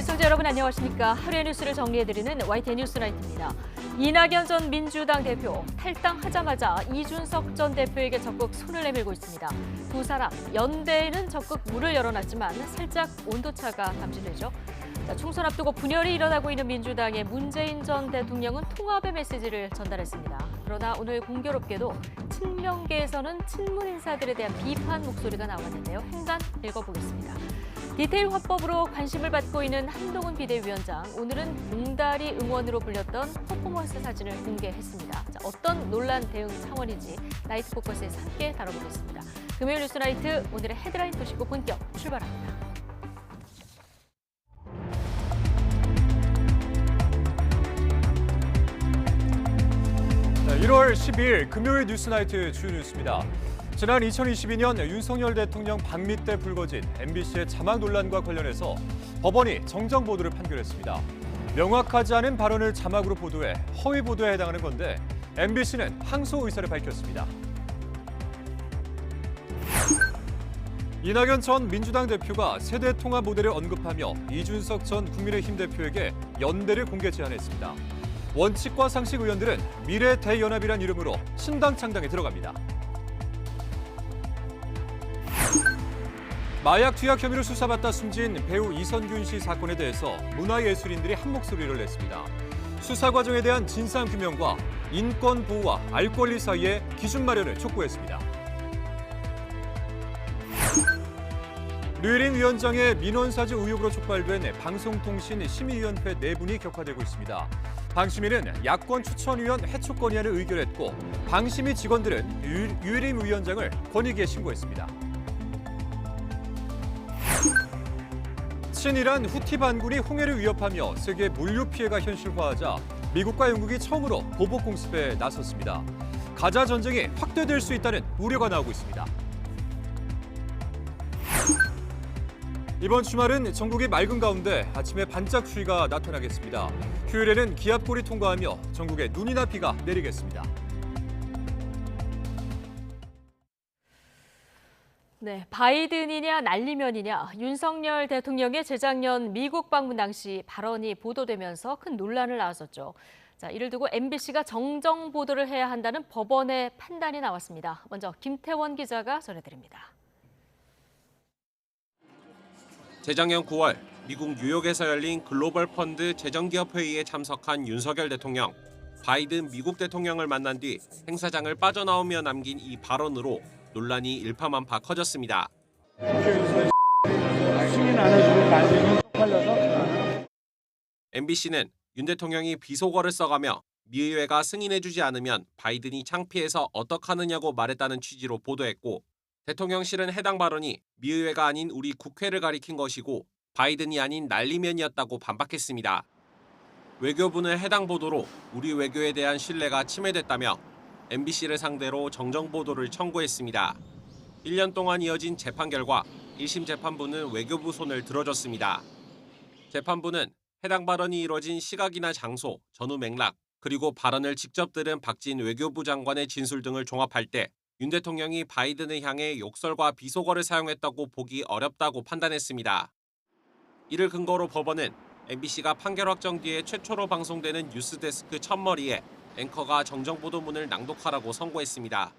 시청자 여러분 안녕하십니까. 하루의 뉴스를 정리해드리는 YTN 뉴스나이트입니다. 이낙연 전 민주당 대표 탈당하자마자 이준석 전 대표에게 적극 손을 내밀고 있습니다. 두 사람 연대에는 적극 문을 열어놨지만 살짝 온도차가 감지되죠. 총선 앞두고 분열이 일어나고 있는 민주당의 문재인 전 대통령은 통합의 메시지를 전달했습니다. 그러나 오늘 공교롭게도 친명계에서는 친문 인사들에 대한 비판 목소리가 나왔는데요. 행간 읽어보겠습니다. 디테일 화법으로 관심을 받고 있는 한동훈 비대위원장, 오늘은 봉다리 응원으로 불렸던 퍼포먼스 사진을 공개했습니다. 자, 어떤 논란 대응 차원인지 나이트 포커스에서 함께 다뤄보겠습니다. 금요일 뉴스 나이트, 오늘의 헤드라인 도시고 본격 출발합니다. 네, 1월 12일 금요일 뉴스나이트 주요 뉴스입니다. 지난 2022년 윤석열 대통령 방미 때 불거진 MBC의 자막 논란과 관련해서 법원이 정정 보도를 판결했습니다. 명확하지 않은 발언을 자막으로 보도해 허위 보도에 해당하는 건데 MBC는 항소 의사를 밝혔습니다. 이낙연 전 민주당 대표가 세대 통합 모델을 언급하며 이준석 전 국민의힘 대표에게 연대를 공개 제안했습니다. 원칙과 상식 의원들은 미래 대연합이란 이름으로 신당 창당에 들어갑니다. 마약 투약 혐의로 수사받다 숨진 배우 이선균 씨 사건에 대해서 문화예술인들이 한 목소리를 냈습니다. 수사 과정에 대한 진상 규명과 인권 보호와 알 권리 사이의 기준 마련을 촉구했습니다. 류일인 위원장의 민원사주 의혹으로 촉발된 방송통신심의위원회 내분이 격화되고 있습니다. 방심위는 야권 추천위원 해촉 건의안을 의결했고 방심위 직원들은 류일인 위원장을 권익위에 신고했습니다. 친이란 후티 반군이 홍해를 위협하며 세계 물류 피해가 현실화하자 미국과 영국이 처음으로 보복 공습에 나섰습니다. 가자 전쟁이 확대될 수 있다는 우려가 나오고 있습니다. 이번 주말은 전국이 맑은 가운데 아침에 반짝 추위가 나타나겠습니다. 휴일에는 기압골이 통과하며 전국에 눈이나 비가 내리겠습니다. 네, 바이든이냐 날리면이냐, 윤석열 대통령의 재작년 미국 방문 당시 발언이 보도되면서 큰 논란을 낳았었죠. 자, 이를 두고 MBC가 정정 보도를 해야 한다는 법원의 판단이 나왔습니다. 먼저 김태원 기자가 전해드립니다. 재작년 9월 미국 뉴욕에서 열린 글로벌 펀드 재정기업 회의에 참석한 윤석열 대통령. 바이든 미국 대통령을 만난 뒤 행사장을 빠져나오며 남긴 이 발언으로 논란이 일파만파 커졌습니다. MBC는 윤 대통령이 비속어를 써가며 미 의회가 승인해주지 않으면 바이든이 창피해서 어떡하느냐고 말했다는 취지로 보도했고, 대통령실은 해당 발언이 미 의회가 아닌 우리 국회를 가리킨 것이고 바이든이 아닌 날리면이었다고 반박했습니다. 외교부는 해당 보도로 우리 외교에 대한 신뢰가 침해됐다며 MBC를 상대로 정정 보도를 청구했습니다. 1년 동안 이어진 재판 결과 1심 재판부는 외교부 손을 들어줬습니다. 재판부는 해당 발언이 이뤄진 시각이나 장소, 전후 맥락, 그리고 발언을 직접 들은 박진 외교부 장관의 진술 등을 종합할 때 윤 대통령이 바이든을 향해 욕설과 비속어를 사용했다고 보기 어렵다고 판단했습니다. 이를 근거로 법원은 MBC가 판결 확정 뒤에 최초로 방송되는 뉴스데스크 첫머리에 앵커가 정정보도문을 낭독하라고 선고했습니다.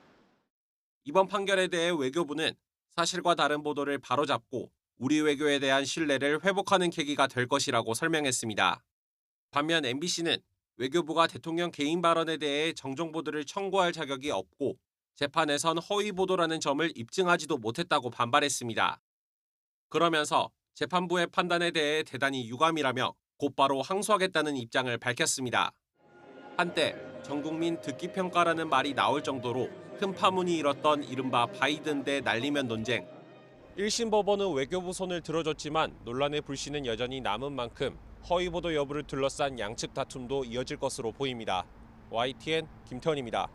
이번 판결에 대해 외교부는 사실과 다른 보도를 바로잡고 우리 외교에 대한 신뢰를 회복하는 계기가 될 것이라고 설명했습니다. 반면 MBC는 외교부가 대통령 개인 발언에 대해 정정보도를 청구할 자격이 없고 재판에선 허위 보도라는 점을 입증하지도 못했다고 반발했습니다. 그러면서 재판부의 판단에 대해 대단히 유감이라며 곧바로 항소하겠다는 입장을 밝혔습니다. 한때 전국민 듣기 평가라는 말이 나올 정도로 큰 파문이 일었던 이른바 바이든 대 날리면 논쟁. 1심 법원은 외교부 손을 들어줬지만 논란의 불씨는 여전히 남은 만큼 허위 보도 여부를 둘러싼 양측 다툼도 이어질 것으로 보입니다. YTN 김태원입니다.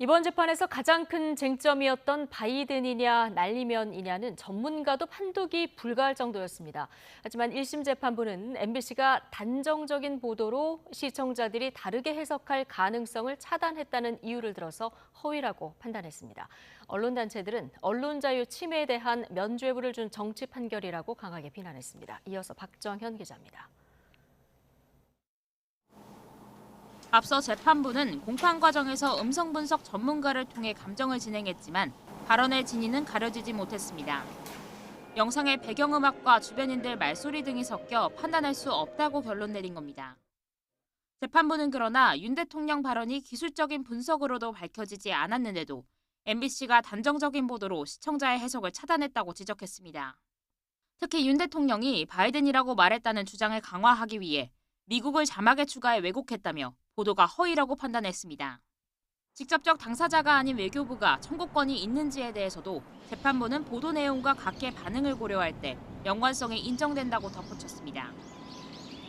이번 재판에서 가장 큰 쟁점이었던 바이든이냐 날리면이냐는 전문가도 판독이 불가할 정도였습니다. 하지만 1심 재판부는 MBC가 단정적인 보도로 시청자들이 다르게 해석할 가능성을 차단했다는 이유를 들어서 허위라고 판단했습니다. 언론단체들은 언론 자유 침해에 대한 면죄부를 준 정치 판결이라고 강하게 비난했습니다. 이어서 박정현 기자입니다. 앞서 재판부는 공판 과정에서 음성 분석 전문가를 통해 감정을 진행했지만 발언의 진위는 가려지지 못했습니다. 영상의 배경음악과 주변인들 말소리 등이 섞여 판단할 수 없다고 결론 내린 겁니다. 재판부는 그러나 윤 대통령 발언이 기술적인 분석으로도 밝혀지지 않았는데도 MBC가 단정적인 보도로 시청자의 해석을 차단했다고 지적했습니다. 특히 윤 대통령이 바이든이라고 말했다는 주장을 강화하기 위해 미국을 자막에 추가해 왜곡했다며 보도가 허위라고 판단했습니다. 직접적 당사자가 아닌 외교부가 청구권이 있는지에 대해서도 재판부는 보도 내용과 각계 반응을 고려할 때 연관성이 인정된다고 덧붙였습니다.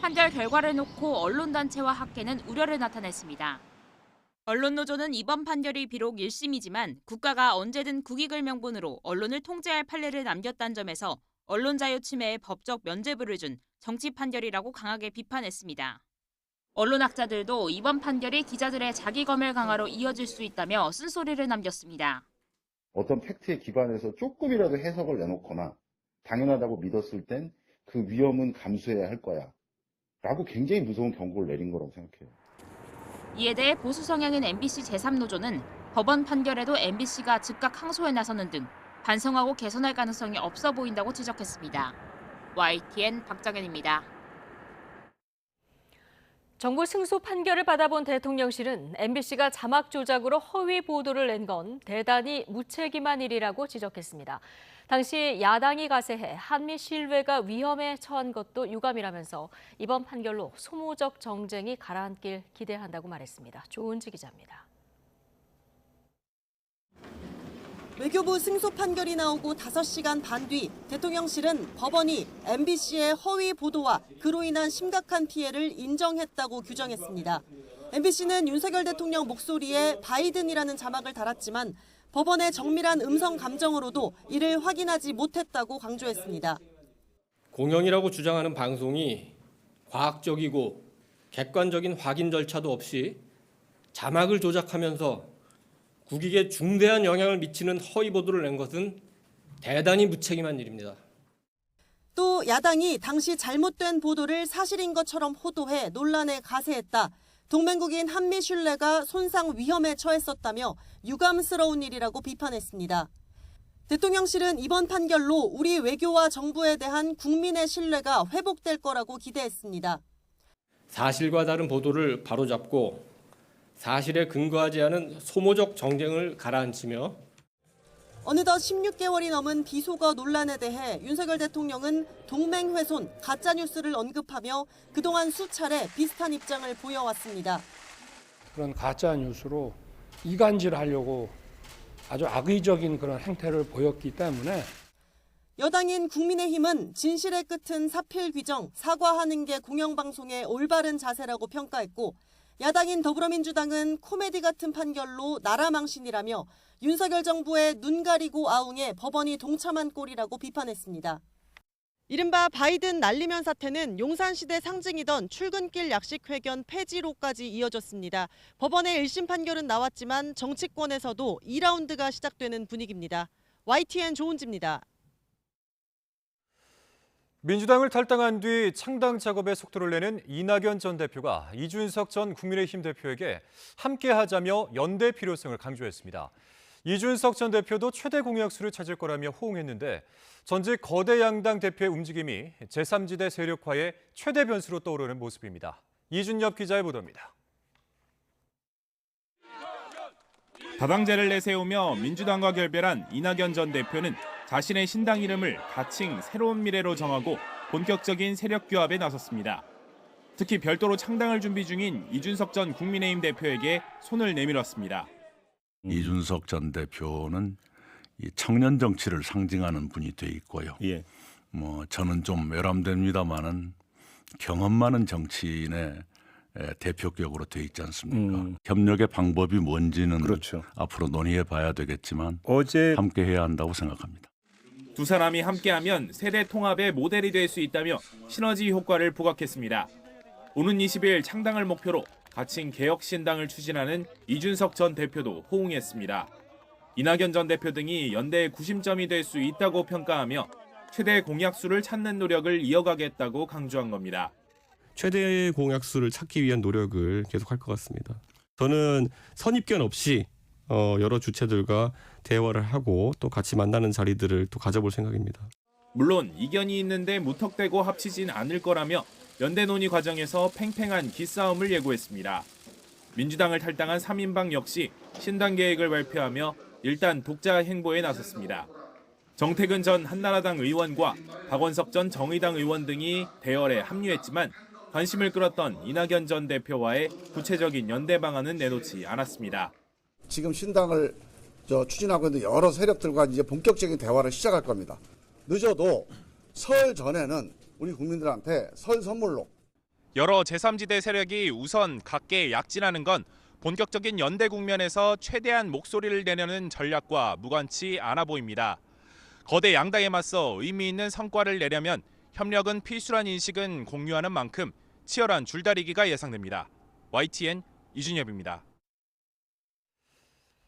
판결 결과를 놓고 언론단체와 학계는 우려를 나타냈습니다. 언론노조는 이번 판결이 비록 1심이지만 국가가 언제든 국익을 명분으로 언론을 통제할 판례를 남겼다는 점에서 언론 자유 침해에 법적 면죄부를 준 정치 판결이라고 강하게 비판했습니다. 언론학자들도 이번 판결이 기자들의 자기 검열 강화로 이어질 수 있다며 쓴소리를 남겼습니다. 어떤 팩트에 기반해서 조금이라도 해석을 내놓거나 당연하다고 믿었을 땐 그 위험은 감수해야 할 거야 라고 굉장히 무서운 경고를 내린 거라고 생각해요. 이에 대해 보수 성향인 MBC 제3노조는 법원 판결에도 MBC가 즉각 항소에 나서는 등 반성하고 개선할 가능성이 없어 보인다고 지적했습니다. YTN 박정현입니다. 정부 승소 판결을 받아본 대통령실은 MBC가 자막 조작으로 허위 보도를 낸 건 대단히 무책임한 일이라고 지적했습니다. 당시 야당이 가세해 한미 신뢰가 위험에 처한 것도 유감이라면서 이번 판결로 소모적 정쟁이 가라앉길 기대한다고 말했습니다. 조은지 기자입니다. 외교부 승소 판결이 나오고 5시간 반 뒤 대통령실은 법원이 MBC의 허위 보도와 그로 인한 심각한 피해를 인정했다고 규정했습니다. MBC는 윤석열 대통령 목소리에 바이든이라는 자막을 달았지만 법원의 정밀한 음성 감정으로도 이를 확인하지 못했다고 강조했습니다. 공연이라고 주장하는 방송이 과학적이고 객관적인 확인 절차도 없이 자막을 조작하면서 국익에 중대한 영향을 미치는 허위 보도를 낸 것은 대단히 무책임한 일입니다. 또 야당이 당시 잘못된 보도를 사실인 것처럼 호도해 논란에 가세했다. 동맹국인 한미 신뢰가 손상 위험에 처했었다며 유감스러운 일이라고 비판했습니다. 대통령실은 이번 판결로 우리 외교와 정부에 대한 국민의 신뢰가 회복될 거라고 기대했습니다. 사실과 다른 보도를 바로잡고 사실에 근거하지 않은 소모적 정쟁을 가라앉히며 어느덧 16개월이 넘은 비속어 논란에 대해 윤석열 대통령은 동맹 훼손, 가짜뉴스를 언급하며 그동안 수차례 비슷한 입장을 보여왔습니다. 그런 가짜 뉴스로 이간질하려고 아주 악의적인 그런 행태를 보였기 때문에 여당인 국민의힘은 진실의 끝은 사필 규정, 사과하는 게 공영방송의 올바른 자세라고 평가했고 야당인 더불어민주당은 코미디 같은 판결로 나라 망신이라며 윤석열 정부의 눈 가리고 아웅에 법원이 동참한 꼴이라고 비판했습니다. 이른바 바이든 날리면 사태는 용산시대 상징이던 출근길 약식회견 폐지로까지 이어졌습니다. 법원의 1심 판결은 나왔지만 정치권에서도 2라운드가 시작되는 분위기입니다. YTN 조은지입니다. 민주당을 탈당한 뒤 창당 작업에 속도를 내는 이낙연 전 대표가 이준석 전 국민의힘 대표에게 함께하자며 연대 필요성을 강조했습니다. 이준석 전 대표도 최대 공약수를 찾을 거라며 호응했는데 전직 거대 양당 대표의 움직임이 제3지대 세력화의 최대 변수로 떠오르는 모습입니다. 이준엽 기자의 보도입니다. 다당제를 내세우며 민주당과 결별한 이낙연 전 대표는 자신의 신당 이름을 가칭 새로운 미래로 정하고 본격적인 세력 규합에 나섰습니다. 특히 별도로 창당을 준비 중인 이준석 전 국민의힘 대표에게 손을 내밀었습니다. 이준석 전 대표는 이 청년 정치를 상징하는 분이 돼 있고요. 저는 좀 외람됩니다만은 경험 많은 정치인의 대표격으로 돼 있지 않습니까? 협력의 방법이 뭔지는 그렇죠. 앞으로 논의해 봐야 되겠지만 어제 함께 해야 한다고 생각합니다. 두 사람이 함께하면 세대 통합의 모델이 될 수 있다며 시너지 효과를 부각했습니다. 오는 20일 창당을 목표로 가칭 개혁신당을 추진하는 이준석 전 대표도 호응했습니다. 이낙연 전 대표 등이 연대의 구심점이 될 수 있다고 평가하며 최대 공약수를 찾는 노력을 이어가겠다고 강조한 겁니다. 최대 공약수를 찾기 위한 노력을 계속할 것 같습니다. 저는 선입견 없이 여러 주체들과 대화를 하고 또 같이 만나는 자리들을 또 가져볼 생각입니다. 물론 이견이 있는데 무턱대고 합치진 않을 거라며 연대 논의 과정에서 팽팽한 기싸움을 예고했습니다. 민주당을 탈당한 3인방 역시 신당 계획을 발표하며 일단 독자 행보에 나섰습니다. 정태근 전 한나라당 의원과 박원석 전 정의당 의원 등이 대열에 합류했지만 관심을 끌었던 이낙연 전 대표와의 구체적인 연대 방안은 내놓지 않았습니다. 지금 신당을 추진하고 있는 여러 세력들과 이제 본격적인 대화를 시작할 겁니다. 늦어도 설 전에는 우리 국민들한테 설 선물로 여러 제3지대 세력이 우선 각계 약진하는 건 본격적인 연대 국면에서 최대한 목소리를 내려는 전략과 무관치 않아 보입니다. 거대 양당에 맞서 의미 있는 성과를 내려면 협력은 필수란 인식은 공유하는 만큼 치열한 줄다리기가 예상됩니다. YTN 이준엽입니다.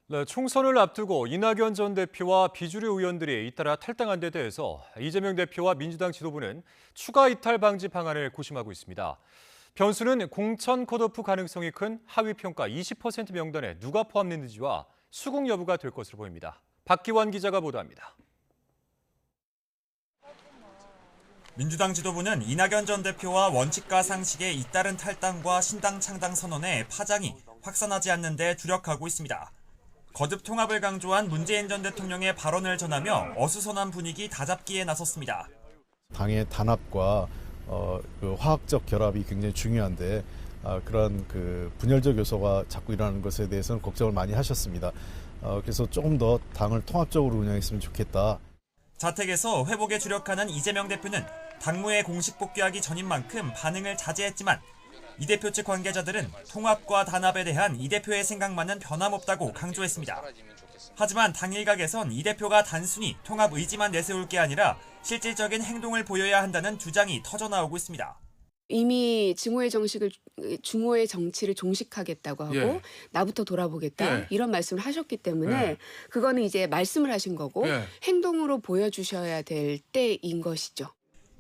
네, 총선을 앞두고 이낙연 전 대표와 비주류 의원들이 잇따라 탈당한 데 대해서 이재명 대표와 민주당 지도부는 추가 이탈 방지 방안을 고심하고 있습니다. 변수는 공천 컷오프 가능성이 큰 하위 평가 20% 명단에 누가 포함됐는지와 수긍 여부가 될 것으로 보입니다. 박기환 기자가 보도합니다. 민주당 지도부는 이낙연 전 대표와 원칙과 상식에 잇따른 탈당과 신당 창당 선언에 파장이 확산하지 않는 데 주력하고 있습니다. 거듭 통합을 강조한 문재인 전 대통령의 발언을 전하며 어수선한 분위기 다잡기에 나섰습니다. 당의 단합과 화학적 결합이 굉장히 중요한데 그런 분열적 요소가 자꾸 일어나는 것에 대해서는 걱정을 많이 하셨습니다. 그래서 조금 더 당을 통합적으로 운영했으면 좋겠다. 자택에서 회복에 주력하는 이재명 대표는 당무에 공식 복귀하기 전인 만큼 반응을 자제했지만 이 대표 측 관계자들은 통합과 단합에 대한 이 대표의 생각만은 변함없다고 강조했습니다. 하지만 당 일각에선 이 대표가 단순히 통합 의지만 내세울 게 아니라 실질적인 행동을 보여야 한다는 주장이 터져나오고 있습니다. 이미 중호의 정치를 종식하겠다고 하고 나부터 돌아보겠다 이런 말씀을 하셨기 때문에 그거는 이제 말씀을 하신 거고 행동으로 보여주셔야 될 때인 것이죠.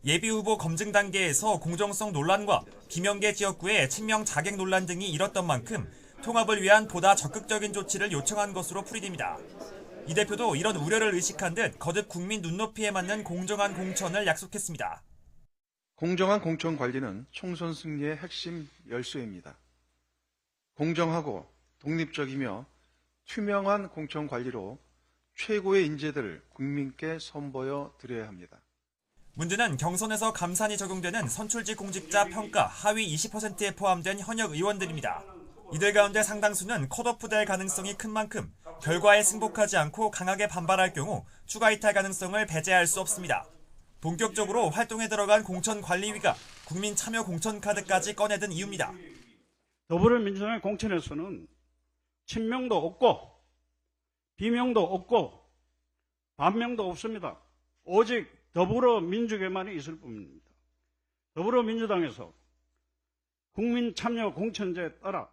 예비후보 검증 단계에서 공정성 논란과 비명계 지역구의 친명 자객 논란 등이 일었던 만큼 통합을 위한 보다 적극적인 조치를 요청한 것으로 풀이됩니다. 이 대표도 이런 우려를 의식한 듯 거듭 국민 눈높이에 맞는 공정한 공천을 약속했습니다. 공정한 공천 관리는 총선 승리의 핵심 열쇠입니다. 공정하고 독립적이며 투명한 공천 관리로 최고의 인재들을 국민께 선보여 드려야 합니다. 문제는 경선에서 감산이 적용되는 선출직 공직자 평가 하위 20%에 포함된 현역 의원들입니다. 이들 가운데 상당수는 컷오프될 가능성이 큰 만큼 결과에 승복하지 않고 강하게 반발할 경우 추가 이탈 가능성을 배제할 수 없습니다. 본격적으로 활동에 들어간 공천관리위가 국민 참여 공천카드까지 꺼내든 이유입니다. 더불어민주당의 공천에서는 친명도 없고 비명도 없고 반명도 없습니다. 오직 더불어민주계만이 있을 뿐입니다. 더불어민주당에서 국민 참여 공천제에 따라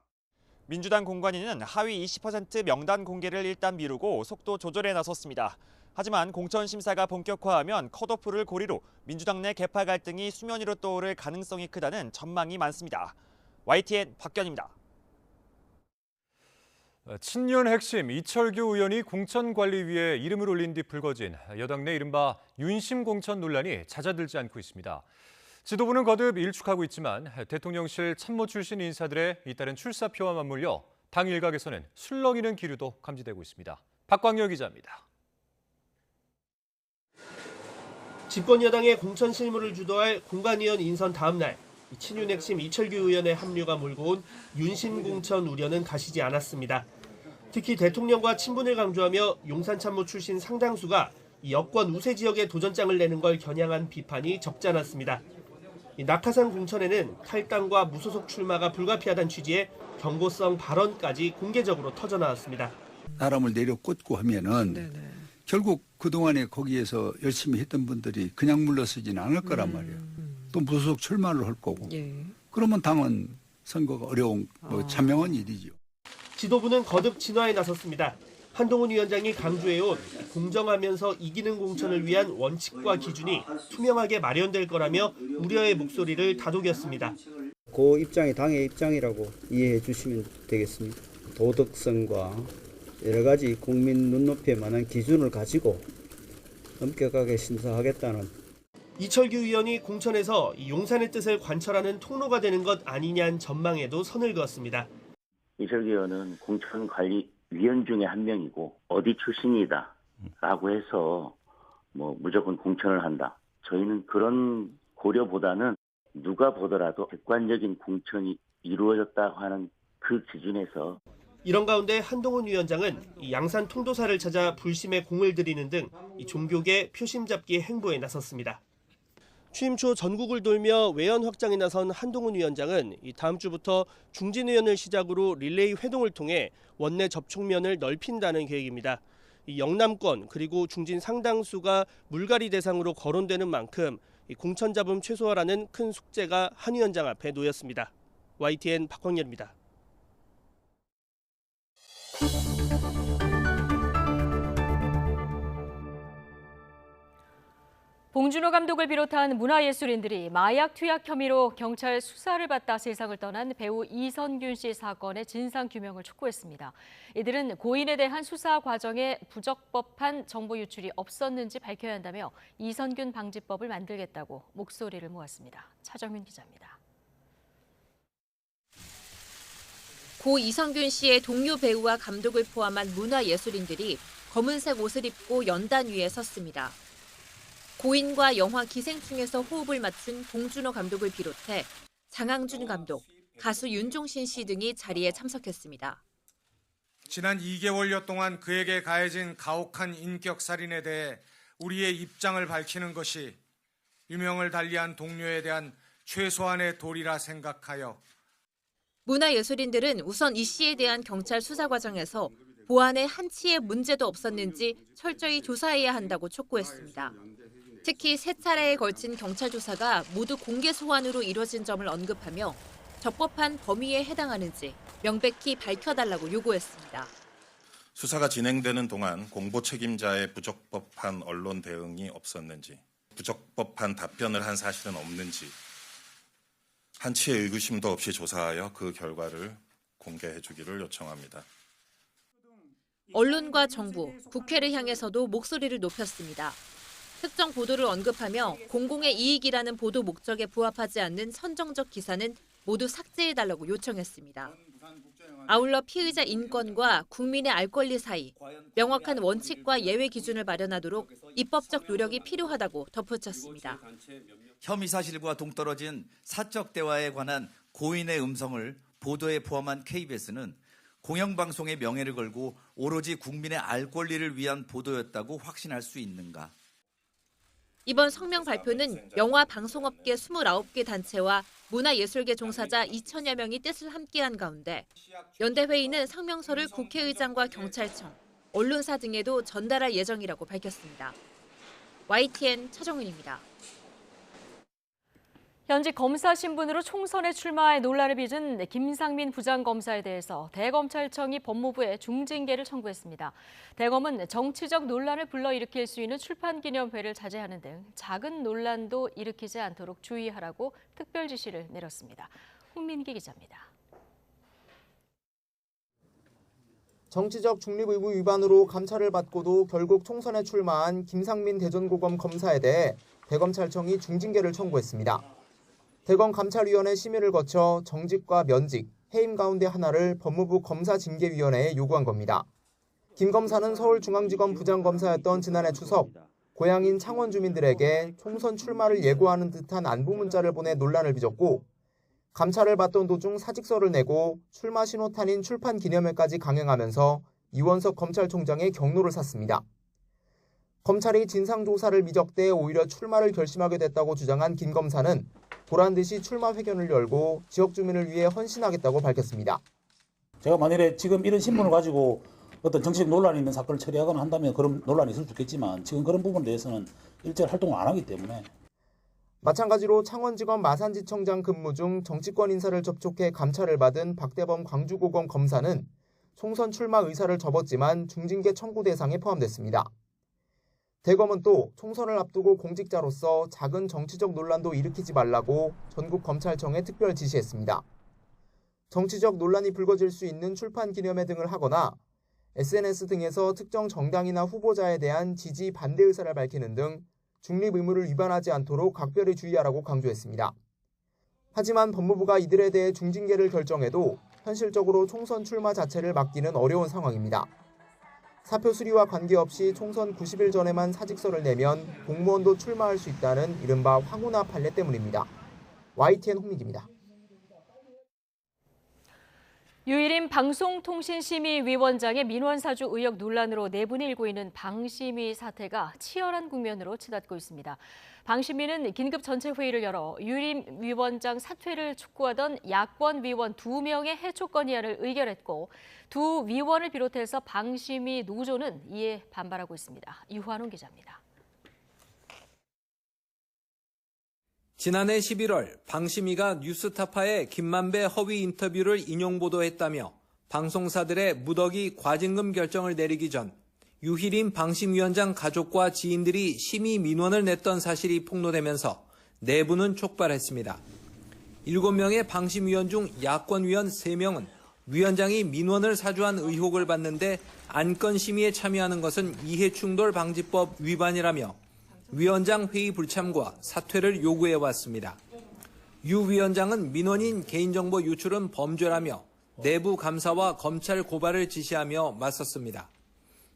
민주당 공관위는 하위 20% 명단 공개를 일단 미루고 속도 조절에 나섰습니다. 하지만 공천 심사가 본격화하면 컷오프를 고리로 민주당 내 계파 갈등이 수면 위로 떠오를 가능성이 크다는 전망이 많습니다. YTN 박견입니다. 친윤 핵심 이철규 의원이 공천관리위에 이름을 올린 뒤 불거진 여당 내 이른바 윤심 공천 논란이 잦아들지 않고 있습니다. 지도부는 거듭 일축하고 있지만 대통령실 참모 출신 인사들의 잇따른 출사표와 맞물려 당 일각에서는 술렁이는 기류도 감지되고 있습니다. 박광열 기자입니다. 집권 여당의 공천 실무를 주도할 공관위원 인선 다음 날 친윤 핵심 이철규 의원의 합류가 몰고 온 윤심 공천 우려는 가시지 않았습니다. 특히 대통령과 친분을 강조하며 용산 참모 출신 상당수가 여권 우세 지역에 도전장을 내는 걸 겨냥한 비판이 적지 않았습니다. 낙하산 공천에는 탈당과 무소속 출마가 불가피하다는 취지의 경고성 발언까지 공개적으로 터져나왔습니다. 사람을 내려꽂고 하면은 결국 그동안에 거기에서 열심히 했던 분들이 그냥 물러서지는 않을 거란 말이에요. 또 무소속 출마를 할 거고. 그러면 당은 선거가 어려운 자명한 일이죠. 지도부는 거듭 진화에 나섰습니다. 한동훈 위원장이 강조해온 공정하면서 이기는 공천을 위한 원칙과 기준이 투명하게 마련될 거라며 우려의 목소리를 다독였습니다. 그 입장이 당의 입장이라고 이해해 주시면 되겠습니다. 도덕성과 여러 가지 국민 눈높이에 만한 기준을 가지고 엄격하게 심사하겠다는. 이철규 의원이 공천에서 용산의 뜻을 관철하는 통로가 되는 것 아니냐는 전망에도 선을 그었습니다. 이철규 의원은 공천관리위원 중에 한 명이고 어디 출신이다라고 해서 무조건 공천을 한다. 저희는 그런 고려보다는 누가 보더라도 객관적인 공천이 이루어졌다고 하는 그 기준에서. 이런 가운데 한동훈 위원장은 양산 통도사를 찾아 불심에 공을 들이는 등 종교계 표심 잡기 행보에 나섰습니다. 취임 초 전국을 돌며 외연 확장에 나선 한동훈 위원장은 다음 주부터 중진 의원을 시작으로 릴레이 회동을 통해 원내 접촉면을 넓힌다는 계획입니다. 영남권 그리고 중진 상당수가 물갈이 대상으로 거론되는 만큼 공천 잡음 최소화라는 큰 숙제가 한 위원장 앞에 놓였습니다. YTN 박광열입니다. 봉준호 감독을 비롯한 문화예술인들이 마약 투약 혐의로 경찰 수사를 받다 세상을 떠난 배우 이선균 씨 사건의 진상규명을 촉구했습니다. 이들은 고인에 대한 수사 과정에 부적법한 정보 유출이 없었는지 밝혀야 한다며 이선균 방지법을 만들겠다고 목소리를 모았습니다. 차정윤 기자입니다. 고 이선균 씨의 동료 배우와 감독을 포함한 문화예술인들이 검은색 옷을 입고 연단 위에 섰습니다. 고인과 영화 기생충에서 호흡을 맞춘 봉준호 감독을 비롯해 장항준 감독, 가수 윤종신 씨 등이 자리에 참석했습니다. 지난 2개월여 동안 그에게 가해진 가혹한 인격살인에 대해 우리의 입장을 밝히는 것이 유명을 달리한 동료에 대한 최소한의 도리라 생각하여. 문화예술인들은 우선 이 씨에 대한 경찰 수사 과정에서 보안에 한치의 문제도 없었는지 철저히 조사해야 한다고 촉구했습니다. 특히 3차례에 걸친 경찰 조사가 모두 공개 소환으로 이뤄진 점을 언급하며 적법한 범위에 해당하는지 명백히 밝혀달라고 요구했습니다. 수사가 진행되는 동안 공보 책임자의 부적법한 언론 대응이 없었는지, 부적법한 답변을 한 사실은 없는지 한치의 의구심도 없이 조사하여 그 결과를 공개해 주기를 요청합니다. 언론과 정부, 국회를 향해서도 목소리를 높였습니다. 특정 보도를 언급하며 공공의 이익이라는 보도 목적에 부합하지 않는 선정적 기사는 모두 삭제해달라고 요청했습니다. 아울러 피의자 인권과 국민의 알 권리 사이 명확한 원칙과 예외 기준을 마련하도록 입법적 노력이 필요하다고 덧붙였습니다. 혐의 사실과 동떨어진 사적 대화에 관한 고인의 음성을 보도에 포함한 KBS는 공영방송의 명예를 걸고 오로지 국민의 알 권리를 위한 보도였다고 확신할 수 있는가? 이번 성명 발표는 영화 방송업계 29개 단체와 문화예술계 종사자 2천여 명이 뜻을 함께한 가운데 연대회의는 성명서를 국회의장과 경찰청, 언론사 등에도 전달할 예정이라고 밝혔습니다. YTN 차정은입니다. 현직 검사 신분으로 총선에 출마해 논란을 빚은 김상민 부장검사에 대해서 대검찰청이 법무부에 중징계를 청구했습니다. 대검은 정치적 논란을 불러일으킬 수 있는 출판기념회를 자제하는 등 작은 논란도 일으키지 않도록 주의하라고 특별 지시를 내렸습니다. 홍민기 기자입니다. 정치적 중립 의무 위반으로 감찰을 받고도 결국 총선에 출마한 김상민 대전고검 검사에 대해 대검찰청이 중징계를 청구했습니다. 대검감찰위원회 심의를 거쳐 정직과 면직, 해임 가운데 하나를 법무부 검사징계위원회에 요구한 겁니다. 김 검사는 서울중앙지검 부장검사였던 지난해 추석, 고향인 창원 주민들에게 총선 출마를 예고하는 듯한 안부 문자를 보내 논란을 빚었고 감찰을 받던 도중 사직서를 내고 출마 신호탄인 출판 기념회까지 강행하면서 이원석 검찰총장의 경로를 샀습니다. 검찰이 진상조사를 미적대 오히려 출마를 결심하게 됐다고 주장한 김 검사는 보란듯이 출마 회견을 열고 지역 주민을 위해 헌신하겠다고 밝혔습니다. 제가 만일에 지금 이런 신문을 가지고 어떤 정치적 논란이 있는 사건을 처리하거나 한다면 그런 논란이 있을 수 있겠지만 지금 그런 부분에 대해서는 일절 활동을 안 하기 때문에. 마찬가지로 창원지검 마산지청장 근무 중 정치권 인사를 접촉해 감찰을 받은 박대범 광주고검 검사는 총선 출마 의사를 접었지만 중징계 청구 대상에 포함됐습니다. 대검은 또 총선을 앞두고 공직자로서 작은 정치적 논란도 일으키지 말라고 전국검찰청에 특별 지시했습니다. 정치적 논란이 불거질 수 있는 출판 기념회 등을 하거나 SNS 등에서 특정 정당이나 후보자에 대한 지지 반대 의사를 밝히는 등 중립 의무를 위반하지 않도록 각별히 주의하라고 강조했습니다. 하지만 법무부가 이들에 대해 중징계를 결정해도 현실적으로 총선 출마 자체를 막기는 어려운 상황입니다. 사표 수리와 관계없이 총선 90일 전에만 사직서를 내면 공무원도 출마할 수 있다는 이른바 황운하 판례 때문입니다. YTN 홍민기입니다. 유일인 방송통신심의위원장의 민원사주 의혹 논란으로 내분이 일고 있는 방심위 사태가 치열한 국면으로 치닫고 있습니다. 방심위는 긴급 전체회의를 열어 유일인 위원장 사퇴를 촉구하던 야권 위원 2명의 해촉 건의안을 의결했고 두 위원을 비롯해서 방심위 노조는 이에 반발하고 있습니다. 유환웅 기자입니다. 지난해 11월 방심위가 뉴스타파의 김만배 허위 인터뷰를 인용 보도했다며 방송사들의 무더기 과징금 결정을 내리기 전 유희림 방심위원장 가족과 지인들이 심의 민원을 냈던 사실이 폭로되면서 내부는 촉발했습니다. 7명의 방심위원 중 야권위원 3명은 위원장이 민원을 사주한 의혹을 받는데 안건 심의에 참여하는 것은 이해충돌방지법 위반이라며 위원장 회의 불참과 사퇴를 요구해왔습니다. 유 위원장은 민원인 개인정보 유출은 범죄라며 내부 감사와 검찰 고발을 지시하며 맞섰습니다.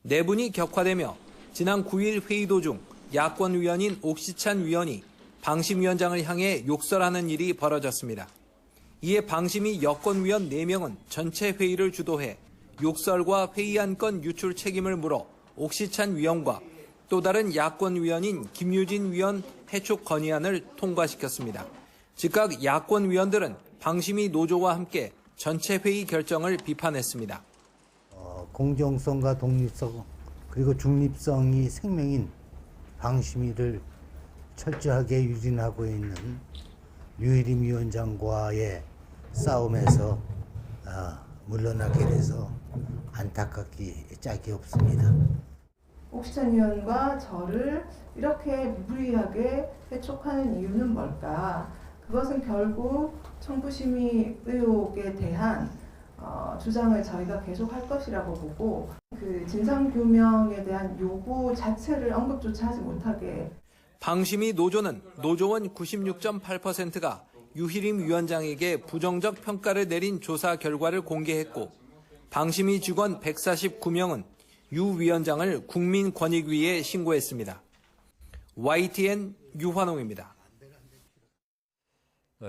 내분이 격화되며 지난 9일 회의 도중 야권 위원인 옥시찬 위원이 방심위원장을 향해 욕설하는 일이 벌어졌습니다. 이에 방심위 여권 위원 4명은 전체 회의를 주도해 욕설과 회의 안건 유출 책임을 물어 옥시찬 위원과 또 다른 야권 위원인 김유진 위원 해촉 건의안을 통과시켰습니다. 즉각 야권 위원들은 방심위 노조와 함께 전체 회의 결정을 비판했습니다. 공정성과 독립성 그리고 중립성이 생명인 방심위를 철저하게 유린하고 있는 유일임 위원장과의 싸움에서 물러나게 돼서 안타깝기 짝이 없습니다. 옥시찬 위원과 저를 이렇게 무리하게 해촉하는 이유는 뭘까? 그것은 결국 청부심의 의혹에 대한 주장을 저희가 계속 할 것이라고 보고 그 진상규명에 대한 요구 자체를 언급조차 하지 못하게. 방심위 노조는 노조원 96.8%가 유희림 위원장에게 부정적 평가를 내린 조사 결과를 공개했고 방심위 직원 149명은 유 위원장을 국민권익위에 신고했습니다. YTN 유환홍입니다.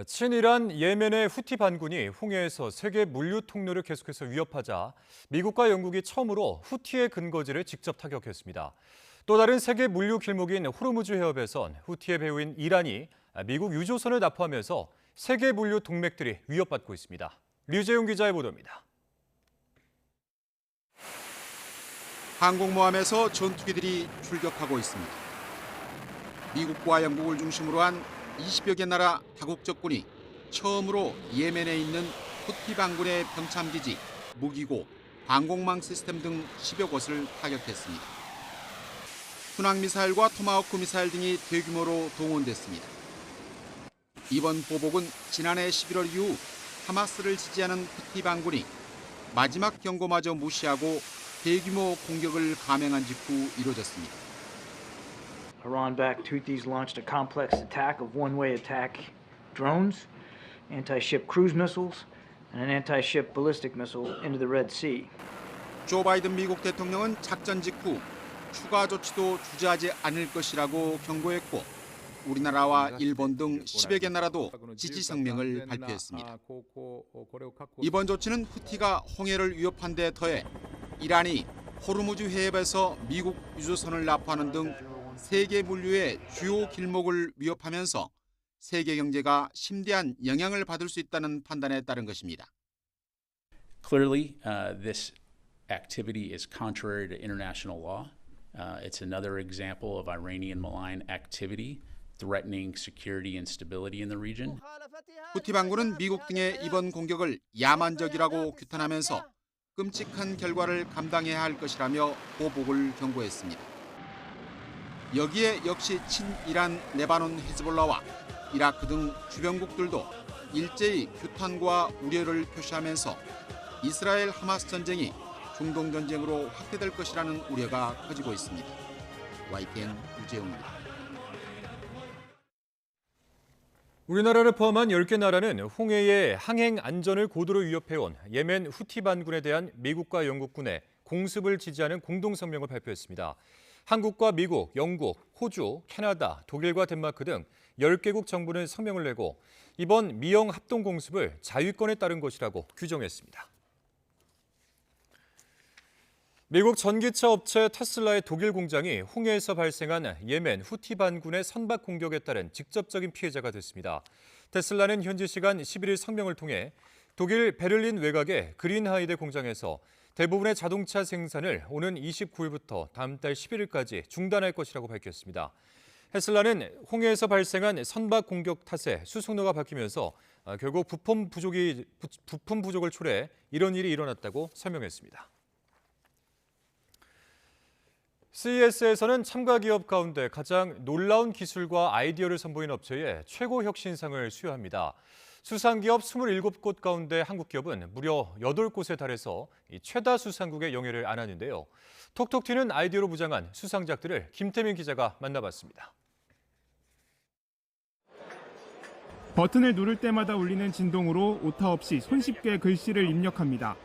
친이란 예멘의 후티 반군이 홍해에서 세계 물류 통로를 계속해서 위협하자 미국과 영국이 처음으로 후티의 근거지를 직접 타격했습니다. 또 다른 세계 물류 길목인 호르무즈 해협에선 후티의 배후인 이란이 미국 유조선을 납포하면서 세계 물류 동맥들이 위협받고 있습니다. 류재용 기자의 보도입니다. 항공모함에서 전투기들이 출격하고 있습니다. 미국과 영국을 중심으로 한 20여 개 나라 다국적군이 처음으로 예멘에 있는 후티 반군의 병참기지, 무기고, 항공망 시스템 등 10여 곳을 타격했습니다. 순항미사일과 토마호크 미사일 등이 대규모로 동원됐습니다. 이번 보복은 지난해 11월 이후 하마스를 지지하는 후티 반군이 마지막 경고마저 무시하고 대규모 공격을 감행한 직후 이루어졌습니다. Iran-backed Houthis launched a complex attack of one-way attack drones, anti-ship cruise missiles, and an anti-ship ballistic missile into the Red Sea. 조 바이든 미국 대통령은 작전 직후 추가 조치도 주저하지 않을 것이라고 경고했고 우리나라와 일본 등 10여 개 나라도 지지 성명을 발표했습니다. 이번 조치는 후티가 홍해를 위협한 데 더해 이란이 호르무즈 해협에서 미국 유조선을 납포하는 등 세계 물류의 주요 길목을 위협하면서 세계 경제가 심대한 영향을 받을 수 있다는 판단에 따른 것입니다. Clearly, this activity is contrary to international law. It's another example of Iranian malign activity threatening security and stability in the region. 후티 반군은 미국 등의 이번 공격을 야만적이라고 규탄하면서 끔찍한 결과를 감당해야 할 것이라며 보복을 경고했습니다. 여기에 역시 친이란 레바논 헤즈볼라와 이라크 등 주변국들도 일제히 규탄과 우려를 표시하면서 이스라엘 하마스 전쟁이 중동 전쟁으로 확대될 것이라는 우려가 커지고 있습니다. YTN 유재용입니다. 우리나라를 포함한 10개 나라는 홍해의 항행 안전을 고도로 위협해온 예멘 후티 반군에 대한 미국과 영국군의 공습을 지지하는 공동성명을 발표했습니다. 한국과 미국, 영국, 호주, 캐나다, 독일과 덴마크 등 10개국 정부는 성명을 내고 이번 미영 합동 공습을 자위권에 따른 것이라고 규정했습니다. 미국 전기차 업체 테슬라의 독일 공장이 홍해에서 발생한 예멘 후티 반군의 선박 공격에 따른 직접적인 피해자가 됐습니다. 테슬라는 현지 시간 11일 성명을 통해 독일 베를린 외곽의 그린하이드 공장에서 대부분의 자동차 생산을 오는 29일부터 다음 달 11일까지 중단할 것이라고 밝혔습니다. 테슬라는 홍해에서 발생한 선박 공격 탓에 수송로가 바뀌면서 결국 부품 부족을 초래해 이런 일이 일어났다고 설명했습니다. CES에서는 참가 기업 가운데 가장 놀라운 기술과 아이디어를 선보인 업체에 최고 혁신상을 수여합니다. 수상 기업 27곳 가운데 한국 기업은 무려 8곳에 달해서 최다 수상국의 영예를 안았는데요. 톡톡 튀는 아이디어로 무장한 수상작들을 김태민 기자가 만나봤습니다. 버튼을 누를 때마다 울리는 진동으로 오타 없이 손쉽게 글씨를 입력합니다.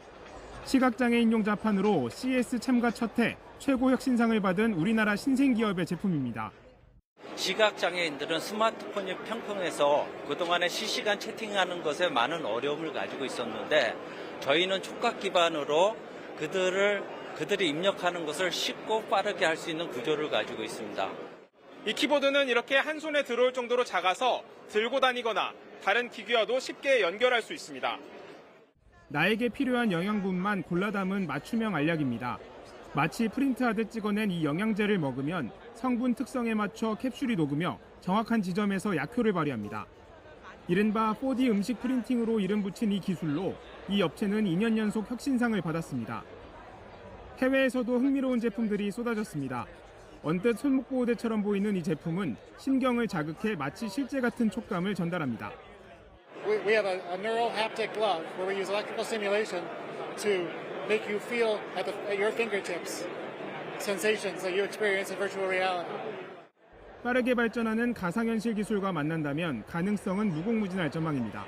시각장애인용 자판으로 CES 참가 첫 해 최고 혁신상을 받은 우리나라 신생기업의 제품입니다. 시각장애인들은 스마트폰이 평평해서 그동안에 실시간 채팅하는 것에 많은 어려움을 가지고 있었는데 저희는 촉각 기반으로 그들이 입력하는 것을 쉽고 빠르게 할 수 있는 구조를 가지고 있습니다. 이 키보드는 이렇게 한 손에 들어올 정도로 작아서 들고 다니거나 다른 기기와도 쉽게 연결할 수 있습니다. 나에게 필요한 영양분만 골라 담은 맞춤형 알약입니다. 마치 프린트하듯 찍어낸 이 영양제를 먹으면 성분 특성에 맞춰 캡슐이 녹으며 정확한 지점에서 약효를 발휘합니다. 이른바 4D 음식 프린팅으로 이름 붙인 이 기술로 이 업체는 2년 연속 혁신상을 받았습니다. 해외에서도 흥미로운 제품들이 쏟아졌습니다. 언뜻 손목보호대처럼 보이는 이 제품은 신경을 자극해 마치 실제 같은 촉감을 전달합니다. We have a neural haptic glove where we use electrical stimulation to make you feel at your fingertips sensations that you experience in virtual reality. 빠르게 발전하는 가상현실 기술과 만난다면 가능성은 무궁무진할 전망입니다.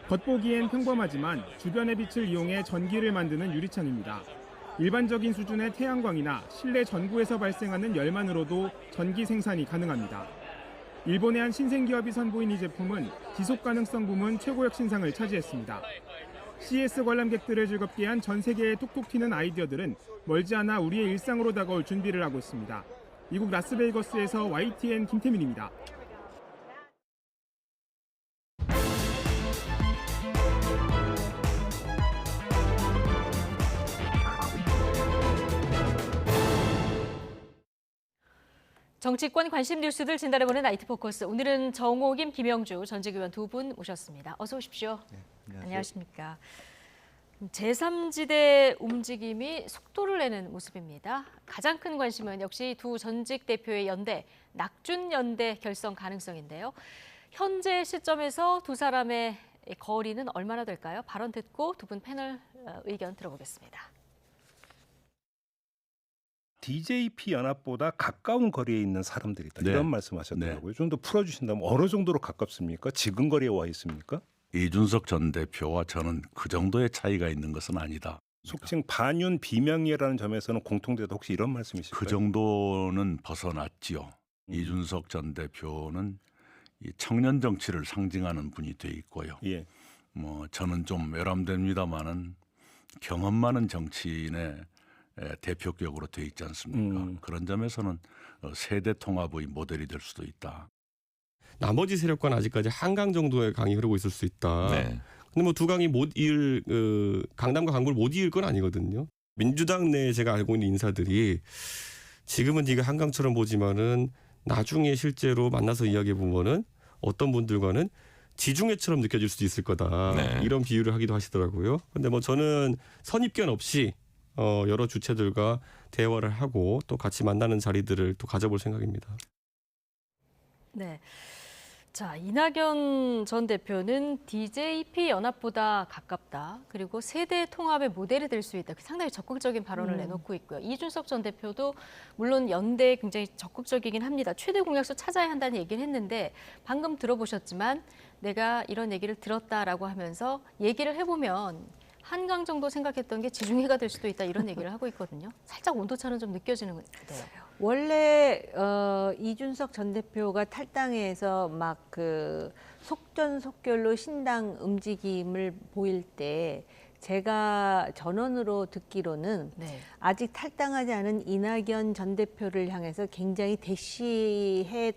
겉보기엔 평범하지만 주변의 빛을 이용해 전기를 만드는 유리창입니다. 일반적인 수준의 태양광이나 실내 전구에서 발생하는 열만으로도 전기 생산이 가능합니다. 일본의 한 신생기업이 선보인 이 제품은 지속가능성 부문 최고 혁신상을 차지했습니다. CES 관람객들을 즐겁게 한 전 세계의 톡톡 튀는 아이디어들은 멀지 않아 우리의 일상으로 다가올 준비를 하고 있습니다. 미국 라스베이거스에서 YTN 김태민입니다. 정치권 관심 뉴스들 진단해보는 나이트 포커스. 오늘은 정호김, 김영주 전직 의원 두 분 모셨습니다. 어서 오십시오. 네, 안녕하십니까. 제3지대 움직임이 속도를 내는 모습입니다. 가장 큰 관심은 역시 두 전직 대표의 연대, 낙준연대 결성 가능성인데요. 현재 시점에서 두 사람의 거리는 얼마나 될까요? 발언 듣고 두 분 패널 의견 들어보겠습니다. DJP 연합보다 가까운 거리에 있는 사람들이다. 네. 이런 말씀하셨더라고요. 좀 더 풀어주신다면 어느 정도로 가깝습니까? 지금 거리에 와 있습니까? 이준석 전 대표와 저는 그 정도의 차이가 있는 것은 아니다. 속칭 반윤 비명예라는 점에서는 공통되다. 혹시 이런 말씀이실까요? 그 정도는 벗어났지요. 이준석 전 대표는 이 청년 정치를 상징하는 분이 돼 있고요. 예. 뭐 저는 좀 외람됩니다만은 경험 많은 정치인의 대표격으로 돼 있지 않습니까? 그런 점에서는 세대 통합의 모델이 될 수도 있다. 나머지 세력과는 아직까지 한강 정도의 강이 흐르고 있을 수 있다. 네. 근데 뭐 두 강이 못 이을 강남과 강북을 못 이을 건 아니거든요. 민주당 내에 제가 알고 있는 인사들이 지금은 네가 한강처럼 보지만은 나중에 실제로 만나서 이야기해 보면은 어떤 분들과는 지중해처럼 느껴질 수도 있을 거다. 네. 이런 비유를 하기도 하시더라고요. 근데 뭐 저는 선입견 없이 여러 주체들과 대화를 하고 또 같이 만나는 자리들을 또 가져볼 생각입니다. 네. 자, 이낙연 전 대표는 DJP 연합보다 가깝다. 그리고 세대 통합의 모델이 될 수 있다. 상당히 적극적인 발언을 내놓고 있고요. 이준석 전 대표도 물론 연대에 굉장히 적극적이긴 합니다. 최대 공약수 찾아야 한다는 얘기를 했는데 방금 들어보셨지만 내가 이런 얘기를 들었다라고 하면서 얘기를 해보면 한강 정도 생각했던 게 지중해가 될 수도 있다 이런 얘기를 하고 있거든요. 살짝 온도차는 좀 느껴지는 것 같아요. 원래 이준석 전 대표가 탈당해서 막 그 속전속결로 신당 움직임을 보일 때 제가 전원으로 듣기로는 아직 탈당하지 않은 이낙연 전 대표를 향해서 굉장히 대시했다라는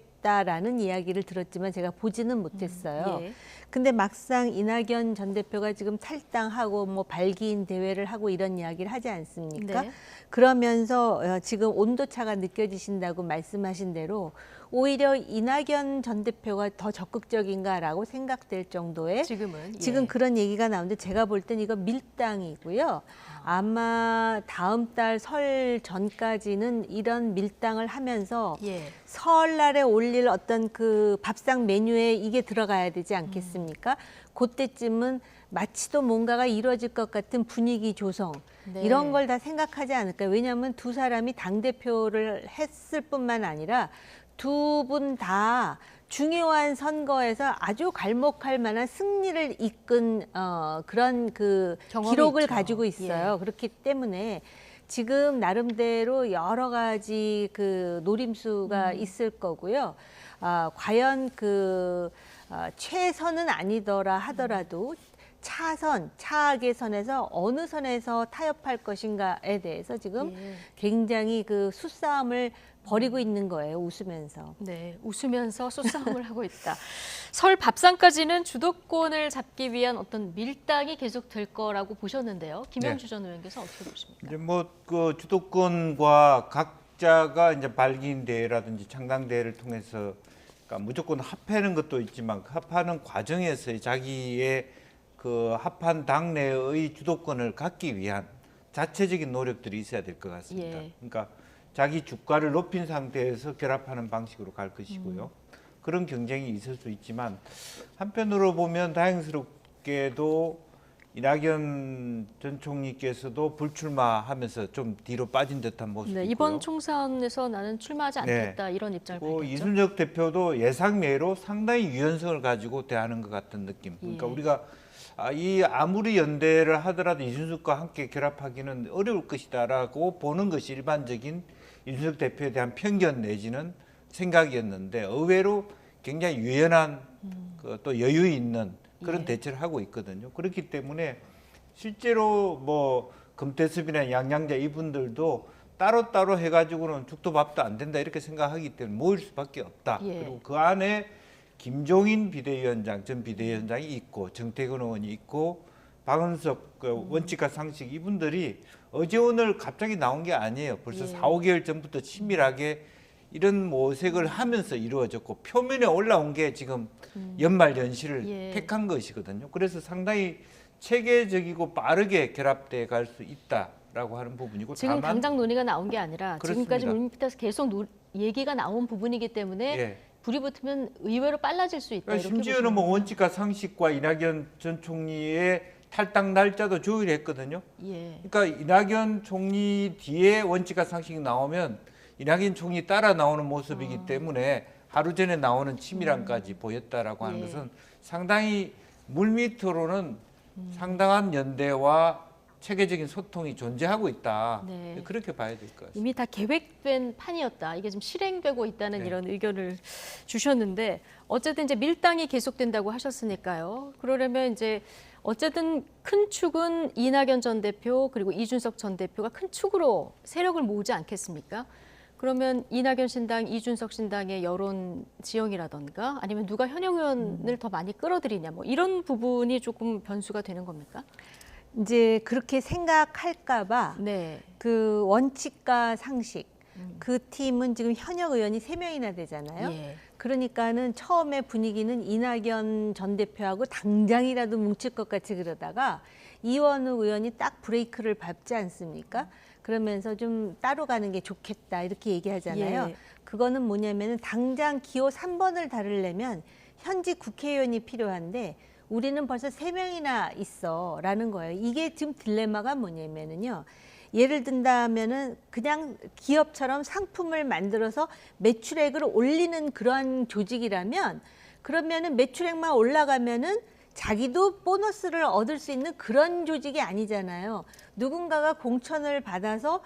이야기를 들었지만 제가 보지는 못했어요. 근데 막상 이낙연 전 대표가 지금 탈당하고 뭐 발기인 대회를 하고 이런 이야기를 하지 않습니까? 네. 그러면서 지금 온도차가 느껴지신다고 말씀하신 대로 오히려 이낙연 전 대표가 더 적극적인가라고 생각될 정도의 지금 그런 얘기가 나오는데 제가 볼 땐 이거 밀당이고요. 아마 다음 달 설 전까지는 이런 밀당을 하면서 설날에 올릴 어떤 그 밥상 메뉴에 이게 들어가야 되지 않겠습니까? 그때쯤은 마치도 뭔가가 이루어질 것 같은 분위기 조성 이런 걸 다 생각하지 않을까요? 왜냐하면 두 사람이 당대표를 했을 뿐만 아니라 두 분 다 중요한 선거에서 아주 갈목할 만한 승리를 이끈 그런 그 기록을 있죠. 가지고 있어요. 그렇기 때문에 지금 나름대로 여러 가지 그 노림수가 있을 거고요. 과연 그 최선은 아니더라 하더라도 차악의 선에서 어느 선에서 타협할 것인가에 대해서 지금 굉장히 그 수싸움을 벌이고 있는 거예요. 웃으면서. 네, 웃으면서 수싸움을 하고 있다. 설 밥상까지는 주도권을 잡기 위한 어떤 밀당이 계속 될 거라고 보셨는데요. 김영주 전 의원께서 어떻게 보십니까? 이제 뭐 그 주도권과 각자가 이제 발기인 대회라든지 창당 대회를 통해서 그러니까 무조건 합하는 것도 있지만 합하는 과정에서 자기의 그 합한 당내의 주도권을 갖기 위한 자체적인 노력들이 있어야 될 것 같습니다. 그러니까 자기 주가를 높인 상태에서 결합하는 방식으로 갈 것이고요. 그런 경쟁이 있을 수 있지만 한편으로 보면 다행스럽게도 이낙연 전 총리께서도 불출마하면서 좀 뒤로 빠진 듯한 모습이고요. 네, 이번 총선에서 나는 출마하지 않겠다 이런 입장을 밝혔죠. 이준석 대표도 예상외로 상당히 유연성을 가지고 대하는 것 같은 느낌. 그러니까 우리가 아무리 연대를 하더라도 이준석과 함께 결합하기는 어려울 것이다라고 보는 것이 일반적인 이준석 대표에 대한 편견 내지는 생각이었는데 의외로 굉장히 유연한 또 여유 있는 그런 대처를 하고 있거든요. 그렇기 때문에 실제로 뭐 금태섭이나 양양자 이분들도 따로따로 해가지고는 죽도 밥도 안 된다 이렇게 생각하기 때문에 모일 수밖에 없다. 그리고 그 안에 김종인 비대위원장, 전 비대위원장이 있고 정태근 의원이 있고 박은석 그 원칙과 상식 이분들이 어제 오늘 갑자기 나온 게 아니에요. 벌써 4, 5개월 전부터 치밀하게 이런 모색을 하면서 이루어졌고 표면에 올라온 게 지금 연말 연시를 택한 것이거든요. 그래서 상당히 체계적이고 빠르게 결합돼 갈 수 있다라고 하는 부분이고 지금 다만 당장 논의가 나온 게 아니라 그렇습니다. 지금까지 물밑에서 계속 얘기가 나온 부분이기 때문에 불이 붙으면 의외로 빨라질 수 있다. 이렇게 심지어는 뭐 원칙과 상식과 이낙연 전 총리의 탈당 날짜도 조율했거든요. 그러니까 이낙연 총리 뒤에 원칙과 상식이 나오면 이낙연 총리 따라 나오는 모습이기 때문에 하루 전에 나오는 치밀함까지 보였다라고 하는 것은 상당히 물밑으로는 상당한 연대와 체계적인 소통이 존재하고 있다. 네. 그렇게 봐야 될 것 같습니다. 이미 다 계획된 판이었다. 이게 좀 실행되고 있다는 네. 이런 의견을 주셨는데 어쨌든 이제 밀당이 계속된다고 하셨으니까요. 그러려면 이제 어쨌든 큰 축은 이낙연 전 대표 그리고 이준석 전 대표가 큰 축으로 세력을 모으지 않겠습니까? 그러면 이낙연 신당, 이준석 신당의 여론 지형이라던가 아니면 누가 현역 의원을 더 많이 끌어들이냐 뭐 이런 부분이 조금 변수가 되는 겁니까? 이제 그렇게 생각할까봐 네. 그 원칙과 상식 그 팀은 지금 현역 의원이 3명이나 되잖아요. 예. 그러니까는 처음에 분위기는 이낙연 전 대표하고 당장이라도 뭉칠 것 같이 그러다가 이원우 의원이 딱 브레이크를 밟지 않습니까? 그러면서 좀 따로 가는 게 좋겠다 이렇게 얘기하잖아요. 예. 그거는 뭐냐면은 당장 기호 3번을 다루려면 현직 국회의원이 필요한데 우리는 벌써 3명이나 있어라는 거예요. 이게 지금 딜레마가 뭐냐면은요. 예를 든다면은 그냥 기업처럼 상품을 만들어서 매출액을 올리는 그러한 조직이라면 그러면은 매출액만 올라가면은 자기도 보너스를 얻을 수 있는 그런 조직이 아니잖아요. 누군가가 공천을 받아서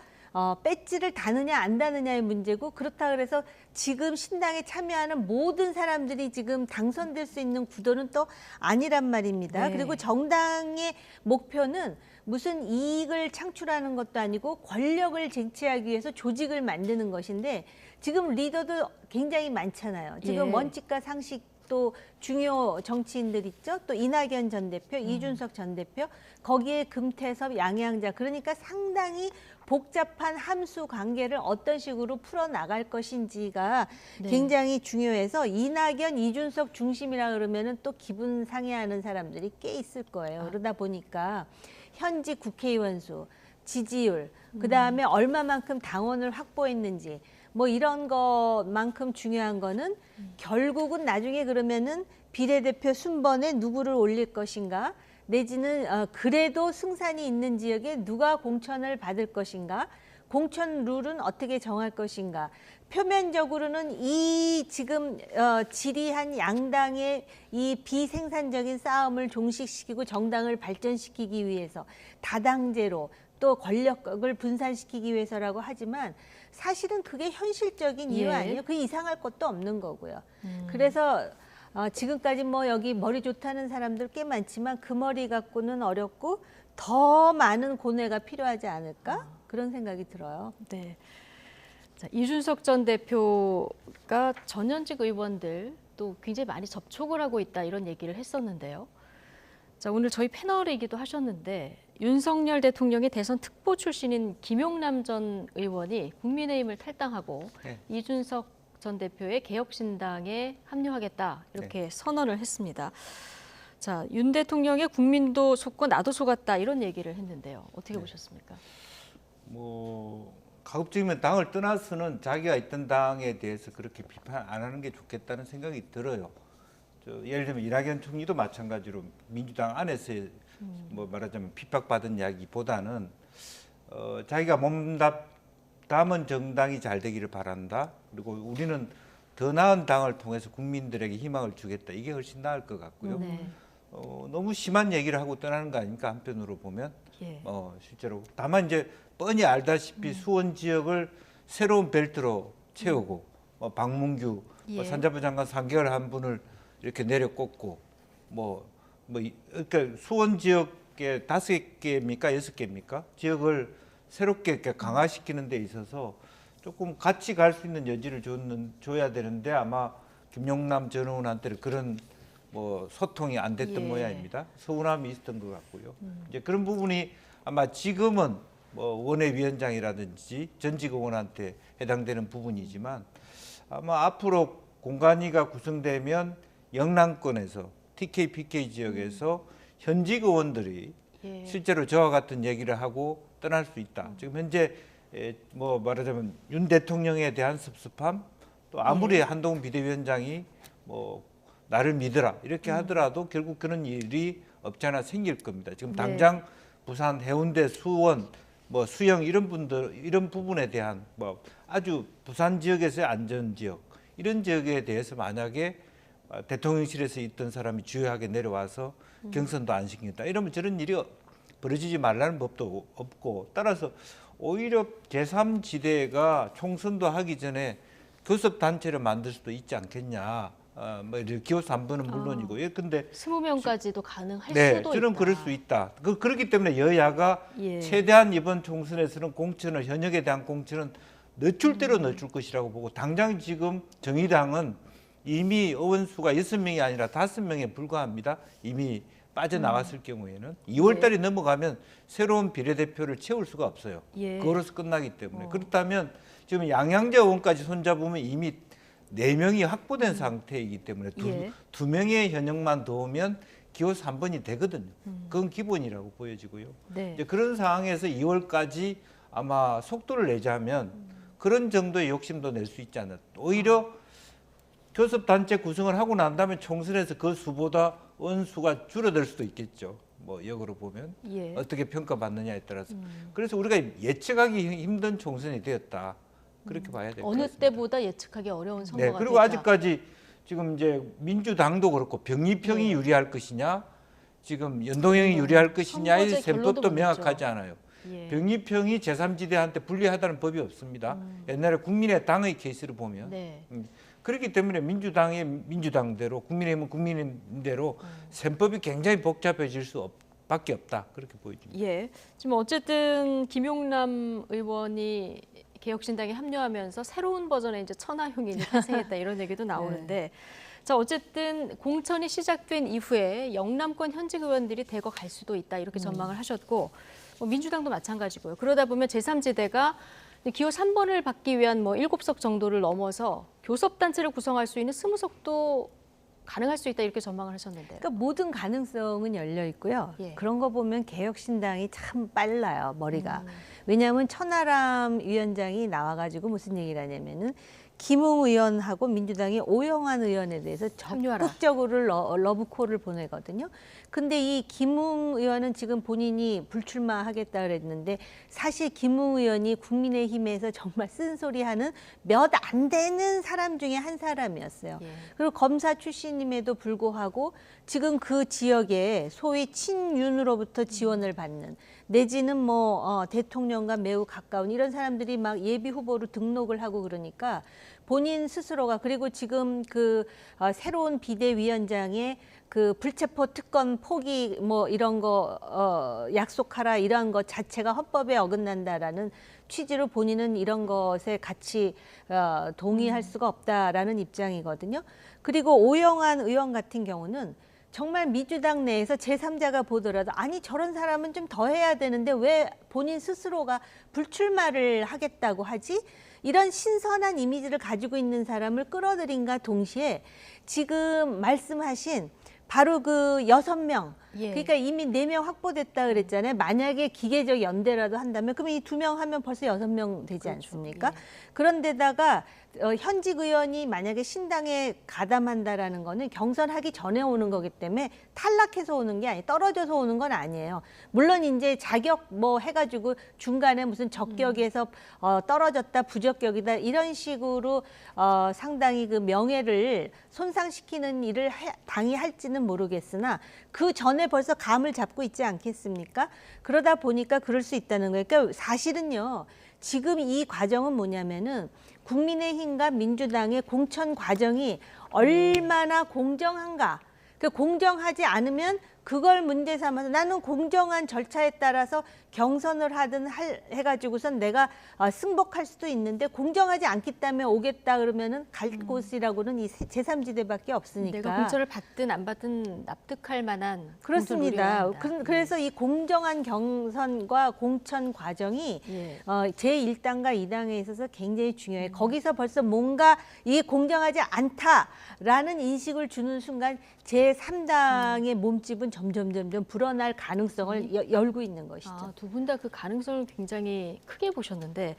배지를 다느냐 안 다느냐의 문제고 그렇다 그래서 지금 신당에 참여하는 모든 사람들이 지금 당선될 수 있는 구도는 또 아니란 말입니다. 네. 그리고 정당의 목표는 무슨 이익을 창출하는 것도 아니고 권력을 쟁취하기 위해서 조직을 만드는 것인데 지금 리더도 굉장히 많잖아요. 지금 예. 원칙과 상식 또 중요 정치인들 있죠. 또 이낙연 전 대표, 이준석 전 대표, 거기에 금태섭, 양양자. 그러니까 상당히 복잡한 함수 관계를 어떤 식으로 풀어나갈 것인지가 네. 굉장히 중요해서 이낙연, 이준석 중심이라 그러면은 또 기분 상해하는 사람들이 꽤 있을 거예요. 그러다 보니까 현직 국회의원 수, 지지율, 그다음에 얼마만큼 당원을 확보했는지 뭐 이런 것만큼 중요한 거는 결국은 나중에 그러면은 비례대표 순번에 누구를 올릴 것인가 내지는 그래도 승산이 있는 지역에 누가 공천을 받을 것인가 공천 룰은 어떻게 정할 것인가 표면적으로는 이 지금 지리한 양당의 이 비생산적인 싸움을 종식시키고 정당을 발전시키기 위해서 다당제로 또 권력을 분산시키기 위해서라고 하지만 사실은 그게 현실적인 이유 예. 아니에요. 그 이상할 것도 없는 거고요. 그래서 지금까지 뭐 여기 머리 좋다는 사람들 꽤 많지만 그 머리 갖고는 어렵고 더 많은 고뇌가 필요하지 않을까 그런 생각이 들어요. 네. 자, 이준석 전 대표가 전현직 의원들 또 굉장히 많이 접촉을 하고 있다 이런 얘기를 했었는데요. 자, 오늘 저희 패널이기도 하셨는데 윤석열 대통령의 대선 특보 출신인 김용남 전 의원이 국민의힘을 탈당하고 네. 이준석 전 대표의 개혁신당에 합류하겠다 이렇게 선언을 했습니다. 자, 윤 대통령의 국민도 속고 나도 속았다 이런 얘기를 했는데요. 어떻게 보셨습니까? 뭐 가급적이면 당을 떠나서는 자기가 있던 당에 대해서 그렇게 비판 안 하는 게 좋겠다는 생각이 들어요. 예를 들면 이낙연 총리도 마찬가지로 민주당 안에서의 뭐 말하자면 핍박받은 이야기보다는 자기가 몸담은 정당이 잘 되기를 바란다. 그리고 우리는 더 나은 당을 통해서 국민들에게 희망을 주겠다. 이게 훨씬 나을 것 같고요. 네. 너무 심한 얘기를 하고 떠나는 거 아닙니까? 한편으로 보면 예. 실제로 다만 이제 뻔히 알다시피 수원 지역을 새로운 벨트로 채우고 박문규 예. 산자부 장관 3개월 한 분을 이렇게 내려꽂고 그러니까 수원 지역에 5개입니까 6개입니까 지역을 새롭게 이렇게 강화시키는 데 있어서 조금 같이 갈 수 있는 여지를 줘야 되는데 아마 김용남 전 의원한테는 그런 소통이 안 됐던 예. 모양입니다. 서운함이 있었던 것 같고요. 이제 그런 부분이 아마 지금은 원외위원장이라든지 전직 의원한테 해당되는 부분이지만 아마 앞으로 공간위가 구성되면 영남권에서 TK, PK 지역에서 현직 의원들이 예. 실제로 저와 같은 얘기를 하고 떠날 수 있다. 지금 현재 말하자면 윤 대통령에 대한 섭섭함 또 아무리 한동훈 비대위원장이 나를 믿으라 이렇게 하더라도 결국 그런 일이 없지 않아 생길 겁니다. 지금 당장 부산, 해운대, 수원, 수영 이런 부분에 대한 아주 부산 지역에서의 안전 지역 이런 지역에 대해서 만약에 대통령실에서 있던 사람이 주요하게 내려와서 경선도 안 시키겠다 이러면 저런 일이 벌어지지 말라는 법도 없고, 따라서 오히려 제3지대가 총선도 하기 전에 교섭단체를 만들 수도 있지 않겠냐. 뭐 기호 3번은 물론이고. 예, 근데 20명까지도 가능할 네, 수도 저는 있다. 그럴 수 있다. 그렇기 때문에 여야가 최대한 이번 총선에서는 공천을, 현역에 대한 공천은 늦출 대로 늦출 것이라고 보고, 당장 지금 정의당은 이미 의원수가 6명이 아니라 5명에 불과합니다. 이미 빠져나갔을 경우에는 2월 달이 넘어가면 새로운 비례대표를 채울 수가 없어요. 그거로서 끝나기 때문에. 그렇다면 지금 양양자 의원까지 손잡으면 이미 4명이 확보된 상태이기 때문에 두 명의 현역만 도우면 기호 3번이 되거든요. 그건 기본이라고 보여지고요. 이제 그런 상황에서 2월까지 아마 속도를 내자면 그런 정도의 욕심도 낼 수 있지 않을까. 오히려 교섭단체 구성을 하고 난 다음에 총선에서 그 수보다 원수가 줄어들 수도 있겠죠. 뭐 역으로 보면 어떻게 평가받느냐에 따라서. 그래서 우리가 예측하기 힘든 총선이 되었다. 그렇게 봐야 될 것 같습니다. 어느 때보다 예측하기 어려운 선거가 네, 그리고 됐다. 아직까지 지금 이제 민주당도 그렇고 병립형이 유리할 것이냐, 지금 연동형이 유리할 것이냐의 셈법도 명확하지 않아요. 병립형이 제3지대한테 불리하다는 법이 없습니다. 옛날에 국민의당의 케이스를 보면. 그렇기 때문에 민주당의 민주당대로, 국민의힘은 국민의힘대로 셈법이 굉장히 복잡해질 수밖에 없다. 그렇게 보여집니다. 예, 지금 어쨌든 김용남 의원이 개혁신당에 합류하면서 새로운 버전의 이제 천하용인이 탄생했다 이런 얘기도 나오는데, 자 어쨌든 공천이 시작된 이후에 영남권 현직 의원들이 대거 갈 수도 있다 이렇게 전망을 하셨고, 뭐 민주당도 마찬가지고요. 그러다 보면 제3지대가 기호 3번을 받기 위한 뭐 7석 정도를 넘어서 교섭단체를 구성할 수 있는 20석도 가능할 수 있다 이렇게 전망을 하셨는데. 그러니까 모든 가능성은 열려 있고요. 그런 거 보면 개혁신당이 참 빨라요, 머리가. 왜냐하면 천하람 위원장이 나와가지고 무슨 얘기를 하냐면은 김웅 의원하고 민주당이 오영환 의원에 대해서 적극적으로 러브콜을 보내거든요. 근데 이 김웅 의원은 지금 본인이 불출마하겠다 그랬는데, 사실 김웅 의원이 국민의힘에서 정말 쓴소리하는 몇 안 되는 사람 중에 한 사람이었어요. 그리고 검사 출신임에도 불구하고 지금 그 지역에 소위 친윤으로부터 지원을 받는, 내지는 뭐 대통령과 매우 가까운 이런 사람들이 막 예비 후보로 등록을 하고 그러니까 본인 스스로가, 그리고 지금 그 새로운 비대위원장의 그 불체포 특권 포기 뭐 이런 거 약속하라 이런 것 자체가 헌법에 어긋난다라는 취지로 본인은 이런 것에 같이 동의할 수가 없다라는 입장이거든요. 그리고 오영환 의원 같은 경우는 정말 민주당 내에서 제3자가 보더라도 아니 저런 사람은 좀 더 해야 되는데 왜 본인 스스로가 불출마를 하겠다고 하지? 이런 신선한 이미지를 가지고 있는 사람을 끌어들인과 동시에 지금 말씀하신 바로 그 6명, 그러니까 이미 4명 확보됐다 그랬잖아요. 만약에 기계적 연대라도 한다면 그러면 이 2명 하면 벌써 6명 되지 않습니까? 그런데다가 현직 의원이 만약에 신당에 가담한다라는 거는 경선하기 전에 오는 거기 때문에 탈락해서 오는 게 아니에요. 떨어져서 오는 건 아니에요. 물론 이제 자격 뭐 해가지고 중간에 무슨 적격에서 떨어졌다, 부적격이다 이런 식으로 상당히 그 명예를 손상시키는 일을 당이 할지는 모르겠으나 그 전에 벌써 감을 잡고 있지 않겠습니까? 그러다 보니까 그럴 수 있다는 거예요. 그러니까 사실은요. 지금 이 과정은 뭐냐면은 국민의힘과 민주당의 공천 과정이 얼마나 공정한가. 그 공정하지 않으면 그걸 문제 삼아서 나는 공정한 절차에 따라서 경선을 하든 해가지고선 내가 승복할 수도 있는데 공정하지 않기 때문에 오겠다 그러면은 갈 곳이라고는 이 제3지대밖에 없으니까. 내가 공천을 받든 안 받든 납득할 만한. 그렇습니다. 그래서 이 공정한 경선과 공천 과정이 제1당과 2당에 있어서 굉장히 중요해요. 거기서 벌써 뭔가 이게 공정하지 않다라는 인식을 주는 순간 제3당의 몸집은 점점 불어날 가능성을 열고 있는 것이죠. 두 분 다 그 가능성을 굉장히 크게 보셨는데,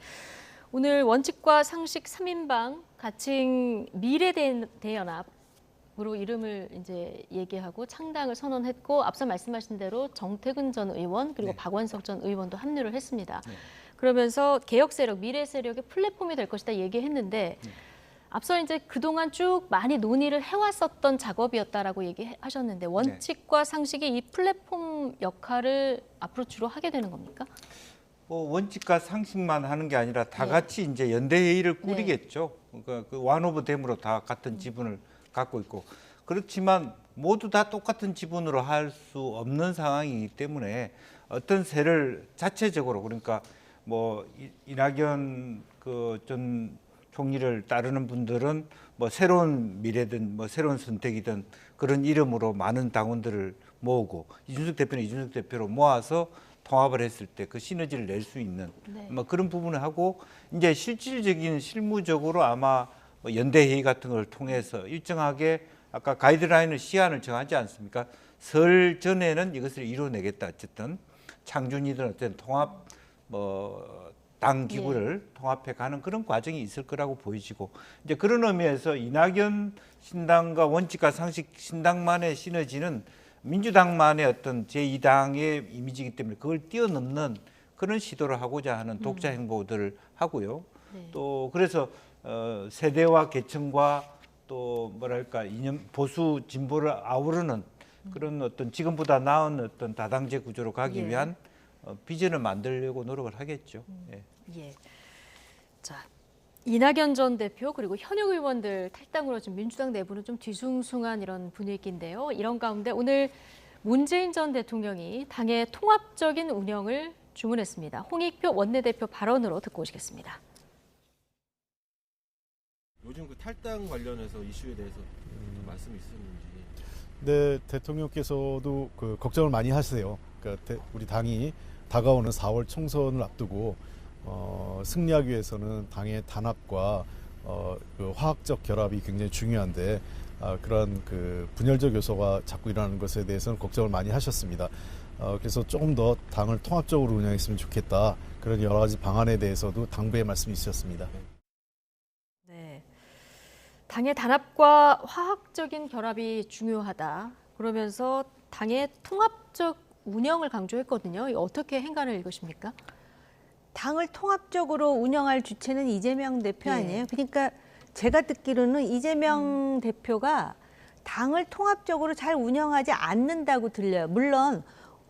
오늘 원칙과 상식 3인방 가칭 미래대연합으로 이름을 이제 얘기하고 창당을 선언했고, 앞서 말씀하신 대로 정태근 전 의원 그리고 박원석 전 의원도 합류를 했습니다. 그러면서 개혁 세력, 미래 세력의 플랫폼이 될 것이다 얘기했는데, 앞서 이제 그동안 쭉 많이 논의를 해왔었던 작업이었다라고 얘기하셨는데 원칙과 상식이 이 플랫폼 역할을 앞으로 주로 하게 되는 겁니까? 뭐 원칙과 상식만 하는 게 아니라 다 같이 이제 연대 회의를 꾸리겠죠. 그러니까 그 완오브댐으로 다 같은 지분을 갖고 있고 그렇지만 모두 다 똑같은 지분으로 할 수 없는 상황이기 때문에 어떤 세를 자체적으로 그러니까 뭐 이낙연 그 전 총리를 따르는 분들은 뭐 새로운 미래든 뭐 새로운 선택이든 그런 이름으로 많은 당원들을 모으고 이준석 대표는 이준석 대표로 모아서 통합을 했을 때 그 시너지를 낼 수 있는 뭐 그런 부분을 하고 이제 실질적인 실무적으로 아마 뭐 연대 회의 같은 걸 통해서 일정하게 아까 가이드라인을 시한을 정하지 않습니까? 설 전에는 이것을 이뤄내겠다. 어쨌든 창준이든 어쨌든 통합 당 기구를 통합해 가는 그런 과정이 있을 거라고 보이지고 이제 그런 의미에서 이낙연 신당과 원칙과 상식 신당만의 시너지는 민주당만의 어떤 제2당의 이미지이기 때문에 그걸 뛰어넘는 그런 시도를 하고자 하는 독자 행보들을 하고요. 또 그래서 세대와 계층과 또 뭐랄까 이념 보수 진보를 아우르는 그런 어떤 지금보다 나은 어떤 다당제 구조로 가기 위한 비전을 만들려고 노력을 하겠죠. 예. 자, 이낙연 전 대표 그리고 현역 의원들 탈당으로 지금 민주당 내부는 좀 뒤숭숭한 이런 분위기인데요. 이런 가운데 오늘 문재인 전 대통령이 당의 통합적인 운영을 주문했습니다. 홍익표 원내대표 발언으로 듣고 오시겠습니다. 요즘 그 탈당 관련해서 이슈에 대해서 말씀이 있었는지. 네, 대통령께서도 그 걱정을 많이 하세요. 그러니까 우리 당이 다가오는 4월 총선을 앞두고 승리하기 위해서는 당의 단합과 그 화학적 결합이 굉장히 중요한데 그러한 그 분열적 요소가 자꾸 일어나는 것에 대해서는 걱정을 많이 하셨습니다. 그래서 조금 더 당을 통합적으로 운영했으면 좋겠다. 그런 여러 가지 방안에 대해서도 당부의 말씀이 있었습니다. 네, 당의 단합과 화학적인 결합이 중요하다. 그러면서 당의 통합적 운영을 강조했거든요. 어떻게 행간을 읽으십니까? 당을 통합적으로 운영할 주체는 이재명 대표 아니에요? 그러니까 제가 듣기로는 이재명 대표가 당을 통합적으로 잘 운영하지 않는다고 들려요. 물론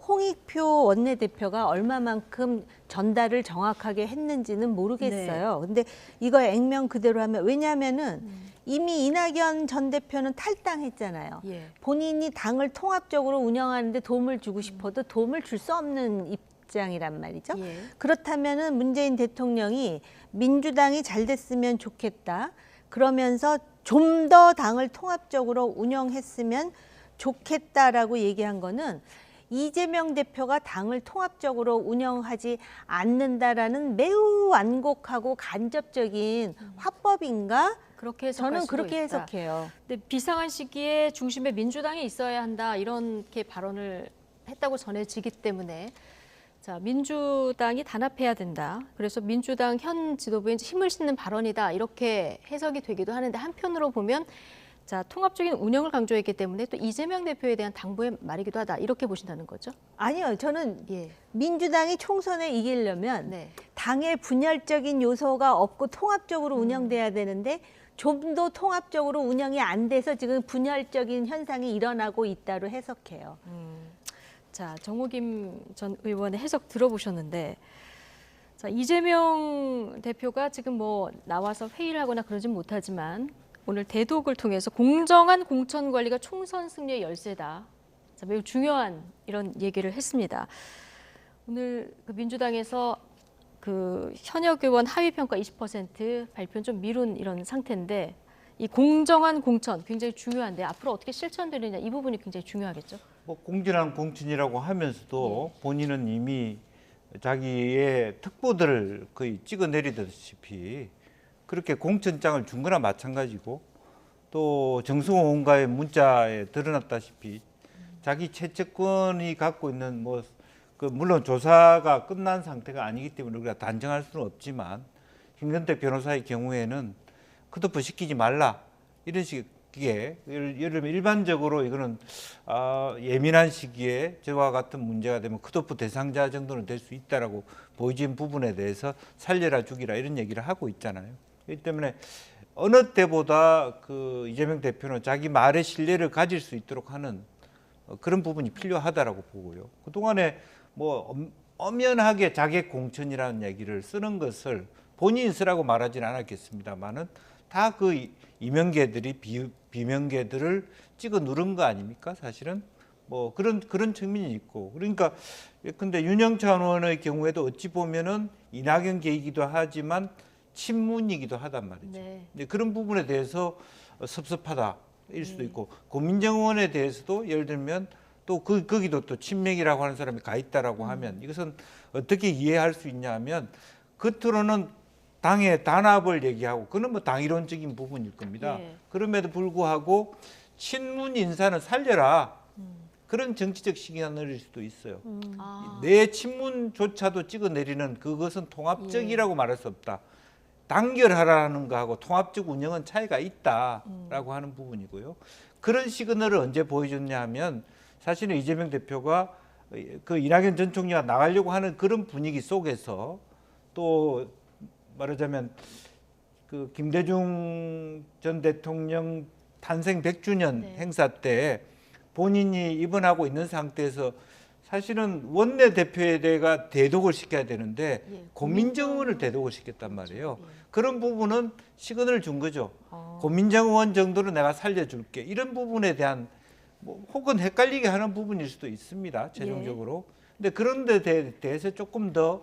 홍익표 원내대표가 얼마만큼 전달을 정확하게 했는지는 모르겠어요. 근데 이거 액면 그대로 하면 왜냐하면은 이미 이낙연 전 대표는 탈당했잖아요. 본인이 당을 통합적으로 운영하는데 도움을 주고 싶어도 도움을 줄 수 없는 입장이란 말이죠. 그렇다면은 문재인 대통령이 민주당이 잘 됐으면 좋겠다. 그러면서 좀 더 당을 통합적으로 운영했으면 좋겠다라고 얘기한 거는 이재명 대표가 당을 통합적으로 운영하지 않는다라는 매우 완곡하고 간접적인 화법인가? 그렇게 저는 그렇게 해석해요. 근데 비상한 시기에 중심에 민주당이 있어야 한다 이렇게 발언을 했다고 전해지기 때문에 자 민주당이 단합해야 된다. 그래서 민주당 현 지도부에 힘을 싣는 발언이다 이렇게 해석이 되기도 하는데 한편으로 보면 자 통합적인 운영을 강조했기 때문에 또 이재명 대표에 대한 당부의 말이기도 하다 이렇게 보신다는 거죠? 아니요, 저는 민주당이 총선에 이기려면 당의 분열적인 요소가 없고 통합적으로 운영돼야 되는데 좀 더 통합적으로 운영이 안 돼서 지금 분열적인 현상이 일어나고 있다로 해석해요. 자 정호김 전 의원의 해석 들어보셨는데 자 이재명 대표가 지금 뭐 나와서 회의를 하거나 그러진 못하지만 오늘 대독을 통해서 공정한 공천 관리가 총선 승리의 열쇠다. 자, 매우 중요한 이런 얘기를 했습니다. 오늘 그 민주당에서 그 현역 의원 하위 평가 20% 발표는 좀 미룬 이런 상태인데 이 공정한 공천 굉장히 중요한데 앞으로 어떻게 실천되느냐 이 부분이 굉장히 중요하겠죠. 뭐 공정한 공천이라고 하면서도 본인은 이미 자기의 특보들을 거의 찍어내리다시피 그렇게 공천장을 준 거나 마찬가지고 또 정승호 의원과의 문자에 드러났다시피 자기 채채권이 갖고 있는 뭐 그 물론 조사가 끝난 상태가 아니기 때문에 우리가 단정할 수는 없지만 김건태 변호사의 경우에는 컷오프 시키지 말라 이런 식의 예를 들면 일반적으로 이거는 예민한 시기에 저와 같은 문제가 되면 컷오프 대상자 정도는 될 수 있다라고 보여진 부분에 대해서 살려라 죽이라 이런 얘기를 하고 있잖아요. 그렇기 때문에 어느 때보다 그 이재명 대표는 자기 말에 신뢰를 가질 수 있도록 하는 그런 부분이 필요하다라고 보고요. 그동안에 뭐 엄연하게 자객 공천이라는 얘기를 쓰는 것을 본인이 쓰라고 말하지는 않았겠습니다만은 다 그 이명계들이 비명계들을 찍어 누른 거 아닙니까? 사실은 뭐 그런 측면이 있고, 그러니까 근데 윤영찬 의원의 경우에도 어찌 보면은 이낙연 계이기도 하지만 친문이기도 하단 말이죠. 네. 근데 그런 부분에 대해서 섭섭하다일 수도 있고, 고민정 의원에 대해서도 예를 들면 또 거기도 또 친명이라고 하는 사람이 가 있다라고 하면 이것은 어떻게 이해할 수 있냐면 겉으로는 당의 단합을 얘기하고 그건 뭐 당이론적인 부분일 겁니다. 예. 그럼에도 불구하고 친문 인사는 살려라. 그런 정치적 시그널일 수도 있어요. 내 친문조차도 찍어내리는 그것은 통합적이라고 말할 수 없다. 단결하라는 거하고 통합적 운영은 차이가 있다라고 하는 부분이고요. 그런 시그널을 언제 보여줬냐 하면 사실은 이재명 대표가 그 이낙연 전 총리가 나가려고 하는 그런 분위기 속에서 또 말하자면 그 김대중 전 대통령 탄생 100주년 행사 때 본인이 입원하고 있는 상태에서 사실은 원내대표에다가 대독을 시켜야 되는데 고민정 의원을 대독을 시켰단 말이에요. 그런 부분은 시그널을 준 거죠. 고민정 의원 정도로 내가 살려줄게. 이런 부분에 대한 뭐 혹은 헷갈리게 하는 부분일 수도 있습니다. 최종적으로. 근데 그런 데 대해서 조금 더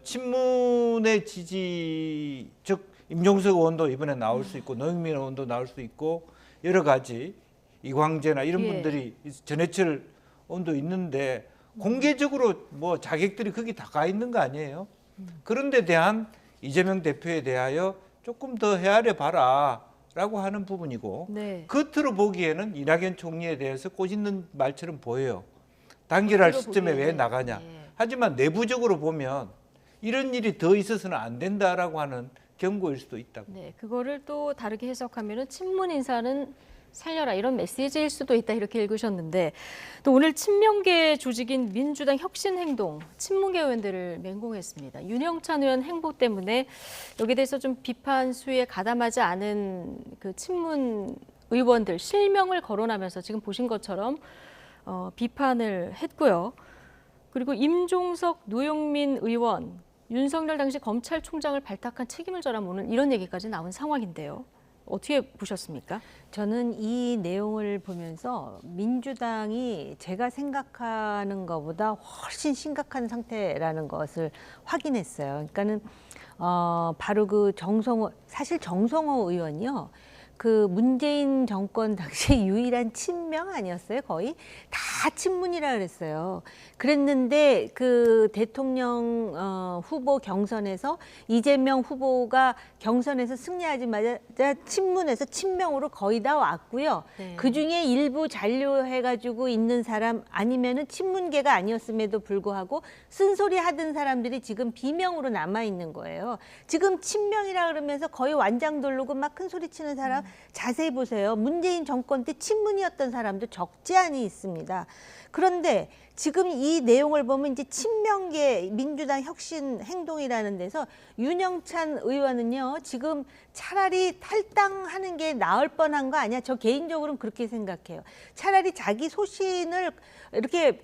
친문의 지지, 즉 임종석 의원도 이번에 나올 수 있고 노영민 의원도 나올 수 있고 여러 가지 이광재나 이런 분들이 전해철 의원도 있는데 공개적으로 뭐 자객들이 거기 다 가 있는 거 아니에요? 그런 데 대한 이재명 대표에 대하여 조금 더 헤아려 봐라 라고 하는 부분이고 겉으로 보기에는 이낙연 총리에 대해서 꼬집는 말처럼 보여요. 단결할 시점에 왜 나가냐. 하지만 내부적으로 보면 이런 일이 더 있어서는 안 된다라고 하는 경고일 수도 있다고. 네, 그거를 또 다르게 해석하면은 친문 인사는 살려라 이런 메시지일 수도 있다 이렇게 읽으셨는데 또 오늘 친명계 조직인 민주당 혁신행동 친문계 의원들을 맹공했습니다. 윤영찬 의원 행보 때문에 여기에 대해서 좀 비판 수위에 가담하지 않은 그 친문 의원들 실명을 거론하면서 지금 보신 것처럼 비판을 했고요. 그리고 임종석, 노영민 의원, 윤석열 당시 검찰총장을 발탁한 책임을 져라 모는 이런 얘기까지 나온 상황인데요. 어떻게 보셨습니까? 저는 이 내용을 보면서 민주당이 제가 생각하는 것보다 훨씬 심각한 상태라는 것을 확인했어요. 그러니까는 바로 그 사실 정성호 의원이요. 그 문재인 정권 당시 유일한 친명 아니었어요? 거의 다 친문이라 그랬어요. 그랬는데 그 대통령 후보 경선에서 이재명 후보가 경선에서 승리하자마자 친문에서 친명으로 거의 다 왔고요. 그중에 일부 잔류해가지고 있는 사람 아니면은 친문계가 아니었음에도 불구하고 쓴소리 하던 사람들이 지금 비명으로 남아 있는 거예요. 지금 친명이라 그러면서 거의 완장 돌르고 막 큰 소리 치는 사람 자세히 보세요. 문재인 정권 때 친문이었던 사람도 적지 않이 있습니다. 그런데 지금 이 내용을 보면 이제 친명계 민주당 혁신 행동이라는 데서 윤영찬 의원은요, 지금 차라리 탈당하는 게 나을 뻔한 거 아니야? 저 개인적으로는 그렇게 생각해요. 차라리 자기 소신을 이렇게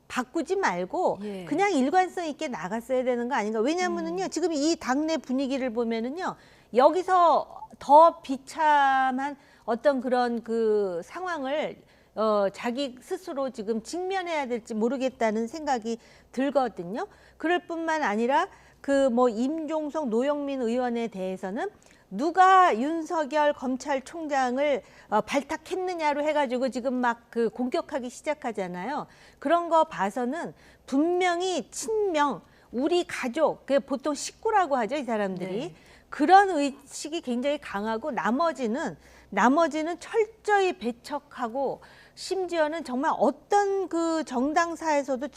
바꾸지 말고 그냥 일관성 있게 나갔어야 되는 거 아닌가? 왜냐하면은요, 지금 이 당내 분위기를 보면은요, 여기서 더 비참한 어떤 그런 그 상황을 자기 스스로 지금 직면해야 될지 모르겠다는 생각이 들거든요. 그럴 뿐만 아니라 그 뭐 임종석, 노영민 의원에 대해서는 누가 윤석열 검찰총장을 발탁했느냐로 해가지고 지금 막 그 공격하기 시작하잖아요. 그런 거 봐서는 분명히 친명, 우리 가족, 그 보통 식구라고 하죠, 이 사람들이. 그런 의식이 굉장히 강하고 나머지는 철저히 배척하고 심지어는 정말 어떤 그 정당사에서도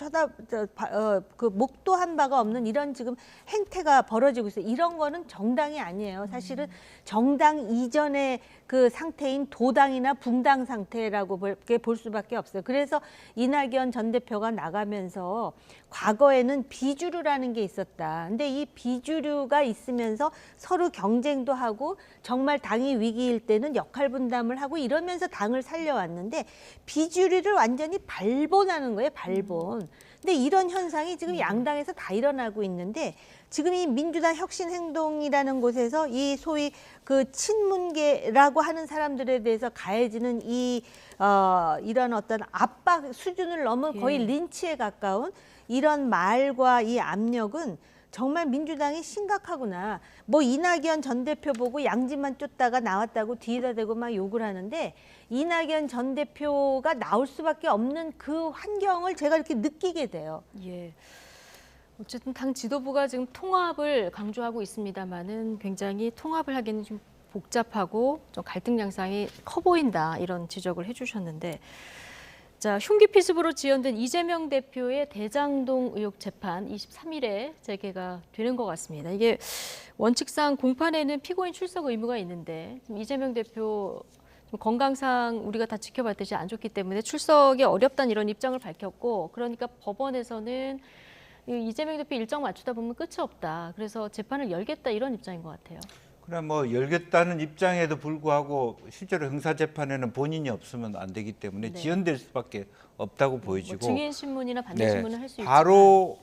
그 목도한 바가 없는 이런 지금 행태가 벌어지고 있어요. 이런 거는 정당이 아니에요. 사실은 정당 이전의 그 상태인 도당이나 붕당 상태라고 볼 수밖에 없어요. 그래서 이낙연 전 대표가 나가면서 과거에는 비주류라는 게 있었다. 근데 이 비주류가 있으면서 서로 경쟁도 하고 정말 당이 위기일 때는 역할 분담을 하고 이러면서 당을 살려왔는데 비주류를 완전히 발본하는 거예요. 발본. 근데 이런 현상이 지금 양당에서 다 일어나고 있는데 지금 이 민주당 혁신행동이라는 곳에서 이 소위 그 친문계라고 하는 사람들에 대해서 가해지는 이런 어떤 압박 수준을 넘은 거의 린치에 가까운 이런 말과 이 압력은 정말 민주당이 심각하구나. 뭐 이낙연 전 대표 보고 양지만 쫓다가 나왔다고 뒤에다 대고 막 욕을 하는데 이낙연 전 대표가 나올 수밖에 없는 그 환경을 제가 이렇게 느끼게 돼요. 예. 어쨌든 당 지도부가 지금 통합을 강조하고 있습니다만은 굉장히 통합을 하기는 좀 복잡하고 좀 갈등 양상이 커 보인다 이런 지적을 해주셨는데 자, 흉기 피습으로 지연된 이재명 대표의 대장동 의혹 재판 23일에 재개가 되는 것 같습니다. 이게 원칙상 공판에는 피고인 출석 의무가 있는데 이재명 대표 건강상 우리가 다 지켜봤듯이 안 좋기 때문에 출석이 어렵다는 이런 입장을 밝혔고 그러니까 법원에서는 이재명 대표 일정 맞추다 보면 끝이 없다. 그래서 재판을 열겠다 이런 입장인 것 같아요. 그래 뭐 열겠다는 입장에도 불구하고 실제로 형사재판에는 본인이 없으면 안 되기 때문에 네. 지연될 수밖에 없다고 보여지고 증인 신문이나 반대 신문을 할 수 있지만 바로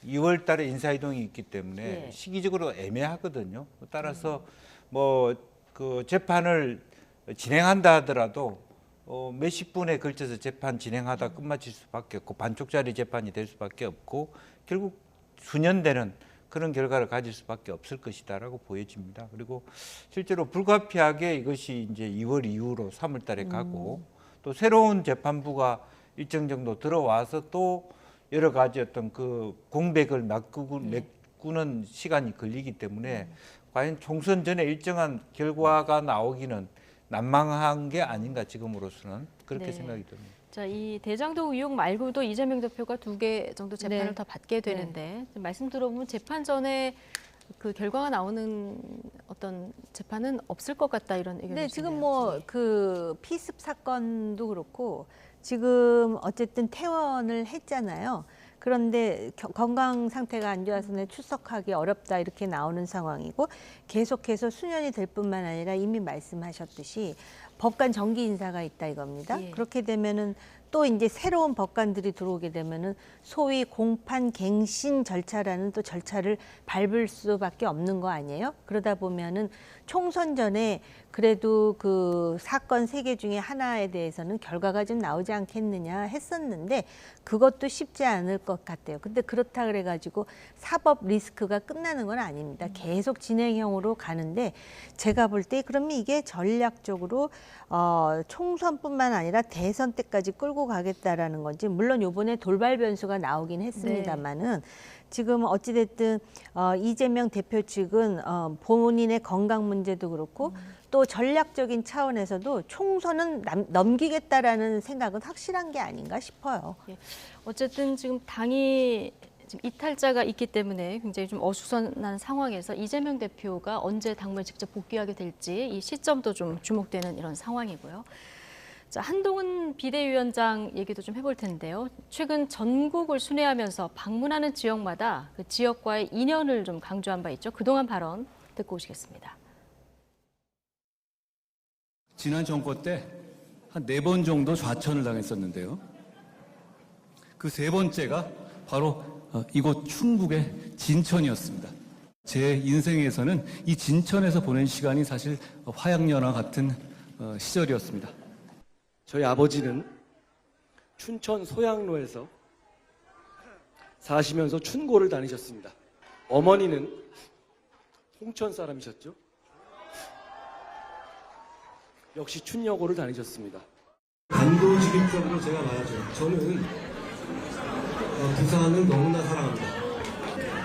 2월 달에 인사이동이 있기 때문에 네. 시기적으로 애매하거든요. 따라서 뭐 그 재판을 진행한다 하더라도 몇십 분에 걸쳐서 재판 진행하다 끝마칠 수밖에 없고 반쪽짜리 재판이 될 수밖에 없고 결국 수년 되는 그런 결과를 가질 수밖에 없을 것이다라고 보여집니다. 그리고 실제로 불가피하게 이것이 이제 2월 이후로 3월 달에 가고 또 새로운 재판부가 일정 정도 들어와서 또 여러 가지 어떤 그 공백을 메꾸는 시간이 걸리기 때문에 과연 총선 전에 일정한 결과가 나오기는 난망한 게 아닌가 지금으로서는 그렇게 네. 생각이 듭니다. 자, 이 대장동 의혹 말고도 이재명 대표가 2개 정도 재판을 네. 더 받게 되는데 말씀 들어보면 재판 전에 그 결과가 나오는 어떤 재판은 없을 것 같다 이런 의견이신데요. 네, 지금 뭐 그 피습 사건도 그렇고 지금 어쨌든 퇴원을 했잖아요. 그런데 건강 상태가 안 좋아서 출석하기 어렵다 이렇게 나오는 상황이고 계속해서 수년이 될 뿐만 아니라 이미 말씀하셨듯이 법관 정기 인사가 있다 이겁니다. 예. 그렇게 되면은 또 이제 새로운 법관들이 들어오게 되면은 소위 공판 갱신 절차라는 또 절차를 밟을 수밖에 없는 거 아니에요? 그러다 보면은 총선 전에 그래도 그 사건 3개 중에 하나에 대해서는 결과가 좀 나오지 않겠느냐 했었는데 그것도 쉽지 않을 것 같아요. 근데 그렇다 그래가지고 사법 리스크가 끝나는 건 아닙니다. 계속 진행형으로 가는데 제가 볼 때 그러면 이게 전략적으로 총선뿐만 아니라 대선 때까지 끌고 가겠다라는 건지 물론 이번에 돌발 변수가 나오긴 했습니다만은 지금 어찌됐든 이재명 대표 측은 본인의 건강 문제도 그렇고 또 전략적인 차원에서도 총선은 넘기겠다라는 생각은 확실한 게 아닌가 싶어요. 예. 어쨌든 지금 당이 지금 이탈자가 있기 때문에 굉장히 좀 어수선한 상황에서 이재명 대표가 언제 당무에 직접 복귀하게 될지 이 시점도 좀 주목되는 이런 상황이고요. 자, 한동훈 비대위원장 얘기도 좀 해볼 텐데요. 최근 전국을 순회하면서 방문하는 지역마다 그 지역과의 인연을 좀 강조한 바 있죠. 그동안 발언 듣고 오시겠습니다. 지난 정권 때 한 4번 정도 좌천을 당했었는데요. 그 3번째가 바로 이곳 충북의 진천이었습니다. 제 인생에서는 이 진천에서 보낸 시간이 사실 화양연화 같은 시절이었습니다. 저희 아버지는 춘천 소양로에서 사시면서 춘고를 다니셨습니다. 어머니는 홍천 사람이셨죠. 역시 춘여고를 다니셨습니다. 단도직입적으로 제가 말하죠. 저는 부산을 너무나 사랑합니다.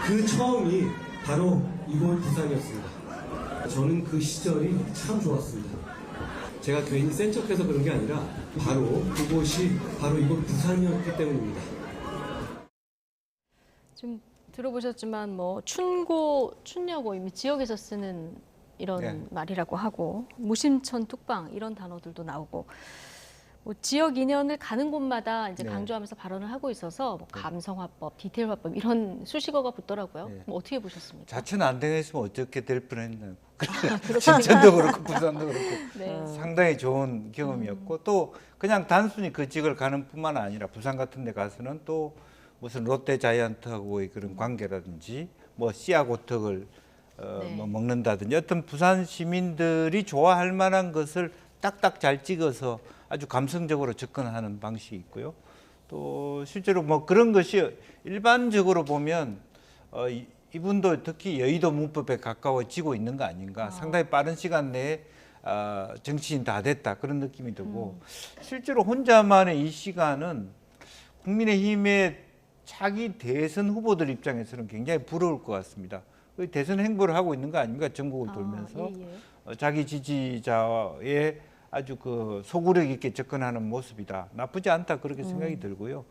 그 처음이 바로 이곳 부산이었습니다. 저는 그 시절이 참 좋았습니다. 제가 괜히 센 척해서 그런 게 아니라 바로 그곳이 바로 이곳 부산이었기 때문입니다. 지금 들어보셨지만 뭐 춘고, 춘여고 이미 지역에서 쓰는 이런 네. 말이라고 하고 무심천 뚝방 이런 단어들도 나오고 뭐 지역 인연을 가는 곳마다 이제 네. 강조하면서 발언을 하고 있어서 뭐 감성화법, 디테일화법 이런 수식어가 붙더라고요. 네. 뭐 어떻게 보셨습니까? 자체는 안 되겠으면 어떻게 될 뻔했나요? 그렇군요. 신천도 그렇고 부산도 그렇고 네. 상당히 좋은 경험이었고 또 그냥 단순히 그 지역을 가는 뿐만 아니라 부산 같은 데 가서는 또 무슨 롯데 자이언트하고의 그런 관계라든지 뭐 씨앗고턱을 뭐 먹는다든지 어떤 부산 시민들이 좋아할 만한 것을 딱딱 잘 찍어서 아주 감성적으로 접근하는 방식이 있고요. 또 실제로 뭐 그런 것이 일반적으로 보면 이분도 특히 여의도 문법에 가까워지고 있는 거 아닌가. 상당히 빠른 시간 내에 정치인 다 됐다 그런 느낌이 들고 실제로 혼자만의 이 시간은 국민의힘의 차기 대선 후보들 입장에서는 굉장히 부러울 것 같습니다. 대선 행보를 하고 있는 거 아닙니까? 전국을 돌면서 자기 지지자의 아주 그 소구력 있게 접근하는 모습이다. 나쁘지 않다 그렇게 생각이 들고요.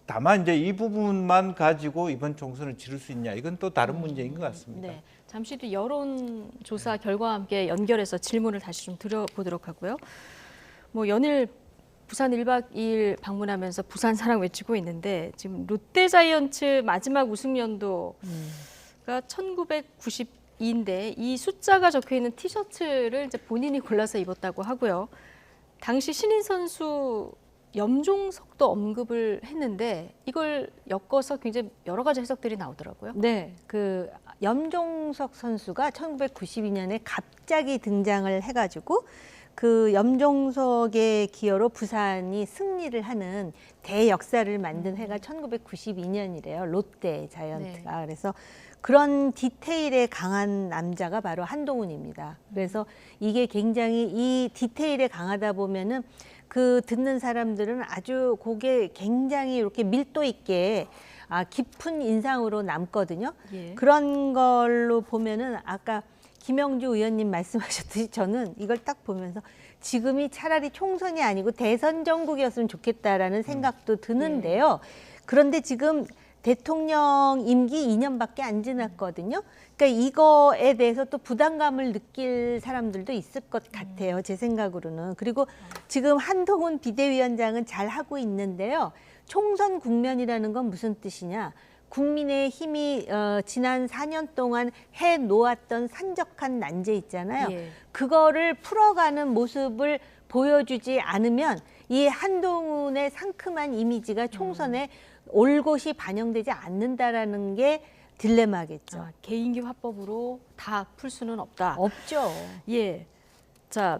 다만 이제 이 부분만 가지고 이번 총선을 치를 수 있냐 이건 또 다른 문제인 것 같습니다. 네, 잠시 뒤 여론조사 결과와 함께 연결해서 질문을 다시 좀 드려보도록 하고요. 뭐 연일 부산 1박 2일 방문하면서 부산 사랑 외치고 있는데 지금 롯데자이언츠 마지막 우승 연도가 1992인데 이 숫자가 적혀 있는 티셔츠를 이제 본인이 골라서 입었다고 하고요. 당시 신인 선수 염종석도 언급을 했는데 이걸 엮어서 굉장히 여러 가지 해석들이 나오더라고요. 네, 그 염종석 선수가 1992년에 갑자기 등장을 해가지고 그 염종석의 기여로 부산이 승리를 하는 대역사를 만든 해가 1992년이래요. 롯데 자이언트가. 네. 그래서 그런 디테일에 강한 남자가 바로 한동훈입니다. 그래서 이게 굉장히 이 디테일에 강하다 보면은 그 듣는 사람들은 아주 그게 굉장히 이렇게 밀도 있게 깊은 인상으로 남거든요. 예. 그런 걸로 보면은 아까 김영주 의원님 말씀하셨듯이 저는 이걸 딱 보면서 지금이 차라리 총선이 아니고 대선 정국이었으면 좋겠다라는 생각도 드는데요. 그런데 지금 대통령 임기 2년밖에 안 지났거든요. 그러니까 이거에 대해서 또 부담감을 느낄 사람들도 있을 것 같아요. 제 생각으로는. 그리고 지금 한동훈 비대위원장은 잘 하고 있는데요. 총선 국면이라는 건 무슨 뜻이냐. 국민의힘이 지난 4년 동안 해놓았던 산적한 난제 있잖아요. 예. 그거를 풀어가는 모습을 보여주지 않으면 이 한동훈의 상큼한 이미지가 총선에 올곧이 반영되지 않는다라는 게 딜레마겠죠. 개인기 화법으로 다 풀 수는 없다. 없죠. 예. 자,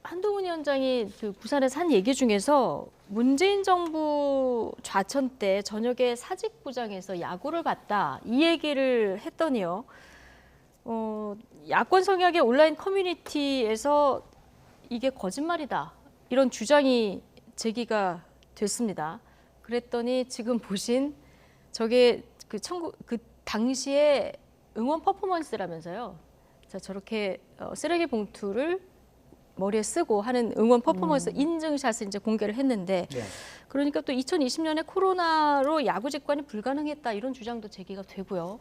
한동훈 위원장이 그 부산에서 한 얘기 중에서 문재인 정부 좌천 때 저녁에 사직구장에서 야구를 봤다. 이 얘기를 했더니요. 야권 성향의 온라인 커뮤니티에서 이게 거짓말이다. 이런 주장이 제기가 됐습니다. 그랬더니 지금 보신 저게 그 당시에 응원 퍼포먼스라면서요. 자, 저렇게 쓰레기 봉투를 머리에 쓰고 하는 응원 퍼포먼스 인증샷을 이제 공개를 했는데 그러니까 또 2020년에 코로나로 야구 직관이 불가능했다 이런 주장도 제기가 되고요.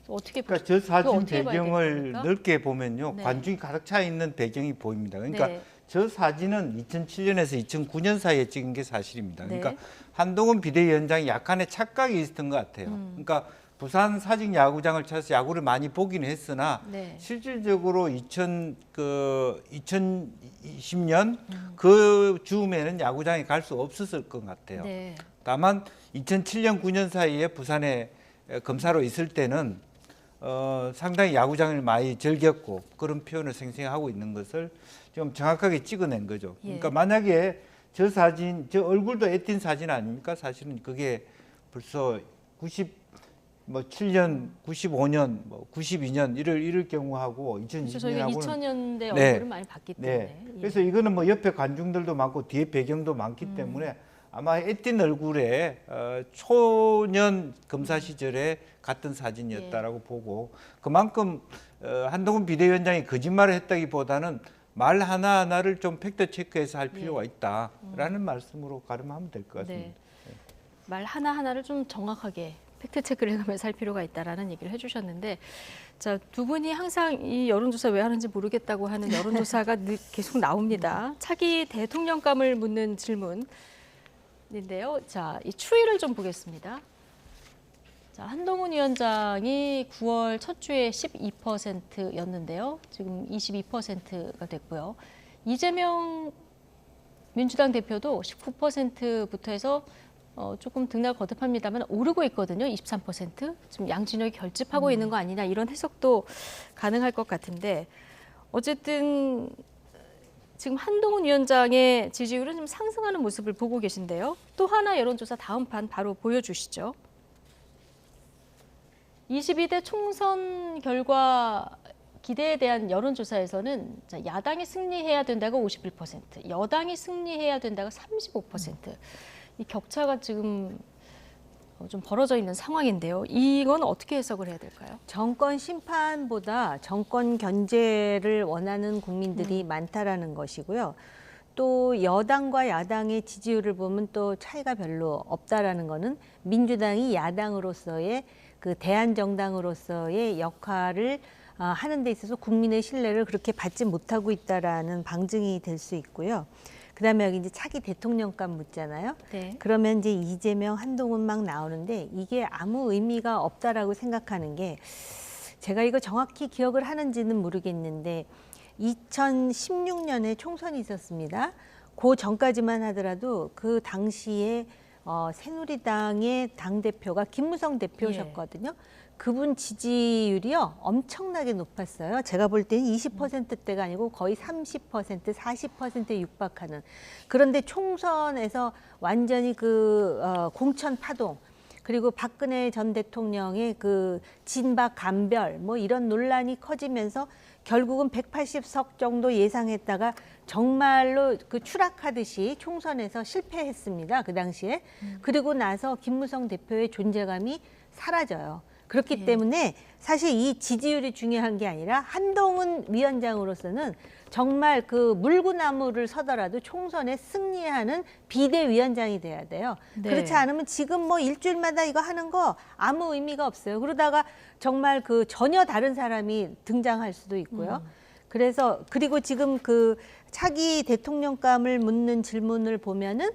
어떻게 그러니까 저 사진 배경을 넓게 보면요. 네. 관중이 가득 차 있는 배경이 보입니다. 그러니까 네. 저 사진은 2007년에서 2009년 사이에 찍은 게 사실입니다. 그러니까 네. 한동훈 비대위원장이 약간의 착각이 있었던 것 같아요. 그러니까 부산 사직 야구장을 찾아서 야구를 많이 보긴 했으나 네. 실질적으로 2020년 그 즈음에는 야구장에 갈 수 없었을 것 같아요. 네. 다만 2007년 9년 사이에 부산에 검사로 있을 때는 상당히 야구장을 많이 즐겼고 그런 표현을 생생하고 있는 것을 좀 정확하게 찍어낸 거죠. 그러니까 만약에 저 사진, 저 얼굴도 애띤 사진 아닙니까? 사실은 그게 벌써 7년, 95년, 92년 이럴 경우하고 2020년하고는 저희가 2000년대 얼굴을 많이 봤기 때문에. 네. 그래서 이거는 뭐 옆에 관중들도 많고 뒤에 배경도 많기 때문에 아마 에틴 얼굴에 초년 검사 시절에 같은 사진이었다라고 보고 그만큼 한동훈 비대위원장이 거짓말을 했다기보다는 말 하나하나를 좀 팩트 체크해서 할 필요가 있다라는 말씀으로 가름하면 될 것 같습니다. 네. 말 하나하나를 좀 정확하게 팩트 체크를 해가면서 할 필요가 있다라는 얘기를 해주셨는데, 자, 두 분이 항상 이 여론조사 왜 하는지 모르겠다고 하는 여론조사가 계속 나옵니다. 차기 대통령감을 묻는 질문인데요. 자, 이 추이를 좀 보겠습니다. 자, 한동훈 위원장이 9월 첫 주에 12%였는데요. 지금 22%가 됐고요. 이재명 민주당 대표도 19%부터 해서 조금 등락 거듭합니다만 오르고 있거든요. 23%. 지금 양진혁이 결집하고 있는 거 아니냐 이런 해석도 가능할 것 같은데, 어쨌든 지금 한동훈 위원장의 지지율은 좀 상승하는 모습을 보고 계신데요. 또 하나 여론조사 다음 판 바로 보여주시죠. 22대 총선 결과 기대에 대한 여론조사에서는 야당이 승리해야 된다가 51%, 여당이 승리해야 된다가 35%. 이 격차가 지금 좀 벌어져 있는 상황인데요. 이건 어떻게 해석을 해야 될까요? 정권 심판보다 정권 견제를 원하는 국민들이 많다라는 것이고요. 또 여당과 야당의 지지율을 보면 또 차이가 별로 없다라는 거는 민주당이 야당으로서의 그 대한정당으로서의 역할을 하는 데 있어서 국민의 신뢰를 그렇게 받지 못하고 있다라는 방증이 될 수 있고요. 그다음에 여기 이제 차기 대통령감 묻잖아요. 네. 그러면 이제 이재명, 한동훈 막 나오는데 이게 아무 의미가 없다라고 생각하는 게, 제가 이거 정확히 기억을 하는지는 모르겠는데 2016년에 총선이 있었습니다. 그 전까지만 하더라도 그 당시에 새누리당의 당대표가 김무성 대표셨거든요. 그분 지지율이요 엄청나게 높았어요. 제가 볼 때는 20%대가 아니고 거의 30%, 40%에 육박하는. 그런데 총선에서 완전히 그 공천 파동, 그리고 박근혜 전 대통령의 그 진박 감별 뭐 이런 논란이 커지면서 결국은 180석 정도 예상했다가 정말로 그 추락하듯이 총선에서 실패했습니다. 그 당시에. 그리고 나서 김무성 대표의 존재감이 사라져요. 그렇기 때문에 사실 이 지지율이 중요한 게 아니라 한동훈 위원장으로서는 정말 그 물구나무를 서더라도 총선에 승리하는 비대위원장이 돼야 돼요. 네. 그렇지 않으면 지금 뭐 일주일마다 이거 하는 거 아무 의미가 없어요. 그러다가 정말 그 전혀 다른 사람이 등장할 수도 있고요. 그래서 그리고 지금 그 차기 대통령감을 묻는 질문을 보면은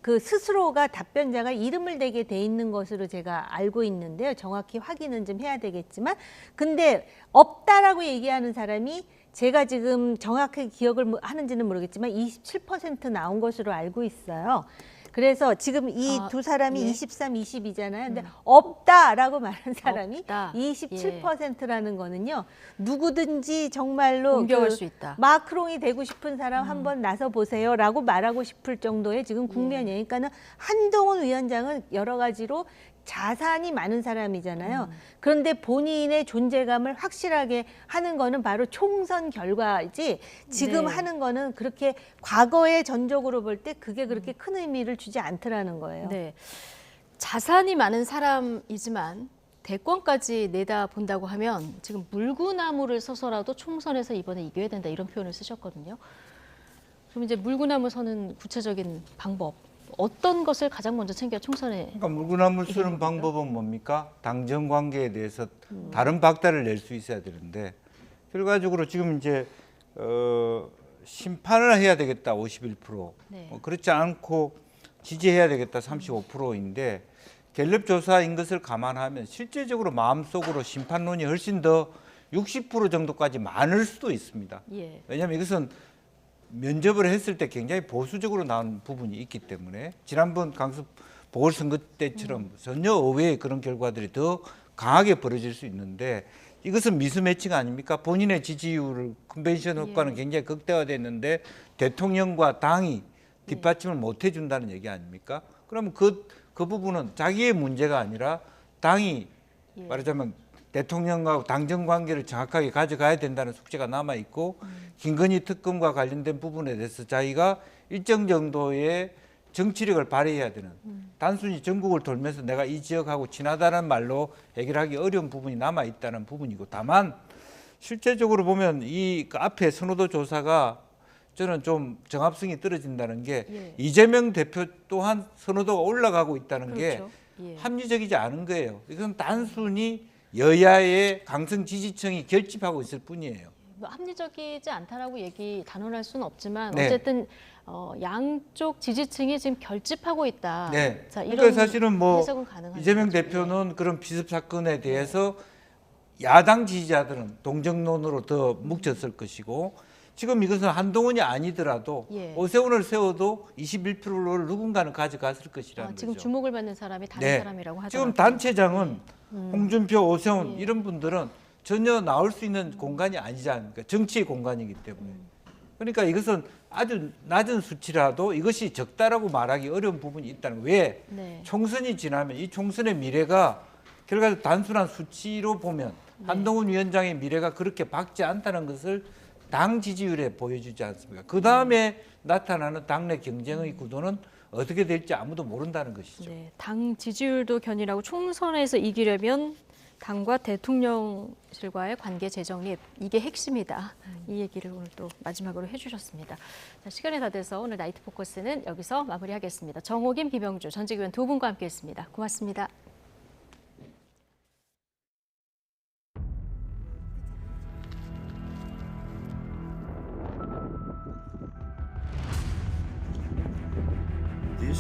그 스스로가 답변자가 이름을 대게 돼 있는 것으로 제가 알고 있는데요. 정확히 확인은 좀 해야 되겠지만, 근데 없다라고 얘기하는 사람이 제가 지금 정확하게 기억을 하는지는 모르겠지만 27% 나온 것으로 알고 있어요. 그래서 지금 이 두 사람이 23, 22잖아요. 근데 없다라고 말한 사람이 없다. 27%라는 거는요. 누구든지 정말로 공격할 수 있다. 마크롱이 되고 싶은 사람 한번 나서 보세요라고 말하고 싶을 정도의 지금 국면이에요. 그러니까는 한동훈 위원장은 여러 가지로 자산이 많은 사람이잖아요. 그런데 본인의 존재감을 확실하게 하는 거는 바로 총선 결과이지 지금 네. 하는 거는 그렇게 과거의 전적으로 볼 때 그게 그렇게 큰 의미를 주지 않더라는 거예요. 네. 자산이 많은 사람이지만 대권까지 내다본다고 하면 지금 물구나무를 서서라도 총선에서 이번에 이겨야 된다 이런 표현을 쓰셨거든요. 그럼 이제 물구나무 서는 구체적인 방법, 어떤 것을 가장 먼저 챙겨 총선에? 그러니까 물구나무를 쓰는 방법은 뭡니까? 당정 관계에 대해서 다른 박달을 낼 수 있어야 되는데, 결과적으로 지금 이제 심판을 해야 되겠다 51%, 네. 그렇지 않고 지지해야 되겠다 35%인데 갤럽 조사인 것을 감안하면 실제적으로 마음속으로 심판론이 훨씬 더 60% 정도까지 많을 수도 있습니다. 예. 왜냐하면 이것은 면접을 했을 때 굉장히 보수적으로 나온 부분이 있기 때문에 지난번 강서 보궐선거 때처럼 전혀 의외의 그런 결과들이 더 강하게 벌어질 수 있는데, 이것은 미스매치가 아닙니까? 본인의 지지율 컨벤션 효과는 굉장히 극대화됐는데 대통령과 당이 뒷받침을 못 해준다는 얘기 아닙니까? 그러면 그 부분은 자기의 문제가 아니라 당이 말하자면 대통령과 당정 관계를 정확하게 가져가야 된다는 숙제가 남아 있고, 김건희 특검과 관련된 부분에 대해서 자기가 일정 정도의 정치력을 발휘해야 되는 단순히 전국을 돌면서 내가 이 지역하고 친하다는 말로 해결하기 어려운 부분이 남아 있다는 부분이고 다만 실제적으로 보면 이 앞에 선호도 조사가 저는 좀 정합성이 떨어진다는 게 이재명 대표 또한 선호도가 올라가고 있다는 게 합리적이지 않은 거예요. 이건 단순히 여야의 강성 지지층이 결집하고 있을 뿐이에요. 합리적이지 않다라고 단언할 수는 없지만 네. 어쨌든 양쪽 지지층이 지금 결집하고 있다. 네. 자, 그러니까 이런 사실은 뭐 해석은 가능하죠. 이재명 대표는 그런 비습 사건에 대해서 야당 지지자들은 동정론으로 더 뭉쳤을 것이고 지금 이것은 한동훈이 아니더라도 오세훈을 세워도 21%를 누군가는 가져갔을 것이라는 지금 거죠. 주목을 받는 사람이 다른 네. 사람이라고 하더라고요. 지금 단체장은 홍준표, 오세훈 이런 분들은 전혀 나올 수 있는 공간이 아니지 않습니까? 정치의 공간이기 때문에. 그러니까 이것은 아주 낮은 수치라도 이것이 적다라고 말하기 어려운 부분이 있다는 거예요. 왜? 네. 총선이 지나면 이 총선의 미래가 결과적으로 단순한 수치로 보면 한동훈 위원장의 미래가 그렇게 밝지 않다는 것을 당 지지율에 보여주지 않습니까? 그 다음에 나타나는 당내 경쟁의 구도는 어떻게 될지 아무도 모른다는 것이죠. 네, 당 지지율도 견인하고 총선에서 이기려면 당과 대통령실과의 관계 재정립, 이게 핵심이다. 이 얘기를 오늘 또 마지막으로 해주셨습니다. 자, 시간이 다 돼서 오늘 나이트 포커스는 여기서 마무리하겠습니다. 정호김, 김영주, 전직 의원 두 분과 함께했습니다. 고맙습니다.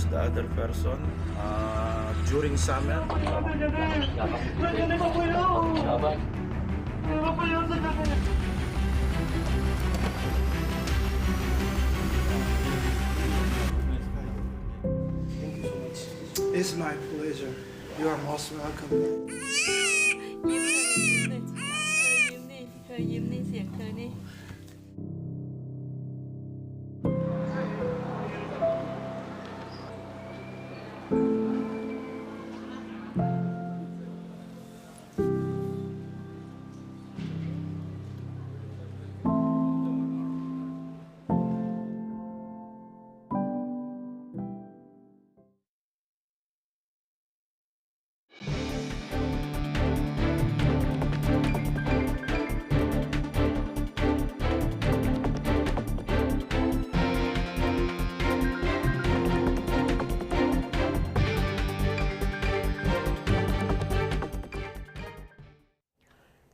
The other person during summer. It's my pleasure. You are most welcome.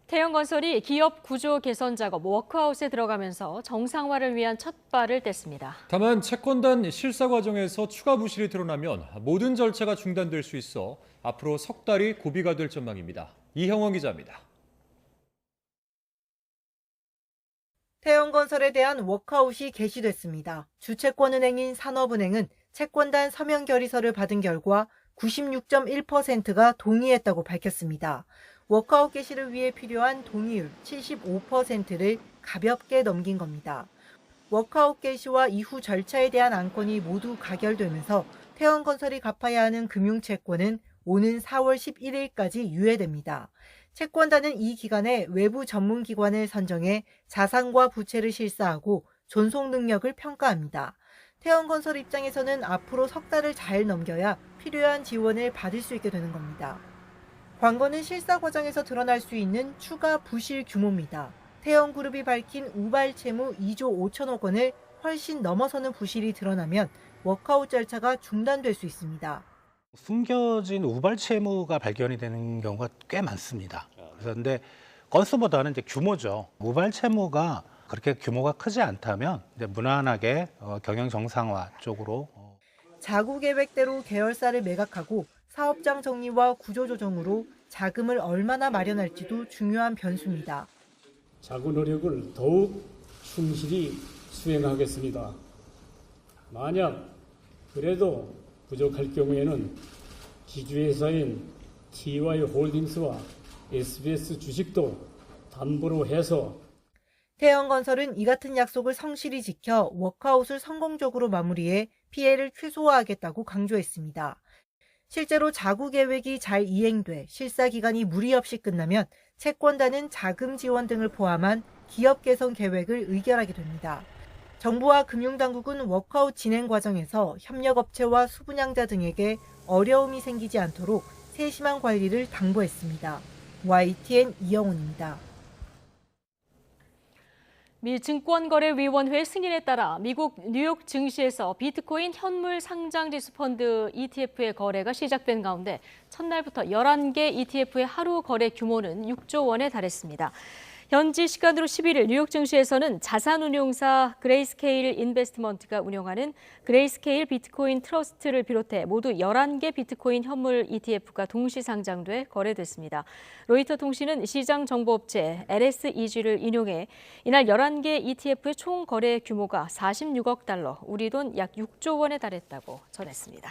태영건설이 기업 구조 개선 작업 워크아웃에 들어가면서 정상화를 위한 첫 발을 뗐습니다. 다만 채권단 실사 과정에서 추가 부실이 드러나면 모든 절차가 중단될 수 있어 앞으로 석 달이 고비가 될 전망입니다. 이형원 기자입니다. 태영건설에 대한 워크아웃이 개시됐습니다. 주채권은행인 산업은행은 채권단 서면 결의서를 받은 결과 96.1%가 동의했다고 밝혔습니다. 워크아웃 개시를 위해 필요한 동의율 75%를 가볍게 넘긴 겁니다. 워크아웃 개시와 이후 절차에 대한 안건이 모두 가결되면서 태영건설이 갚아야 하는 금융채권은 오는 4월 11일까지 유예됩니다. 채권단은 이 기간에 외부 전문기관을 선정해 자산과 부채를 실사하고 존속 능력을 평가합니다. 태영건설 입장에서는 앞으로 석 달을 잘 넘겨야 필요한 지원을 받을 수 있게 되는 겁니다. 관건은 실사 과정에서 드러날 수 있는 추가 부실 규모입니다. 태영그룹이 밝힌 우발 채무 2조 5천억 원을 훨씬 넘어서는 부실이 드러나면 워크아웃 절차가 중단될 수 있습니다. 숨겨진 우발 채무가 발견이 되는 경우가 꽤 많습니다. 그런데 건수보다는 이제 규모죠. 우발 채무가 그렇게 규모가 크지 않다면 이제 무난하게 경영 정상화 쪽으로 자구 계획대로 계열사를 매각하고 사업장 정리와 구조조정으로 자금을 얼마나 마련할지도 중요한 변수입니다. 자구 노력을 더욱 충실히 수행하겠습니다. 만약 그래도 부족할 경우에는 지주회사인 TY홀딩스와 SBS 주식도 담보로 해서 태영건설은 이 같은 약속을 성실히 지켜 워크아웃을 성공적으로 마무리해 피해를 최소화하겠다고 강조했습니다. 실제로 자구 계획이 잘 이행돼 실사 기간이 무리 없이 끝나면 채권단은 자금 지원 등을 포함한 기업 개선 계획을 의결하게 됩니다. 정부와 금융당국은 워크아웃 진행 과정에서 협력업체와 수분양자 등에게 어려움이 생기지 않도록 세심한 관리를 당부했습니다. YTN 이영훈입니다. 미 증권거래위원회 승인에 따라 미국 뉴욕 증시에서 비트코인 현물 상장지수 펀드 ETF의 거래가 시작된 가운데 첫날부터 11개 ETF의 하루 거래 규모는 6조 원에 달했습니다. 현지 시간으로 11일 뉴욕 증시에서는 자산운용사 그레이스케일 인베스트먼트가 운영하는 그레이스케일 비트코인 트러스트를 비롯해 모두 11개 비트코인 현물 ETF가 동시 상장돼 거래됐습니다. 로이터 통신은 시장 정보업체 LSEG를 인용해 이날 11개 ETF의 총 거래 규모가 46억 달러, 우리 돈 약 6조 원에 달했다고 전했습니다.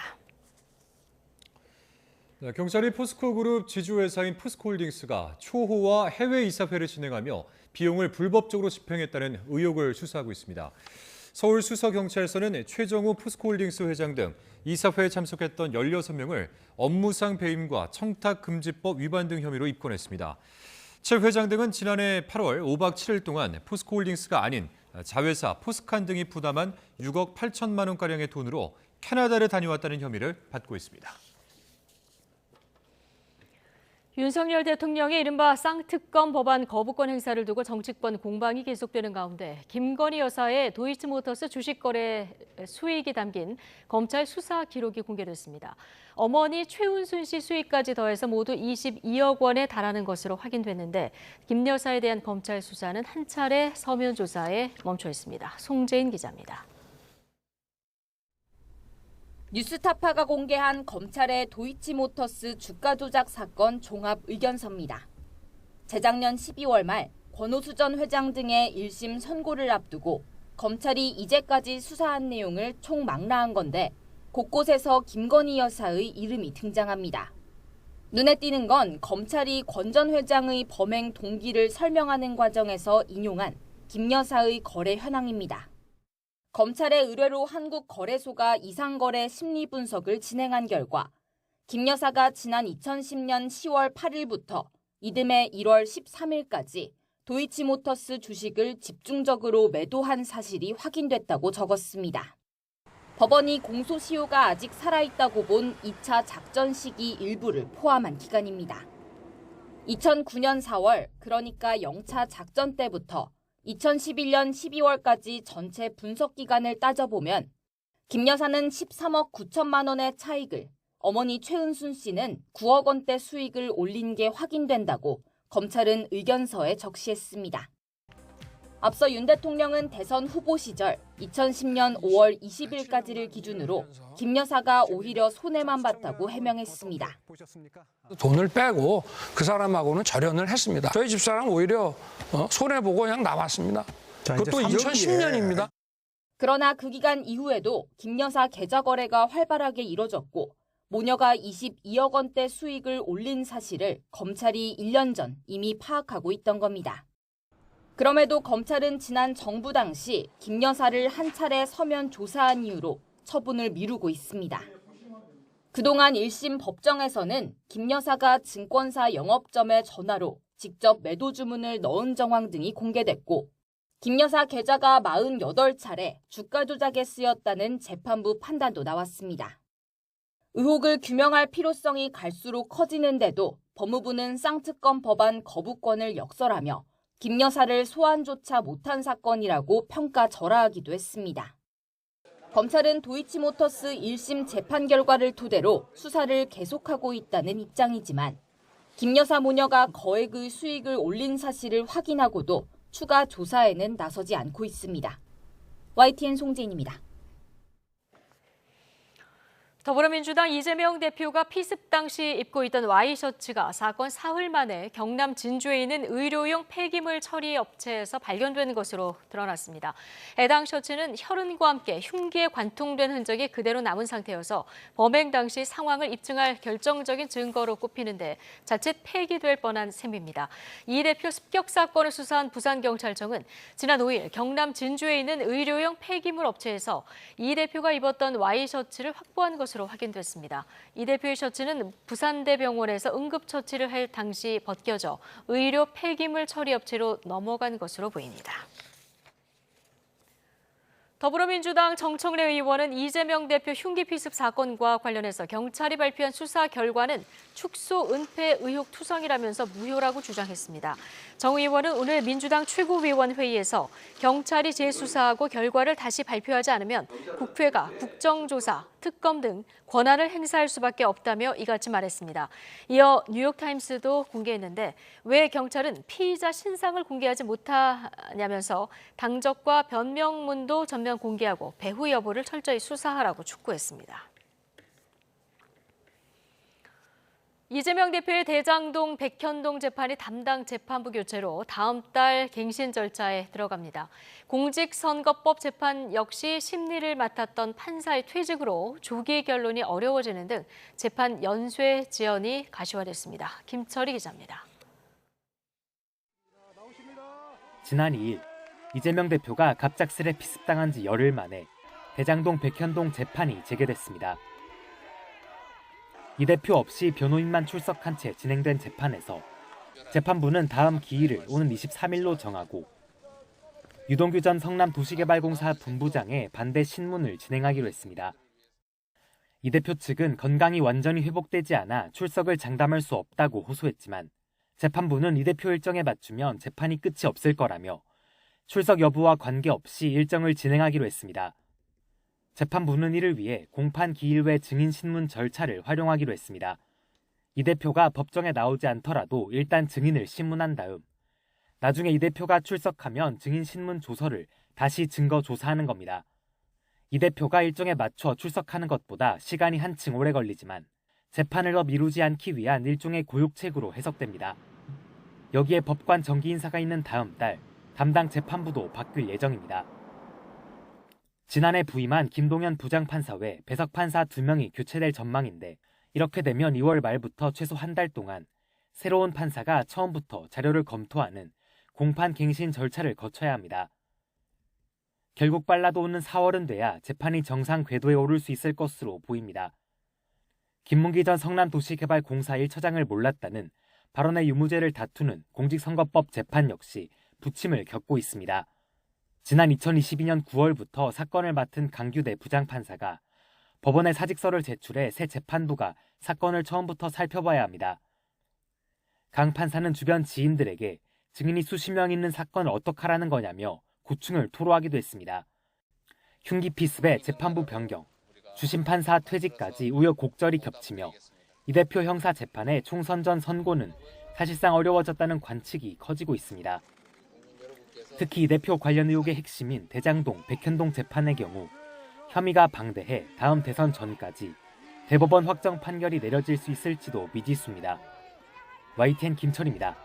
경찰이 포스코그룹 지주회사인 포스코홀딩스가 초호화 해외 이사회를 진행하며 비용을 불법적으로 집행했다는 의혹을 수사하고 있습니다. 서울수서경찰서는 최정우 포스코홀딩스 회장 등 이사회에 참석했던 16명을 업무상 배임과 청탁금지법 위반 등 혐의로 입건했습니다. 최 회장 등은 지난해 8월 5박 7일 동안 포스코홀딩스가 아닌 자회사 포스칸 등이 부담한 6억 8천만 원가량의 돈으로 캐나다를 다녀왔다는 혐의를 받고 있습니다. 윤석열 대통령의 이른바 쌍특검 법안 거부권 행사를 두고 정치권 공방이 계속되는 가운데 김건희 여사의 도이치모터스 주식 거래 수익이 담긴 검찰 수사 기록이 공개됐습니다. 어머니 최은순 씨 수익까지 더해서 모두 22억 원에 달하는 것으로 확인됐는데 김 여사에 대한 검찰 수사는 한 차례 서면 조사에 멈춰 있습니다. 송재인 기자입니다. 뉴스타파가 공개한 검찰의 도이치모터스 주가 조작 사건 종합 의견서입니다. 재작년 12월 말 권오수 전 회장 등의 1심 선고를 앞두고 검찰이 이제까지 수사한 내용을 총망라한 건데 곳곳에서 김건희 여사의 이름이 등장합니다. 눈에 띄는 건 검찰이 권 전 회장의 범행 동기를 설명하는 과정에서 인용한 김 여사의 거래 현황입니다. 검찰의 의뢰로 한국거래소가 이상거래 심리 분석을 진행한 결과 김 여사가 지난 2010년 10월 8일부터 이듬해 1월 13일까지 도이치모터스 주식을 집중적으로 매도한 사실이 확인됐다고 적었습니다. 법원이 공소시효가 아직 살아있다고 본 2차 작전 시기 일부를 포함한 기간입니다. 2009년 4월, 그러니까 영차 작전 때부터 2011년 12월까지 전체 분석 기간을 따져보면 김 여사는 13억 9천만 원의 차익을, 어머니 최은순 씨는 9억 원대 수익을 올린 게 확인된다고 검찰은 의견서에 적시했습니다. 앞서 윤 대통령은 대선 후보 시절 2010년 5월 20일까지를 기준으로 김 여사가 오히려 손해만 봤다고 해명했습니다. 돈을 빼고 그 사람하고는 절연을 했습니다. 저희 집사람 오히려 손해보고 그냥 나왔습니다. 그것도 2010년입니다. 그러나 그 기간 이후에도 김 여사 계좌 거래가 활발하게 이뤄졌고 모녀가 22억 원대 수익을 올린 사실을 검찰이 1년 전 이미 파악하고 있던 겁니다. 그럼에도 검찰은 지난 정부 당시 김 여사를 한 차례 서면 조사한 이유로 처분을 미루고 있습니다. 그동안 1심 법정에서는 김 여사가 증권사 영업점에 전화로 직접 매도 주문을 넣은 정황 등이 공개됐고 김 여사 계좌가 48차례 주가 조작에 쓰였다는 재판부 판단도 나왔습니다. 의혹을 규명할 필요성이 갈수록 커지는데도 법무부는 쌍특검 법안 거부권을 역설하며 김 여사를 소환조차 못한 사건이라고 평가절하하기도 했습니다. 검찰은 도이치모터스 1심 재판 결과를 토대로 수사를 계속하고 있다는 입장이지만 김 여사 모녀가 거액의 수익을 올린 사실을 확인하고도 추가 조사에는 나서지 않고 있습니다. YTN 송재인입니다. 더불어민주당 이재명 대표가 피습 당시 입고 있던 와이셔츠가 사건 사흘 만에 경남 진주에 있는 의료용 폐기물 처리 업체에서 발견된 것으로 드러났습니다. 해당 셔츠는 혈흔과 함께 흉기에 관통된 흔적이 그대로 남은 상태여서 범행 당시 상황을 입증할 결정적인 증거로 꼽히는데 자칫 폐기될 뻔한 셈입니다. 이 대표 습격 사건을 수사한 부산경찰청은 지난 5일 경남 진주에 있는 의료용 폐기물 업체에서 이 대표가 입었던 와이셔츠를 확보한 것으로 확인됐습니다. 이 대표의 셔츠는 부산대병원에서 응급처치를 할 당시 벗겨져 의료 폐기물 처리 업체로 넘어간 것으로 보입니다. 더불어민주당 정청래 의원은 이재명 대표 흉기 피습 사건과 관련해서 경찰이 발표한 수사 결과는 축소 은폐 의혹 투성이라면서 무효라고 주장했습니다. 정 의원은 오늘 민주당 최고위원회의에서 경찰이 재수사하고 결과를 다시 발표하지 않으면 국회가 국정조사, 특검 등 권한을 행사할 수밖에 없다며 이같이 말했습니다. 이어 뉴욕타임스도 공개했는데 왜 경찰은 피의자 신상을 공개하지 못하냐면서 당적과 변명문도 전면 공개하고 배후 여부를 철저히 수사하라고 촉구했습니다. 이재명 대표의 대장동 백현동 재판이 담당 재판부 교체로 다음 달 갱신 절차에 들어갑니다. 공직선거법 재판 역시 심리를 맡았던 판사의 퇴직으로 조기 결론이 어려워지는 등 재판 연쇄 지연이 가시화됐습니다. 김철희 기자입니다. 지난 2일 이재명 대표가 갑작스레 피습당한 지 열흘 만에 대장동 백현동 재판이 재개됐습니다. 이 대표 없이 변호인만 출석한 채 진행된 재판에서 재판부는 다음 기일을 오는 23일로 정하고 유동규 전 성남도시개발공사 본부장의 반대 신문을 진행하기로 했습니다. 이 대표 측은 건강이 완전히 회복되지 않아 출석을 장담할 수 없다고 호소했지만 재판부는 이 대표 일정에 맞추면 재판이 끝이 없을 거라며 출석 여부와 관계없이 일정을 진행하기로 했습니다. 재판부는 이를 위해 공판 기일 외 증인 신문 절차를 활용하기로 했습니다. 이 대표가 법정에 나오지 않더라도 일단 증인을 신문한 다음 나중에 이 대표가 출석하면 증인 신문 조서를 다시 증거 조사하는 겁니다. 이 대표가 일정에 맞춰 출석하는 것보다 시간이 한층 오래 걸리지만 재판을 더 미루지 않기 위한 일종의 고육책으로 해석됩니다. 여기에 법관 정기 인사가 있는 다음 달 담당 재판부도 바뀔 예정입니다. 지난해 부임한 김동연 부장판사 외 배석 판사 2명이 교체될 전망인데 이렇게 되면 2월 말부터 최소 한 달 동안 새로운 판사가 처음부터 자료를 검토하는 공판 갱신 절차를 거쳐야 합니다. 결국 빨라도 오는 4월은 돼야 재판이 정상 궤도에 오를 수 있을 것으로 보입니다. 김문기 전 성남도시개발공사 1처장을 몰랐다는 발언의 유무죄를 다투는 공직선거법 재판 역시 부침을 겪고 있습니다. 지난 2022년 9월부터 사건을 맡은 강규대 부장판사가 법원에 사직서를 제출해 새 재판부가 사건을 처음부터 살펴봐야 합니다. 강 판사는 주변 지인들에게 증인이 수십 명 있는 사건을 어떡하라는 거냐며 고충을 토로하기도 했습니다. 흉기 피습에 재판부 변경, 주심 판사 퇴직까지 우여곡절이 겹치며 이 대표 형사 재판의 총선 전 선고는 사실상 어려워졌다는 관측이 커지고 있습니다. 특히 이 대표 관련 의혹의 핵심인 대장동, 백현동 재판의 경우 혐의가 방대해 다음 대선 전까지 대법원 확정 판결이 내려질 수 있을지도 미지수입니다. YTN 김철입니다.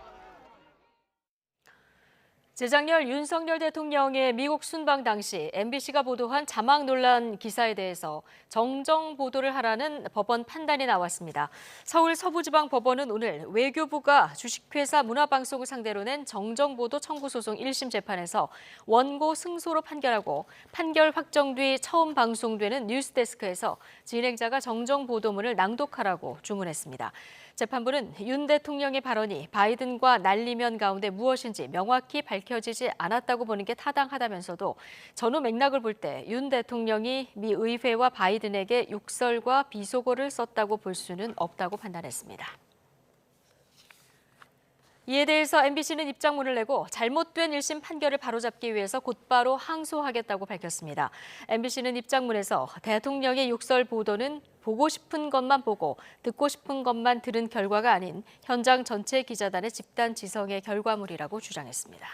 재작년 윤석열 대통령의 미국 순방 당시 MBC가 보도한 자막 논란 기사에 대해서 정정 보도를 하라는 법원 판단이 나왔습니다. 서울 서부지방법원은 오늘 외교부가 주식회사 문화방송을 상대로 낸 정정보도 청구 소송 1심 재판에서 원고 승소로 판결하고 판결 확정 뒤 처음 방송되는 뉴스데스크에서 진행자가 정정보도문을 낭독하라고 주문했습니다. 재판부는 윤 대통령의 발언이 바이든과 난리면 가운데 무엇인지 명확히 밝혀지지 않았다고 보는 게 타당하다면서도 전후 맥락을 볼 때 윤 대통령이 미 의회와 바이든에게 욕설과 비속어를 썼다고 볼 수는 없다고 판단했습니다. 이에 대해서 MBC는 입장문을 내고 잘못된 1심 판결을 바로잡기 위해서 곧바로 항소하겠다고 밝혔습니다. MBC는 입장문에서 대통령의 욕설 보도는 보고 싶은 것만 보고 듣고 싶은 것만 들은 결과가 아닌 현장 전체 기자단의 집단 지성의 결과물이라고 주장했습니다.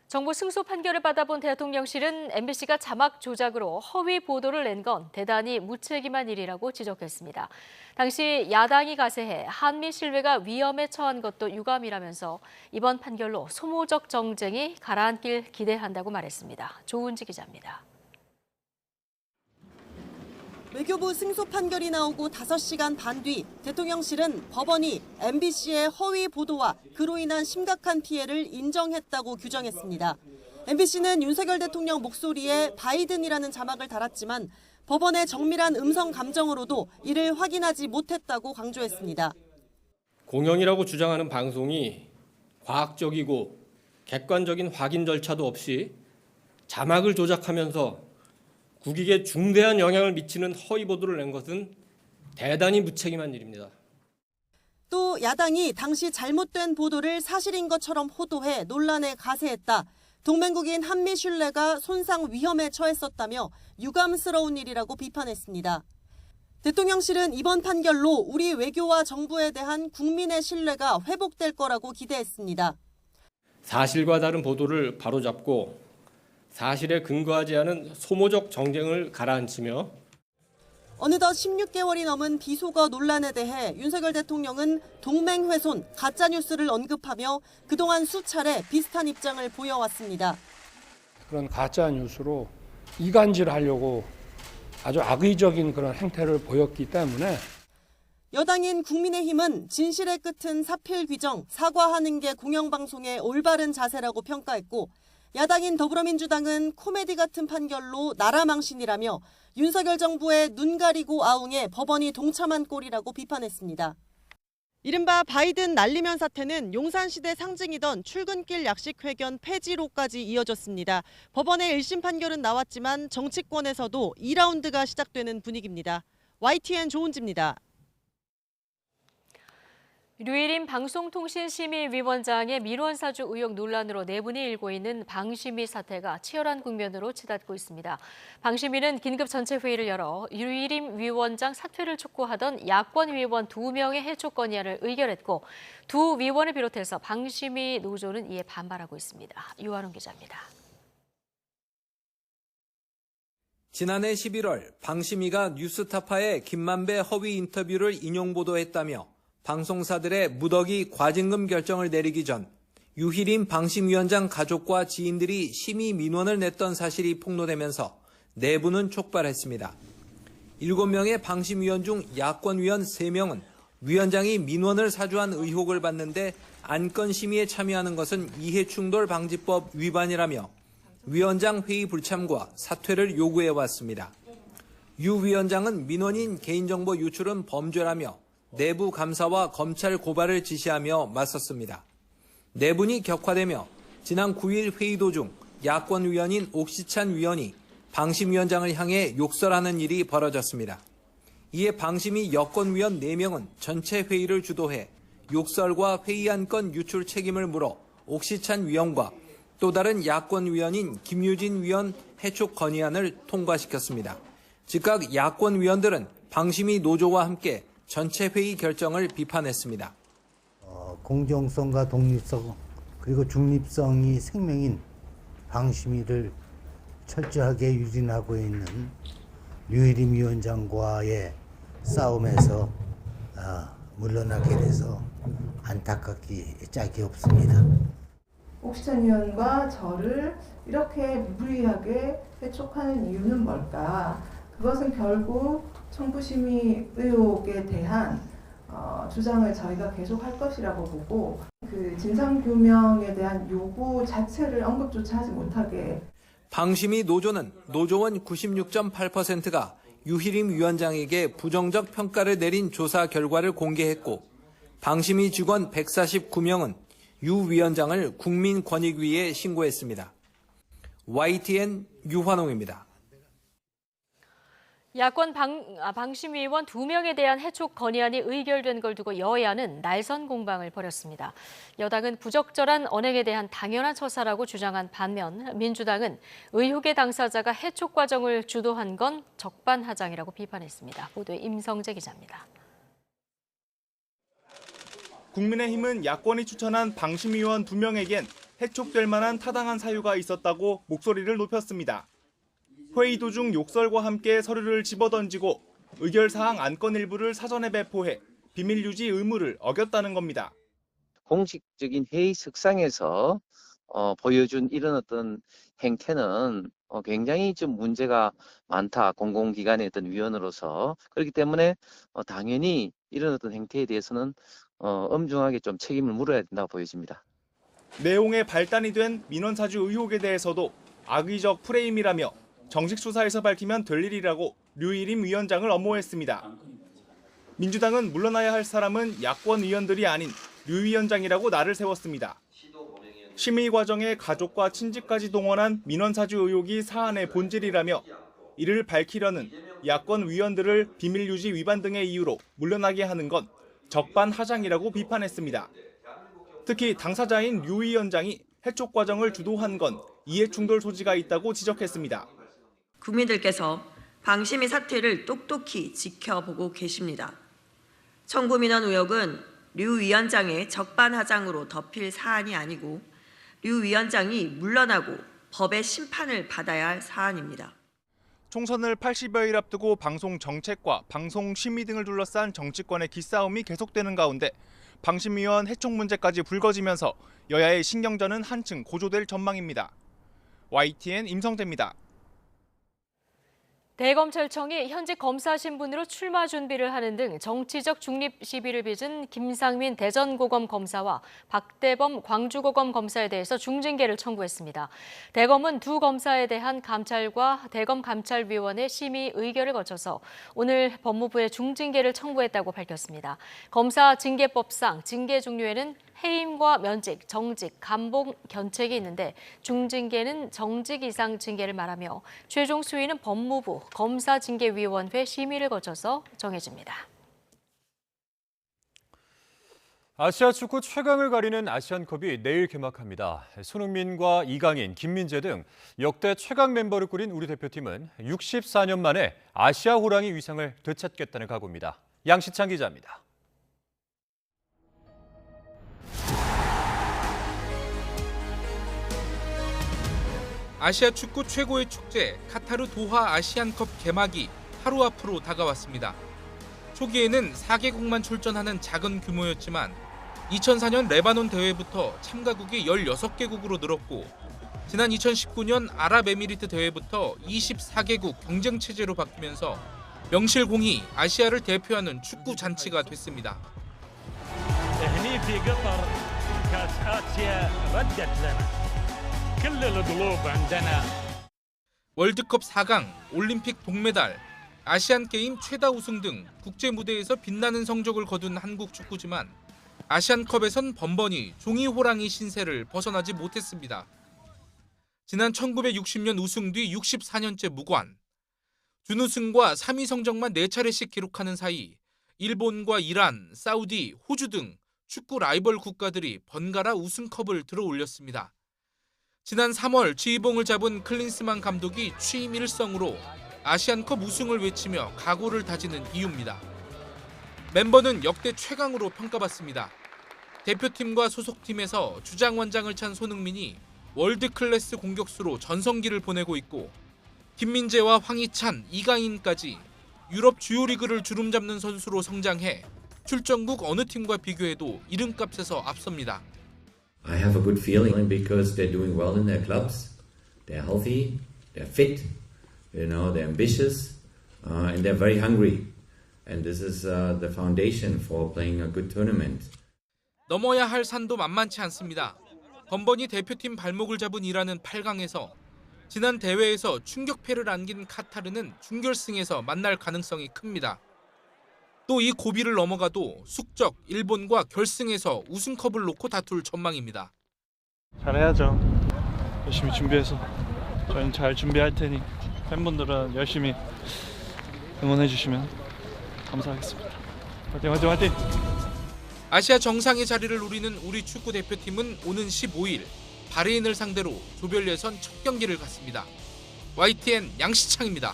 정부 승소 판결을 받아본 대통령실은 MBC가 자막 조작으로 허위 보도를 낸 건 대단히 무책임한 일이라고 지적했습니다. 당시 야당이 가세해 한미 신뢰가 위험에 처한 것도 유감이라면서 이번 판결로 소모적 정쟁이 가라앉길 기대한다고 말했습니다. 조은지 기자입니다. 외교부 승소 판결이 나오고 5시간 반 뒤 대통령실은 법원이 MBC의 허위 보도와 그로 인한 심각한 피해를 인정했다고 규정했습니다. MBC는 윤석열 대통령 목소리에 바이든이라는 자막을 달았지만 법원의 정밀한 음성 감정으로도 이를 확인하지 못했다고 강조했습니다. 공영이라고 주장하는 방송이 과학적이고 객관적인 확인 절차도 없이 자막을 조작하면서 국익에 중대한 영향을 미치는 허위 보도를 낸 것은 대단히 무책임한 일입니다. 또 야당이 당시 잘못된 보도를 사실인 것처럼 호도해 논란에 가세했다. 동맹국인 한미 신뢰가 손상 위험에 처했었다며 유감스러운 일이라고 비판했습니다. 대통령실은 이번 판결로 우리 외교와 정부에 대한 국민의 신뢰가 회복될 거라고 기대했습니다. 사실과 다른 보도를 바로잡고 사실에 근거하지 않은 소모적 정쟁을 가라앉히며 어느덧 16개월이 넘은 비속어 논란에 대해 윤석열 대통령은 동맹 훼손, 가짜뉴스를 언급하며 그동안 수차례 비슷한 입장을 보여왔습니다. 그런 가짜 뉴스로 이간질하려고 아주 악의적인 그런 행태를 보였기 때문에 여당인 국민의힘은 진실의 끝은 사필 규정, 사과하는 게 공영방송의 올바른 자세라고 평가했고 야당인 더불어민주당은 코미디 같은 판결로 나라 망신이라며 윤석열 정부의 눈 가리고 아웅에 법원이 동참한 꼴이라고 비판했습니다. 이른바 바이든 날리면 사태는 용산시대 상징이던 출근길 약식회견 폐지로까지 이어졌습니다. 법원의 1심 판결은 나왔지만 정치권에서도 2라운드가 시작되는 분위기입니다. YTN 조은지입니다. 류일임 방송통신심의위원장의 민원사주 의혹 논란으로 내분이 일고 있는 방심위 사태가 치열한 국면으로 치닫고 있습니다. 방심위는 긴급 전체회의를 열어 류일임 위원장 사퇴를 촉구하던 야권 위원 2명의 해촉 건의안을 의결했고 두 위원을 비롯해서 방심위 노조는 이에 반발하고 있습니다. 유한웅 기자입니다. 지난해 11월 방심위가 뉴스타파의 김만배 허위 인터뷰를 인용 보도했다며 방송사들의 무더기 과징금 결정을 내리기 전 유희림 방심위원장 가족과 지인들이 심의 민원을 냈던 사실이 폭로되면서 내부는 촉발했습니다. 7명의 방심위원 중 야권위원 3명은 위원장이 민원을 사주한 의혹을 받는데 안건 심의에 참여하는 것은 이해충돌 방지법 위반이라며 위원장 회의 불참과 사퇴를 요구해왔습니다. 유 위원장은 민원인 개인정보 유출은 범죄라며 내부 감사와 검찰 고발을 지시하며 맞섰습니다. 내분이 격화되며 지난 9일 회의 도중 야권 위원인 옥시찬 위원이 방심위원장을 향해 욕설하는 일이 벌어졌습니다. 이에 방심위 여권 위원 4명은 전체 회의를 주도해 욕설과 회의 안건 유출 책임을 물어 옥시찬 위원과 또 다른 야권 위원인 김유진 위원 해촉 건의안을 통과시켰습니다. 즉각 야권 위원들은 방심위 노조와 함께 전체 회의 결정을 비판했습니다. 공정성과 독립성 그리고 중립성이 생명인 방심위를 철저하게 유린하고 있는 류일임 위원장과의 싸움에서 물러나게 돼서 안타깝기 짝이 없습니다. 옥시찬 위원과 저를 이렇게 무리하게 해촉하는 이유는 뭘까? 그것은 결국 청부심의 의혹에 대한 주장을 저희가 계속 할 것이라고 보고 그 진상규명에 대한 요구 자체를 언급조차 하지 못하게. 방심위 노조는 노조원 96.8%가 유희림 위원장에게 부정적 평가를 내린 조사 결과를 공개했고 방심위 직원 149명은 유 위원장을 국민권익위에 신고했습니다. YTN 유환홍입니다. 야권 방심위원 2명에 대한 해촉 건의안이 의결된 걸 두고 여야는 날선 공방을 벌였습니다. 여당은 부적절한 언행에 대한 당연한 처사라고 주장한 반면 민주당은 의혹의 당사자가 해촉 과정을 주도한 건 적반하장이라고 비판했습니다. 보도에 임성재 기자입니다. 국민의힘은 야권이 추천한 방심위원 2명에겐 해촉될 만한 타당한 사유가 있었다고 목소리를 높였습니다. 회의 도중 욕설과 함께 서류를 집어던지고 의결사항 안건 일부를 사전에 배포해 비밀 유지 의무를 어겼다는 겁니다. 공식적인 회의석상에서 보여준 이런 어떤 행태는 굉장히 좀 문제가 많다. 공공기관의 어떤 위원으로서. 그렇기 때문에 당연히 이런 어떤 행태에 대해서는 엄중하게 좀 책임을 물어야 된다고 보여집니다. 내용에 발단이 된 민원사주 의혹에 대해서도 악의적 프레임이라며 정식 수사에서 밝히면 될 일이라고 류일임 위원장을 엄호했습니다. 민주당은 물러나야 할 사람은 야권 의원들이 아닌 류 위원장이라고 날을 세웠습니다. 심의 과정에 가족과 친지까지 동원한 민원사주 의혹이 사안의 본질이라며 이를 밝히려는 야권 위원들을 비밀유지 위반 등의 이유로 물러나게 하는 건 적반하장이라고 비판했습니다. 특히 당사자인 류 위원장이 해촉 과정을 주도한 건 이해충돌 소지가 있다고 지적했습니다. 국민들께서 방심위 사태를 똑똑히 지켜보고 계십니다. 청구 민원 의혹은 류 위원장의 적반하장으로 덮일 사안이 아니고 류 위원장이 물러나고 법의 심판을 받아야 할 사안입니다. 총선을 80여일 앞두고 방송 정책과 방송 심의 등을 둘러싼 정치권의 기싸움이 계속되는 가운데 방심위원 해촉 문제까지 불거지면서 여야의 신경전은 한층 고조될 전망입니다. YTN 임성재입니다. 대검찰청이 현직 검사 신분으로 출마 준비를 하는 등 정치적 중립 시비를 빚은 김상민 대전고검 검사와 박대범 광주고검 검사에 대해서 중징계를 청구했습니다. 대검은 두 검사에 대한 감찰과 대검감찰위원회 심의 의결을 거쳐서 오늘 법무부에 중징계를 청구했다고 밝혔습니다. 검사 징계법상 징계 종류에는 해임과 면직, 정직, 감봉, 견책이 있는데 중징계는 정직 이상 징계를 말하며 최종 수위는 법무부 검사징계위원회 심의를 거쳐서 정해집니다. 아시아 축구 최강을 가리는 아시안컵이 내일 개막합니다. 손흥민과 이강인, 김민재 등 역대 최강 멤버를 꾸린 우리 대표팀은 64년 만에 아시아 호랑이 위상을 되찾겠다는 각오입니다. 양시창 기자입니다. 아시아 축구 최고의 축제 카타르 도하 아시안컵 개막이 하루 앞으로 다가왔습니다. 초기에는 4개국만 출전하는 작은 규모였지만 2004년 레바논 대회부터 참가국이 16개국으로 늘었고 지난 2019년 아랍에미리트 대회부터 24개국 경쟁 체제로 바뀌면서 명실공히 아시아를 대표하는 축구 잔치가 됐습니다. 월드컵 4강, 올림픽 동메달, 아시안게임 최다 우승 등 국제 무대에서 빛나는 성적을 거둔 한국 축구지만 아시안컵에선 번번이 종이호랑이 신세를 벗어나지 못했습니다. 지난 1960년 우승 뒤 64년째 무관, 준우승과 3위 성적만 4차례씩 기록하는 사이 일본과 이란, 사우디, 호주 등 축구 라이벌 국가들이 번갈아 우승컵을 들어올렸습니다. 지난 3월 지휘봉을 잡은 클린스만 감독이 취임 일성으로 아시안컵 우승을 외치며 각오를 다지는 이유입니다. 멤버는 역대 최강으로 평가받습니다. 대표팀과 소속팀에서 주장원장을 찬 손흥민이 월드클래스 공격수로 전성기를 보내고 있고 김민재와 황희찬, 이강인까지 유럽 주요 리그를 주름잡는 선수로 성장해 출전국 어느 팀과 비교해도 이름값에서 앞섭니다. I have a good feeling because they're doing well in their clubs. They're healthy, they're fit, they're ambitious, and they're very hungry. And this is the foundation for playing a good tournament. 넘어야 할 산도 만만치 않습니다. 번번이 대표팀 발목을 잡은 이란은 8강에서 지난 대회에서 충격패를 안긴 카타르는 준결승에서 만날 가능성이 큽니다. 또 이 고비를 넘어가도 숙적 일본과 결승에서 우승컵을 놓고 다툴 전망입니다. 잘해야죠. 열심히 준비해서 저희는 잘 준비할 테니 팬분들은 열심히 응원해 주시면 감사하겠습니다. 화이팅 화이팅 화이팅! 아시아 정상의 자리를 노리는 우리 축구 대표팀은 오는 15일 바레인을 상대로 조별 예선 첫 경기를 갖습니다. YTN 양시창입니다.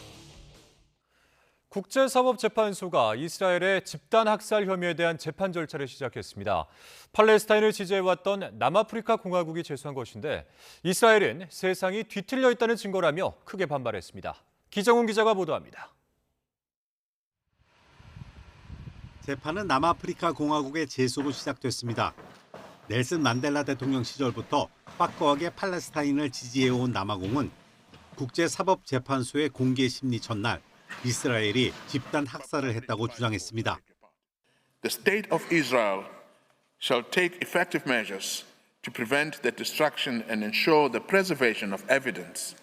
국제사법재판소가 이스라엘의 집단 학살 혐의에 대한 재판 절차를 시작했습니다. 팔레스타인을 지지해왔던 남아프리카 공화국이 제소한 것인데 이스라엘은 세상이 뒤틀려 있다는 증거라며 크게 반발했습니다. 기정훈 기자가 보도합니다. 재판은 남아프리카 공화국의 제소로 시작됐습니다. 넬슨 만델라 대통령 시절부터 확고하게 팔레스타인을 지지해온 남아공은 국제사법재판소의 공개 심리 전날 이스라엘이 집단 학살을 했다고 주장했습니다. The state of Israel shall take effective measures to prevent the destruction and ensure the preservation of evidence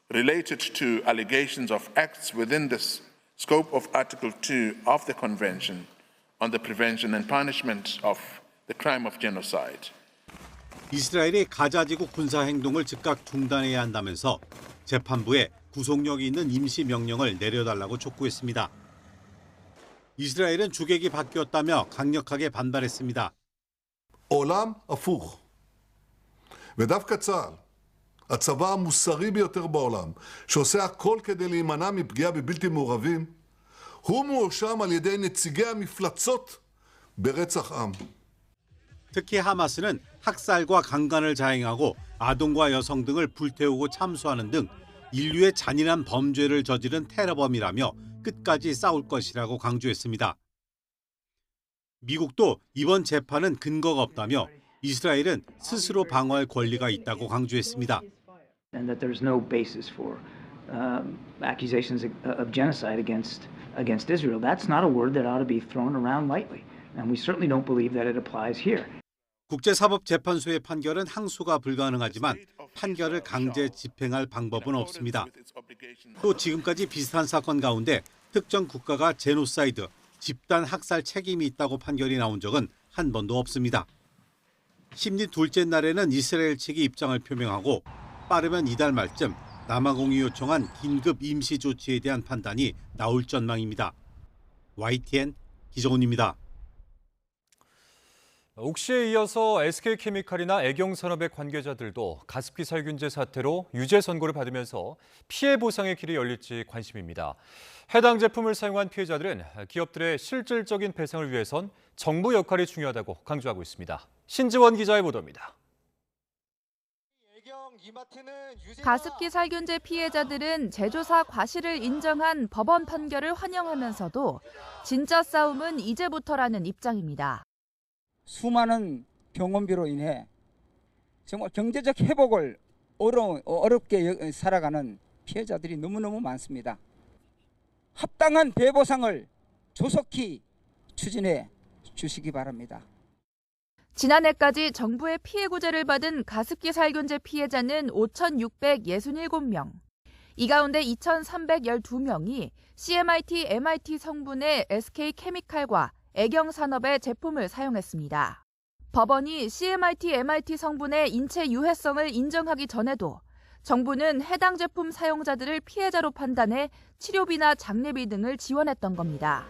related to allegations of acts within the scope of Article 2 of the Convention on the Prevention and Punishment of the Crime of Genocide. 이스라엘이 가자지구 군사 행동을 즉각 중단해야 한다면서 재판부에 구속력이 있는 임시 명령을 내려달라고 촉구했습니다. 이스라엘은 주객이 바뀌었다며 강력하게 반발했습니다. עולם הפוך. ודווקא צה"ל, הצבא המוסרי ביותר בעולם, שעושה הכל כדי להימנע מפגיעה בבלתי מעורבים, הוא מואשם על ידי נציגי המפלצות ברצח עם. 특히 하마스는 학살과 강간을 자행하고 아동과 여성 등을 불태우고 참수하는 등 인류의 잔인한 범죄를 저지른 테러범이라며 끝까지 싸울 것이라고 강조했습니다. 미국도 이번 재판은 근거가 없다며 이스라엘은 스스로 방어할 권리가 있다고 강조했습니다. And that there's no basis for accusations of genocide against Israel. That's not a word that ought to be thrown around lightly. And we certainly don't believe that it applies here. 국제사법재판소의 판결은 항소가 불가능하지만 판결을 강제 집행할 방법은 없습니다. 또 지금까지 비슷한 사건 가운데 특정 국가가 제노사이드, 집단 학살 책임이 있다고 판결이 나온 적은 한 번도 없습니다. 심리 둘째 날에는 이스라엘 측이 입장을 표명하고 빠르면 이달 말쯤 남아공이 요청한 긴급 임시 조치에 대한 판단이 나올 전망입니다. YTN 기정훈입니다. 옥시에 이어서 SK케미칼이나 애경산업의 관계자들도 가습기 살균제 사태로 유죄 선고를 받으면서 피해 보상의 길이 열릴지 관심입니다. 해당 제품을 사용한 피해자들은 기업들의 실질적인 배상을 위해선 정부 역할이 중요하다고 강조하고 있습니다. 신지원 기자의 보도입니다. 가습기 살균제 피해자들은 제조사 과실을 인정한 법원 판결을 환영하면서도 진짜 싸움은 이제부터라는 입장입니다. 수많은 병원비로 인해 정말 경제적 회복을 어렵게 살아가는 피해자들이 너무너무 많습니다. 합당한 배보상을 조속히 추진해 주시기 바랍니다. 지난해까지 정부의 피해 구제를 받은 가습기 살균제 피해자는 5,667명. 이 가운데 2,312명이 CMIT, MIT 성분의 SK케미칼과 애경산업의 제품을 사용했습니다. 법원이 CMIT, MIT 성분의 인체 유해성을 인정하기 전에도 정부는 해당 제품 사용자들을 피해자로 판단해 치료비나 장례비 등을 지원했던 겁니다.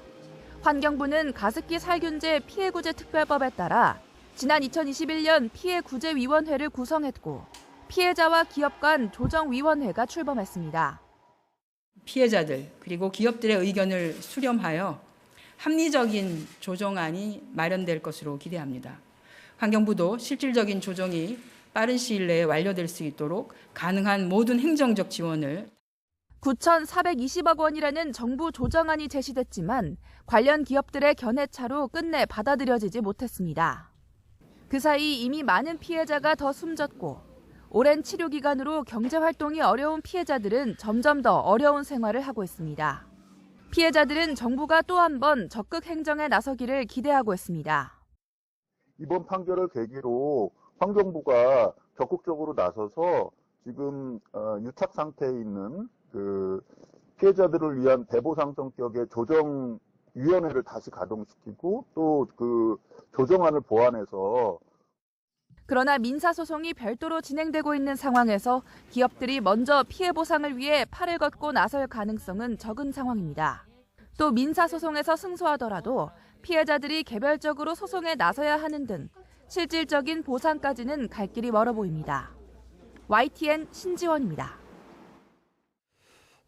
환경부는 가습기 살균제 피해구제 특별법에 따라 지난 2021년 피해구제위원회를 구성했고 피해자와 기업 간 조정위원회가 출범했습니다. 피해자들 그리고 기업들의 의견을 수렴하여 합리적인 조정안이 마련될 것으로 기대합니다. 환경부도 실질적인 조정이 빠른 시일 내에 완료될 수 있도록 가능한 모든 행정적 지원을 9,420억 원이라는 정부 조정안이 제시됐지만 관련 기업들의 견해차로 끝내 받아들여지지 못했습니다. 그 사이 이미 많은 피해자가 더 숨졌고 오랜 치료 기간으로 경제 활동이 어려운 피해자들은 점점 더 어려운 생활을 하고 있습니다. 피해자들은 정부가 또 한 번 적극 행정에 나서기를 기대하고 있습니다. 이번 판결을 계기로 환경부가 적극적으로 나서서 지금 유착 상태에 있는 그 피해자들을 위한 배보상 성격의 조정위원회를 다시 가동시키고 또 그 조정안을 보완해서 그러나 민사소송이 별도로 진행되고 있는 상황에서 기업들이 먼저 피해 보상을 위해 팔을 걷고 나설 가능성은 적은 상황입니다. 또 민사소송에서 승소하더라도 피해자들이 개별적으로 소송에 나서야 하는 등 실질적인 보상까지는 갈 길이 멀어 보입니다. YTN 신지원입니다.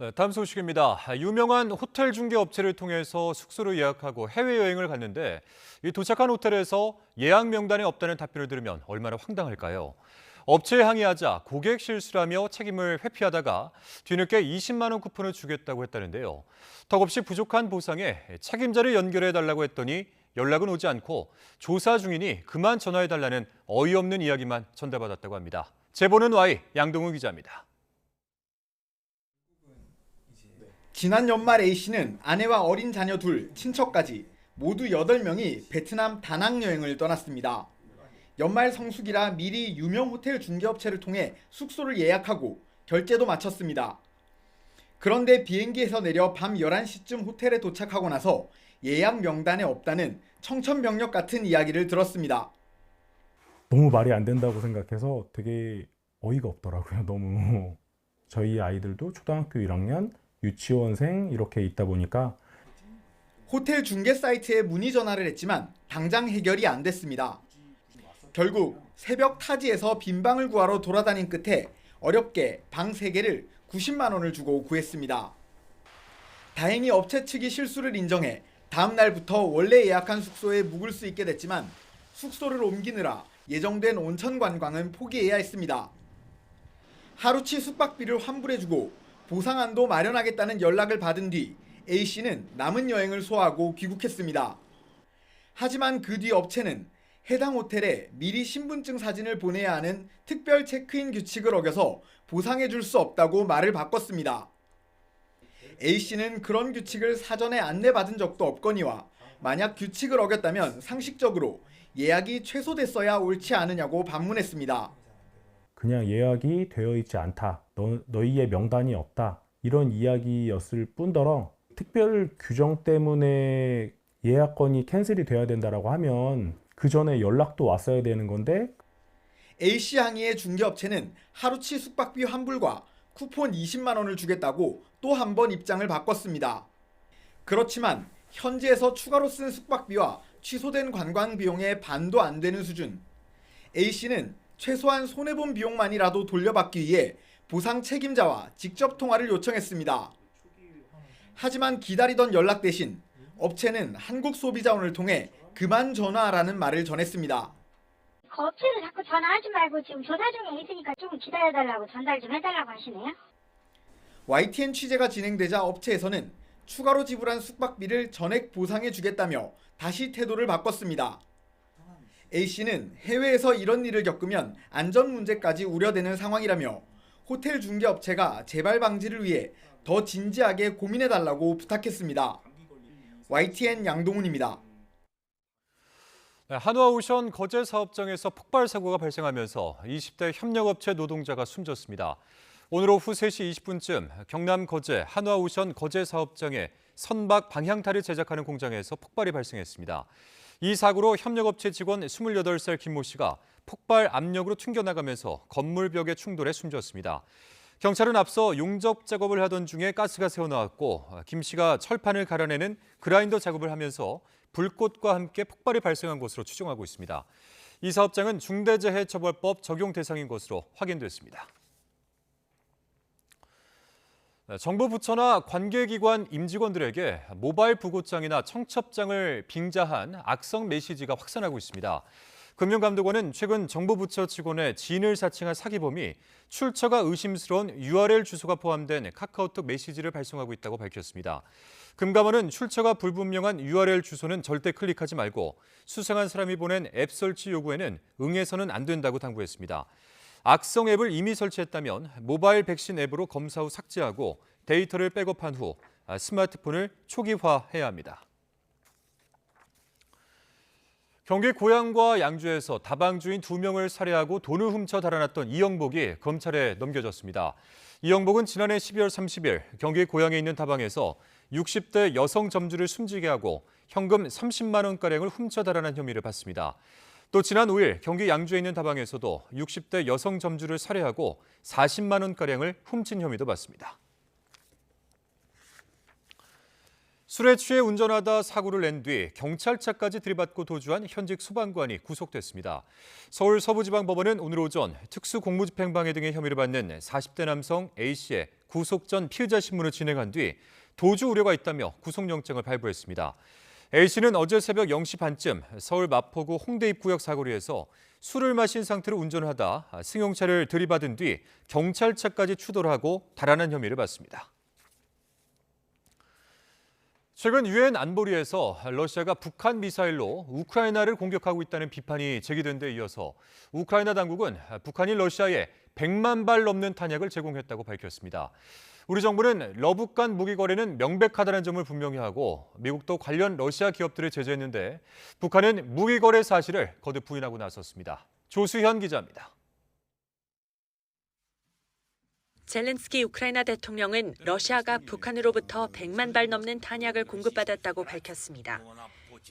네, 다음 소식입니다. 유명한 호텔 중개 업체를 통해서 숙소를 예약하고 해외여행을 갔는데 이 도착한 호텔에서 예약 명단에 없다는 답변을 들으면 얼마나 황당할까요? 업체에 항의하자 고객 실수라며 책임을 회피하다가 뒤늦게 20만 원 쿠폰을 주겠다고 했다는데요. 턱없이 부족한 보상에 책임자를 연결해달라고 했더니 연락은 오지 않고 조사 중이니 그만 전화해달라는 어이없는 이야기만 전달받았다고 합니다. 제보는 Y 양동우 기자입니다. 지난 연말 A씨는 아내와 어린 자녀 둘, 친척까지 모두 8명이 베트남 다낭 여행을 떠났습니다. 연말 성수기라 미리 유명 호텔 중개업체를 통해 숙소를 예약하고 결제도 마쳤습니다. 그런데 비행기에서 내려 밤 11시쯤 호텔에 도착하고 나서 예약 명단에 없다는 청천벽력 같은 이야기를 들었습니다. 너무 말이 안 된다고 생각해서 되게 어이가 없더라고요. 너무 저희 아이들도 초등학교 1학년, 유치원생 이렇게 있다 보니까 호텔 중개 사이트에 문의 전화를 했지만 당장 해결이 안 됐습니다. 결국 새벽 타지에서 빈 방을 구하러 돌아다닌 끝에 어렵게 방 3개를 90만 원을 주고 구했습니다. 다행히 업체 측이 실수를 인정해 다음 날부터 원래 예약한 숙소에 묵을 수 있게 됐지만 숙소를 옮기느라 예정된 온천 관광은 포기해야 했습니다. 하루치 숙박비를 환불해주고 보상안도 마련하겠다는 연락을 받은 뒤 A씨는 남은 여행을 소화하고 귀국했습니다. 하지만 그 뒤 업체는 해당 호텔에 미리 신분증 사진을 보내야 하는 특별 체크인 규칙을 어겨서 보상해줄 수 없다고 말을 바꿨습니다. A씨는 그런 규칙을 사전에 안내받은 적도 없거니와 만약 규칙을 어겼다면 상식적으로 예약이 취소됐어야 옳지 않으냐고 반문했습니다. 그냥 예약이 되어 있지 않다, 너희의 명단이 없다 이런 이야기였을 뿐더러 특별 규정 때문에 예약건이 캔슬이 돼야 된다라고 하면 그 전에 연락도 왔어야 되는 건데 A씨 항의의 중개업체는 하루치 숙박비 환불과 쿠폰 20만 원을 주겠다고 또 한 번 입장을 바꿨습니다. 그렇지만 현지에서 추가로 쓴 숙박비와 취소된 관광 비용의 반도 안 되는 수준. A씨는 최소한 손해본 비용만이라도 돌려받기 위해 보상 책임자와 직접 통화를 요청했습니다. 하지만 기다리던 연락 대신 업체는 한국소비자원을 통해 그만 전화하라는 말을 전했습니다. 그 업체를 자꾸 전화하지 말고 지금 조사 중에 있으니까 좀 기다려달라고 전달 좀 해달라고 하시네요. YTN 취재가 진행되자 업체에서는 추가로 지불한 숙박비를 전액 보상해주겠다며 다시 태도를 바꿨습니다. A씨는 해외에서 이런 일을 겪으면 안전 문제까지 우려되는 상황이라며 호텔 중개업체가 재발 방지를 위해 더 진지하게 고민해달라고 부탁했습니다. YTN 양동훈입니다. 한화오션 거제 사업장에서 폭발 사고가 발생하면서 20대 협력업체 노동자가 숨졌습니다. 오늘 오후 3시 20분쯤 경남 거제 한화오션 거제 사업장의 선박 방향타를 제작하는 공장에서 폭발이 발생했습니다. 이 사고로 협력업체 직원 28살 김모 씨가 폭발 압력으로 튕겨나가면서 건물 벽에 충돌해 숨졌습니다. 경찰은 앞서 용접 작업을 하던 중에 가스가 새어나왔고 김 씨가 철판을 갈아내는 그라인더 작업을 하면서 불꽃과 함께 폭발이 발생한 것으로 추정하고 있습니다. 이 사업장은 중대재해처벌법 적용 대상인 것으로 확인됐습니다. 정부 부처나 관계기관 임직원들에게 모바일 부고장이나 청첩장을 빙자한 악성 메시지가 확산하고 있습니다. 금융감독원은 최근 정부 부처 직원의 지인을 사칭한 사기범이 출처가 의심스러운 URL 주소가 포함된 카카오톡 메시지를 발송하고 있다고 밝혔습니다. 금감원은 출처가 불분명한 URL 주소는 절대 클릭하지 말고 수상한 사람이 보낸 앱 설치 요구에는 응해서는 안 된다고 당부했습니다. 악성 앱을 이미 설치했다면 모바일 백신 앱으로 검사 후 삭제하고 데이터를 백업한 후 스마트폰을 초기화해야 합니다. 경기 고양과 양주에서 다방주인 2명을 살해하고 돈을 훔쳐 달아났던 이영복이 검찰에 넘겨졌습니다. 이영복은 지난해 12월 30일 경기 고양에 있는 다방에서 60대 여성 점주를 숨지게 하고 현금 30만 원가량을 훔쳐 달아난 혐의를 받습니다. 또 지난 5일 경기 양주에 있는 다방에서도 60대 여성 점주를 살해하고 40만 원가량을 훔친 혐의도 받습니다. 술에 취해 운전하다 사고를 낸 뒤 경찰차까지 들이받고 도주한 현직 소방관이 구속됐습니다. 서울 서부지방법원은 오늘 오전 특수공무집행방해 등의 혐의를 받는 40대 남성 A씨의 구속 전 피의자 신문을 진행한 뒤 도주 우려가 있다며 구속영장을 발부했습니다. A씨는 어제 새벽 0시 반쯤 서울 마포구 홍대 입구역 사거리에서 술을 마신 상태로 운전하다 승용차를 들이받은 뒤 경찰차까지 추돌하고 달아난 혐의를 받습니다. 최근 유엔 안보리에서 러시아가 북한 미사일로 우크라이나를 공격하고 있다는 비판이 제기된 데 이어서 우크라이나 당국은 북한이 러시아에 100만 발 넘는 탄약을 제공했다고 밝혔습니다. 우리 정부는 러북한 무기 거래는 명백하다는 점을 분명히 하고 미국도 관련 러시아 기업들을 제재했는데 북한은 무기 거래 사실을 거듭 부인하고 나섰습니다. 조수현 기자입니다. 젤렌스키 우크라이나 대통령은 러시아가 북한으로부터 100만 발 넘는 탄약을 공급받았다고 밝혔습니다.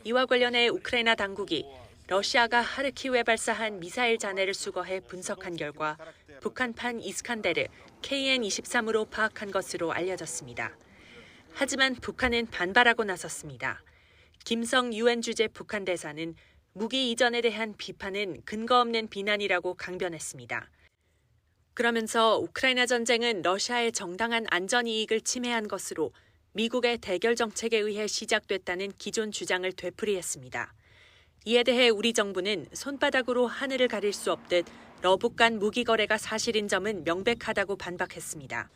이와 관련해 우크라이나 당국이 러시아가 하르키우에 발사한 미사일 잔해를 수거해 분석한 결과 북한판 이스칸데르 KN-23으로 파악한 것으로 알려졌습니다. 하지만 북한은 반발하고 나섰습니다. 김성 UN 주재 북한 대사는 무기 이전에 대한 비판은 근거 없는 비난이라고 강변했습니다. 그러면서 우크라이나 전쟁은 러시아의 정당한 안전 이익을 침해한 것으로 미국의 대결 정책에 의해 시작됐다는 기존 주장을 되풀이했습니다. 이에 대해 우리 정부는 손바닥으로 하늘을 가릴 수 없듯 러북 간 무기 거래가 사실인 점은 명백하다고 반박했습니다.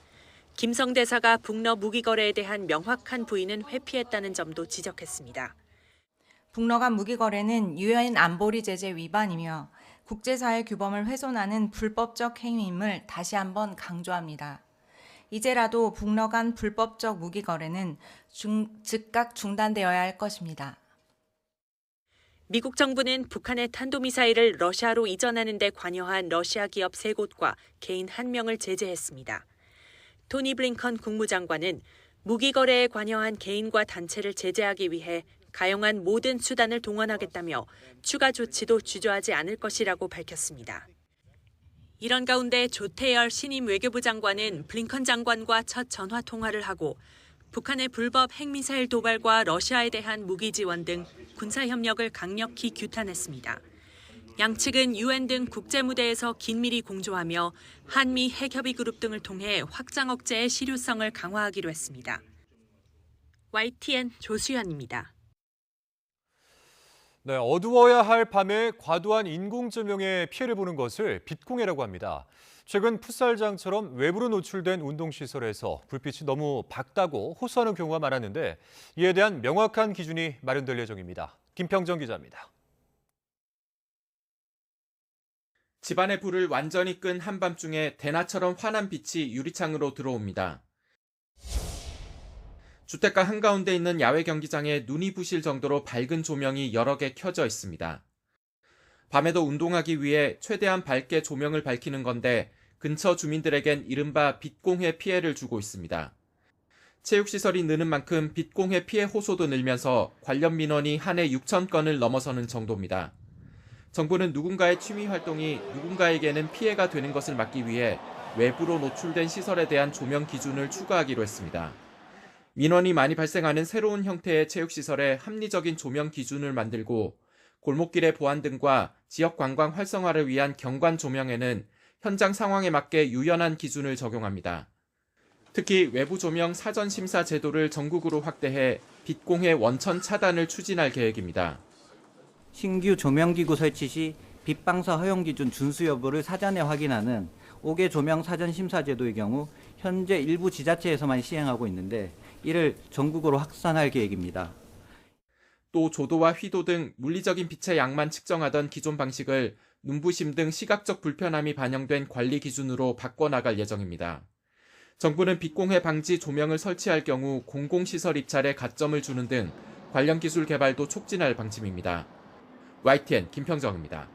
김성 대사가 북러 무기 거래에 대한 명확한 부인은 회피했다는 점도 지적했습니다. 북러 간 무기 거래는 유엔 안보리 제재 위반이며 국제사회 규범을 훼손하는 불법적 행위임을 다시 한번 강조합니다. 이제라도 북러 간 불법적 무기 거래는 즉각 중단되어야 할 것입니다. 미국 정부는 북한의 탄도미사일을 러시아로 이전하는 데 관여한 러시아 기업 3곳과 개인 1명을 제재했습니다. 토니 블링컨 국무장관은 무기 거래에 관여한 개인과 단체를 제재하기 위해 가용한 모든 수단을 동원하겠다며 추가 조치도 주저하지 않을 것이라고 밝혔습니다. 이런 가운데 조태열 신임 외교부 장관은 블링컨 장관과 첫 전화 통화를 하고 북한의 불법 핵미사일 도발과 러시아에 대한 무기 지원 등 군사 협력을 강력히 규탄했습니다. 양측은 UN 등 국제 무대에서 긴밀히 공조하며 한미 핵협의 그룹 등을 통해 확장 억제의 실효성을 강화하기로 했습니다. YTN 조수연입니다. 네, 어두워야 할 밤에 과도한 인공조명에 피해를 보는 것을 빛공해라고 합니다. 최근 풋살장처럼 외부로 노출된 운동시설에서 불빛이 너무 밝다고 호소하는 경우가 많았는데 이에 대한 명확한 기준이 마련될 예정입니다. 김평정 기자입니다. 집안의 불을 완전히 끈 한밤중에 대낮처럼 환한 빛이 유리창으로 들어옵니다. 주택가 한가운데 있는 야외 경기장에 눈이 부실 정도로 밝은 조명이 여러 개 켜져 있습니다. 밤에도 운동하기 위해 최대한 밝게 조명을 밝히는 건데 근처 주민들에겐 이른바 빛공해 피해를 주고 있습니다. 체육시설이 느는 만큼 빛공해 피해 호소도 늘면서 관련 민원이 한 해 6천 건을 넘어서는 정도입니다. 정부는 누군가의 취미 활동이 누군가에게는 피해가 되는 것을 막기 위해 외부로 노출된 시설에 대한 조명 기준을 추가하기로 했습니다. 민원이 많이 발생하는 새로운 형태의 체육시설에 합리적인 조명 기준을 만들고 골목길의 보안 등과 지역 관광 활성화를 위한 경관 조명에는 현장 상황에 맞게 유연한 기준을 적용합니다. 특히 외부 조명 사전 심사 제도를 전국으로 확대해 빛공해 원천 차단을 추진할 계획입니다. 신규 조명기구 설치 시 빛방사 허용 기준 준수 여부를 사전에 확인하는 5개 조명 사전 심사 제도의 경우 현재 일부 지자체에서만 시행하고 있는데 이를 전국으로 확산할 계획입니다. 또 조도와 휘도 등 물리적인 빛의 양만 측정하던 기존 방식을 눈부심 등 시각적 불편함이 반영된 관리 기준으로 바꿔나갈 예정입니다. 정부는 빛공해 방지 조명을 설치할 경우 공공시설 입찰에 가점을 주는 등 관련 기술 개발도 촉진할 방침입니다. YTN 김평정입니다.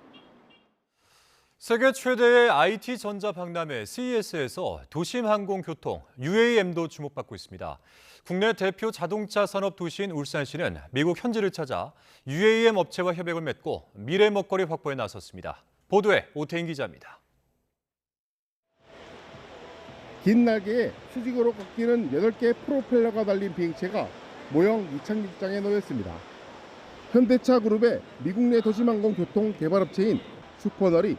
세계 최대의 IT 전자 박람회 CES에서 도심항공교통 UAM도 주목받고 있습니다. 국내 대표 자동차 산업 도시인 울산시는 미국 현지를 찾아 UAM 업체와 협약을 맺고 미래 먹거리 확보에 나섰습니다. 보도에 오태인 기자입니다. 긴 날개에 수직으로 꺾이는 8개 프로펠러가 달린 비행체가 모형 이착륙장에 놓였습니다. 현대차 그룹의 미국 내 도심항공교통 개발업체인 슈퍼널이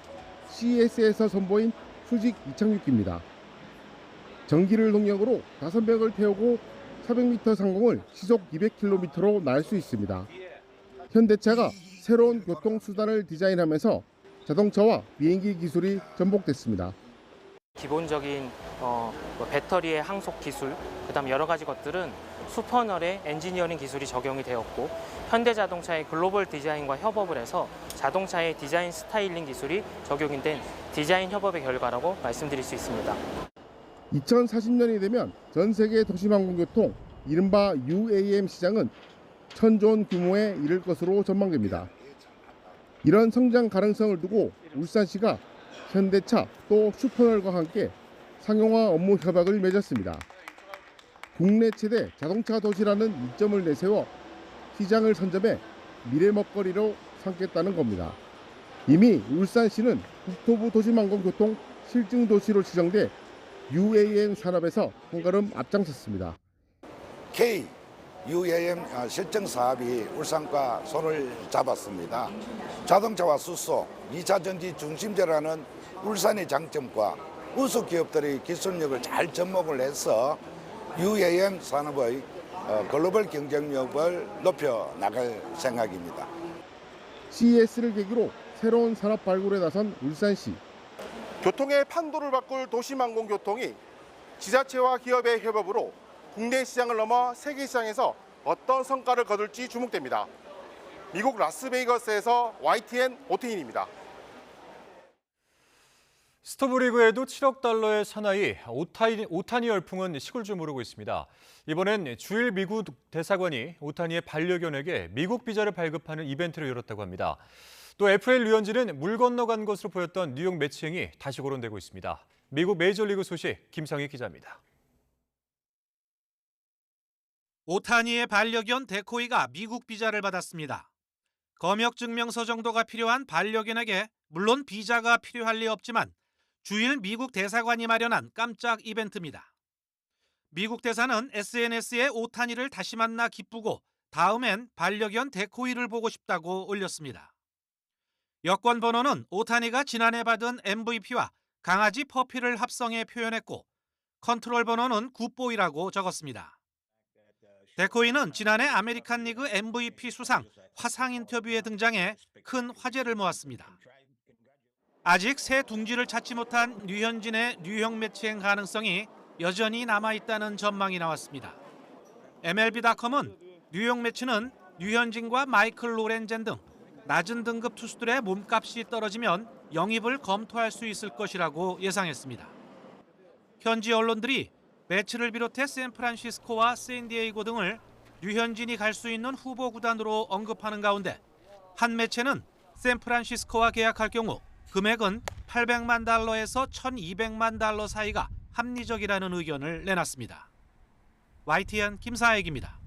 CES에서 선보인 수직 이착륙기입니다. 전기를 동력으로 5명을 태우고 400m 상공을 시속 200km로 날 수 있습니다. 현대차가 새로운 교통수단을 디자인하면서 자동차와 비행기 기술이 접목됐습니다. 기본적인 배터리의 항속 기술, 그다음 여러 가지 것들은 슈퍼널의 엔지니어링 기술이 적용이 되었고 현대자동차의 글로벌 디자인과 협업을 해서 자동차의 디자인 스타일링 기술이 적용이 된 디자인 협업의 결과라고 말씀드릴 수 있습니다. 2040년이 되면 전 세계 도심항공교통 이른바 UAM 시장은 1,000조 원 규모에 이를 것으로 전망됩니다. 이런 성장 가능성을 두고 울산시가 현대차 또 슈퍼널과 함께 상용화 업무 협약을 맺었습니다. 국내 최대 자동차 도시라는 이점을 내세워 시장을 선점해 미래 먹거리로 삼겠다는 겁니다. 이미 울산시는 국토부 도시망공교통 실증도시로 지정돼 UAM 산업에서 한 걸음 앞장섰습니다. UAM 실증 사업이 울산과 손을 잡았습니다. 자동차와 수소, 2차 전지 중심지라는 울산의 장점과 우수 기업들의 기술력을 잘 접목을 해서 UAM 산업의 글로벌 경쟁력을 높여 나갈 생각입니다. CES를 계기로 새로운 산업 발굴에 나선 울산시. 교통의 판도를 바꿀 도시망공교통이 지자체와 기업의 협업으로 국내 시장을 넘어 세계 시장에서 어떤 성과를 거둘지 주목됩니다. 미국 라스베이거스에서 YTN 오태인입니다. 스토브리그에도 7억 달러의 사나이 오타니 열풍은 식을 줄 모르고 있습니다. 이번엔 주일 미국 대사관이 오타니의 반려견에게 미국 비자를 발급하는 이벤트를 열었다고 합니다. 또 FA 류현진은 물 건너간 것으로 보였던 뉴욕 매치행이 다시 거론되고 있습니다. 미국 메이저리그 소식 김상희 기자입니다. 오타니의 반려견 데코이가 미국 비자를 받았습니다. 검역 증명서 정도가 필요한 반려견에게 물론 비자가 필요할 리 없지만 주일 미국 대사관이 마련한 깜짝 이벤트입니다. 미국 대사는 SNS에 오타니를 다시 만나 기쁘고 다음엔 반려견 데코이를 보고 싶다고 올렸습니다. 여권 번호는 오타니가 지난해 받은 MVP와 강아지 퍼피를 합성해 표현했고 컨트롤 번호는 굿보이라고 적었습니다. 데코이는 지난해 아메리칸 리그 MVP 수상 화상 인터뷰에 등장해 큰 화제를 모았습니다. 아직 새 둥지를 찾지 못한 류현진의 뉴욕 매치행 가능성이 여전히 남아있다는 전망이 나왔습니다. MLB.com은 뉴욕 매치는 류현진과 마이클 로렌젠 등 낮은 등급 투수들의 몸값이 떨어지면 영입을 검토할 수 있을 것이라고 예상했습니다. 현지 언론들이 매치를 비롯해 샌프란시스코와 샌디에이고 등을 류현진이 갈 수 있는 후보 구단으로 언급하는 가운데 한 매체는 샌프란시스코와 계약할 경우 금액은 800만 달러에서 1200만 달러 사이가 합리적이라는 의견을 내놨습니다. YTN 김사익입니다.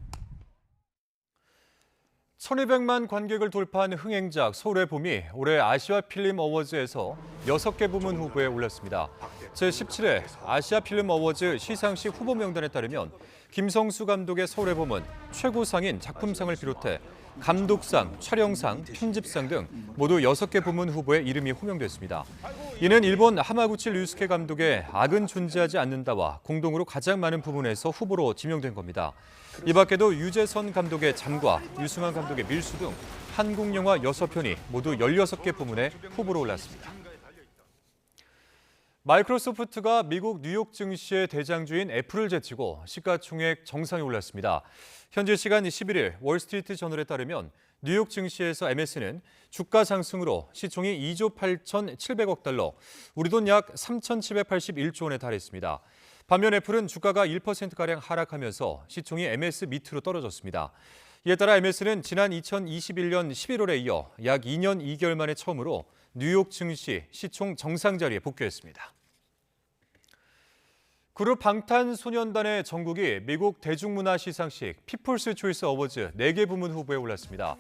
1200만 관객을 돌파한 흥행작 서울의 봄이 올해 아시아 필름 어워즈에서 6개 부문 후보에 올랐습니다. 제17회 아시아 필름 어워즈 시상식 후보 명단에 따르면 김성수 감독의 서울의 봄은 최고상인 작품상을 비롯해 감독상, 촬영상, 편집상 등 모두 6개 부문 후보에 이름이 호명됐습니다. 이는 일본 하마구치 류스케 감독의 악은 존재하지 않는다와 공동으로 가장 많은 부문에서 후보로 지명된 겁니다. 이 밖에도 유재선 감독의 잠과 유승환 감독의 밀수 등 한국 영화 6편이 모두 16개 부문에 후보로 올랐습니다. 마이크로소프트가 미국 뉴욕 증시의 대장주인 애플을 제치고 시가총액 정상에 올랐습니다. 현지 시간 11일 월스트리트 저널에 따르면 뉴욕 증시에서 MS는 주가 상승으로 시총이 2조 8,700억 달러, 우리 돈 약 3,781조 원에 달했습니다. 반면 애플은 주가가 1%가량 하락하면서 시총이 MS 밑으로 떨어졌습니다. 이에 따라 MS는 지난 2021년 11월에 이어 약 2년 2개월 만에 처음으로 뉴욕 증시 시총 정상 자리에 복귀했습니다. 그룹 방탄소년단의 정국이 미국 대중문화 시상식 피플스 초이스 어워즈 4개 부문 후보에 올랐습니다.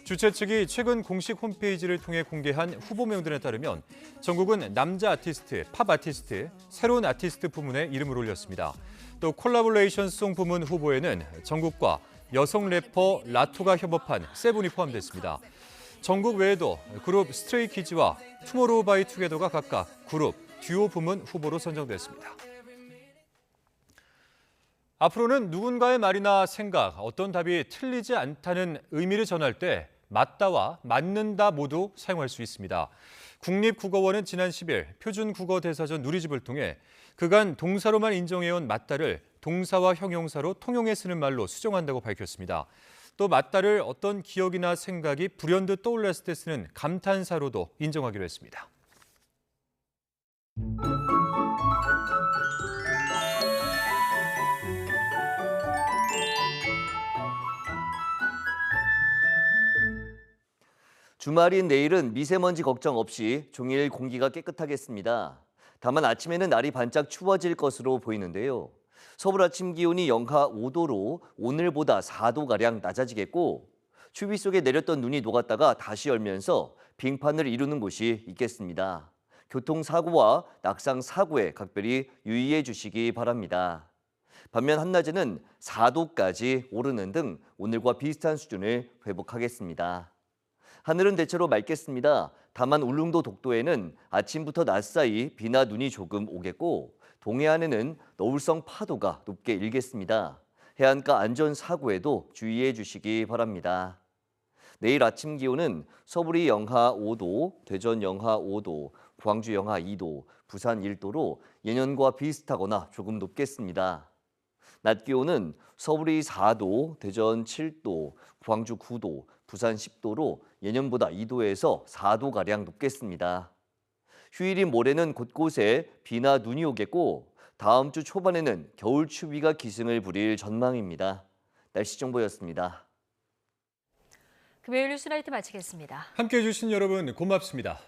주최 측이 최근 공식 홈페이지를 통해 공개한 후보 명단에 따르면 정국은 남자 아티스트, 팝 아티스트, 새로운 아티스트 부문에 이름을 올렸습니다. 또 콜라보레이션 송 부문 후보에는 정국과 여성 래퍼 라토가 협업한 세븐이 포함됐습니다. 정국 외에도 그룹 스트레이키즈와 투모로우바이투게더가 각각 그룹, 듀오 부문 후보로 선정됐습니다. 앞으로는 누군가의 말이나 생각, 어떤 답이 틀리지 않다는 의미를 전할 때 맞다와 맞는다 모두 사용할 수 있습니다. 국립국어원은 지난 10일 표준국어대사전 누리집을 통해 그간 동사로만 인정해온 맞다를 동사와 형용사로 통용해 쓰는 말로 수정한다고 밝혔습니다. 또 맞다를 어떤 기억이나 생각이 불현듯 떠올랐을 때 쓰는 감탄사로도 인정하기로 했습니다. 주말인 내일은 미세먼지 걱정 없이 종일 공기가 깨끗하겠습니다. 다만 아침에는 날이 반짝 추워질 것으로 보이는데요. 서울 아침 기온이 영하 5도로 오늘보다 4도가량 낮아지겠고 추위 속에 내렸던 눈이 녹았다가 다시 얼면서 빙판을 이루는 곳이 있겠습니다. 교통사고와 낙상사고에 각별히 유의해 주시기 바랍니다. 반면 한낮에는 4도까지 오르는 등 오늘과 비슷한 수준을 회복하겠습니다. 하늘은 대체로 맑겠습니다. 다만 울릉도 독도에는 아침부터 낮 사이 비나 눈이 조금 오겠고 동해안에는 너울성 파도가 높게 일겠습니다. 해안가 안전사고에도 주의해 주시기 바랍니다. 내일 아침 기온은 서울이 영하 5도, 대전 영하 5도, 광주 영하 2도, 부산 1도로 예년과 비슷하거나 조금 높겠습니다. 낮 기온은 서울이 4도, 대전 7도, 광주 9도, 부산 10도로 예년보다 2도에서 4도가량 높겠습니다. 휴일인 모레는 곳곳에 비나 눈이 오겠고 다음 주 초반에는 겨울 추위가 기승을 부릴 전망입니다. 날씨 정보였습니다. 금요일 뉴스나이트 마치겠습니다. 함께해 주신 여러분 고맙습니다.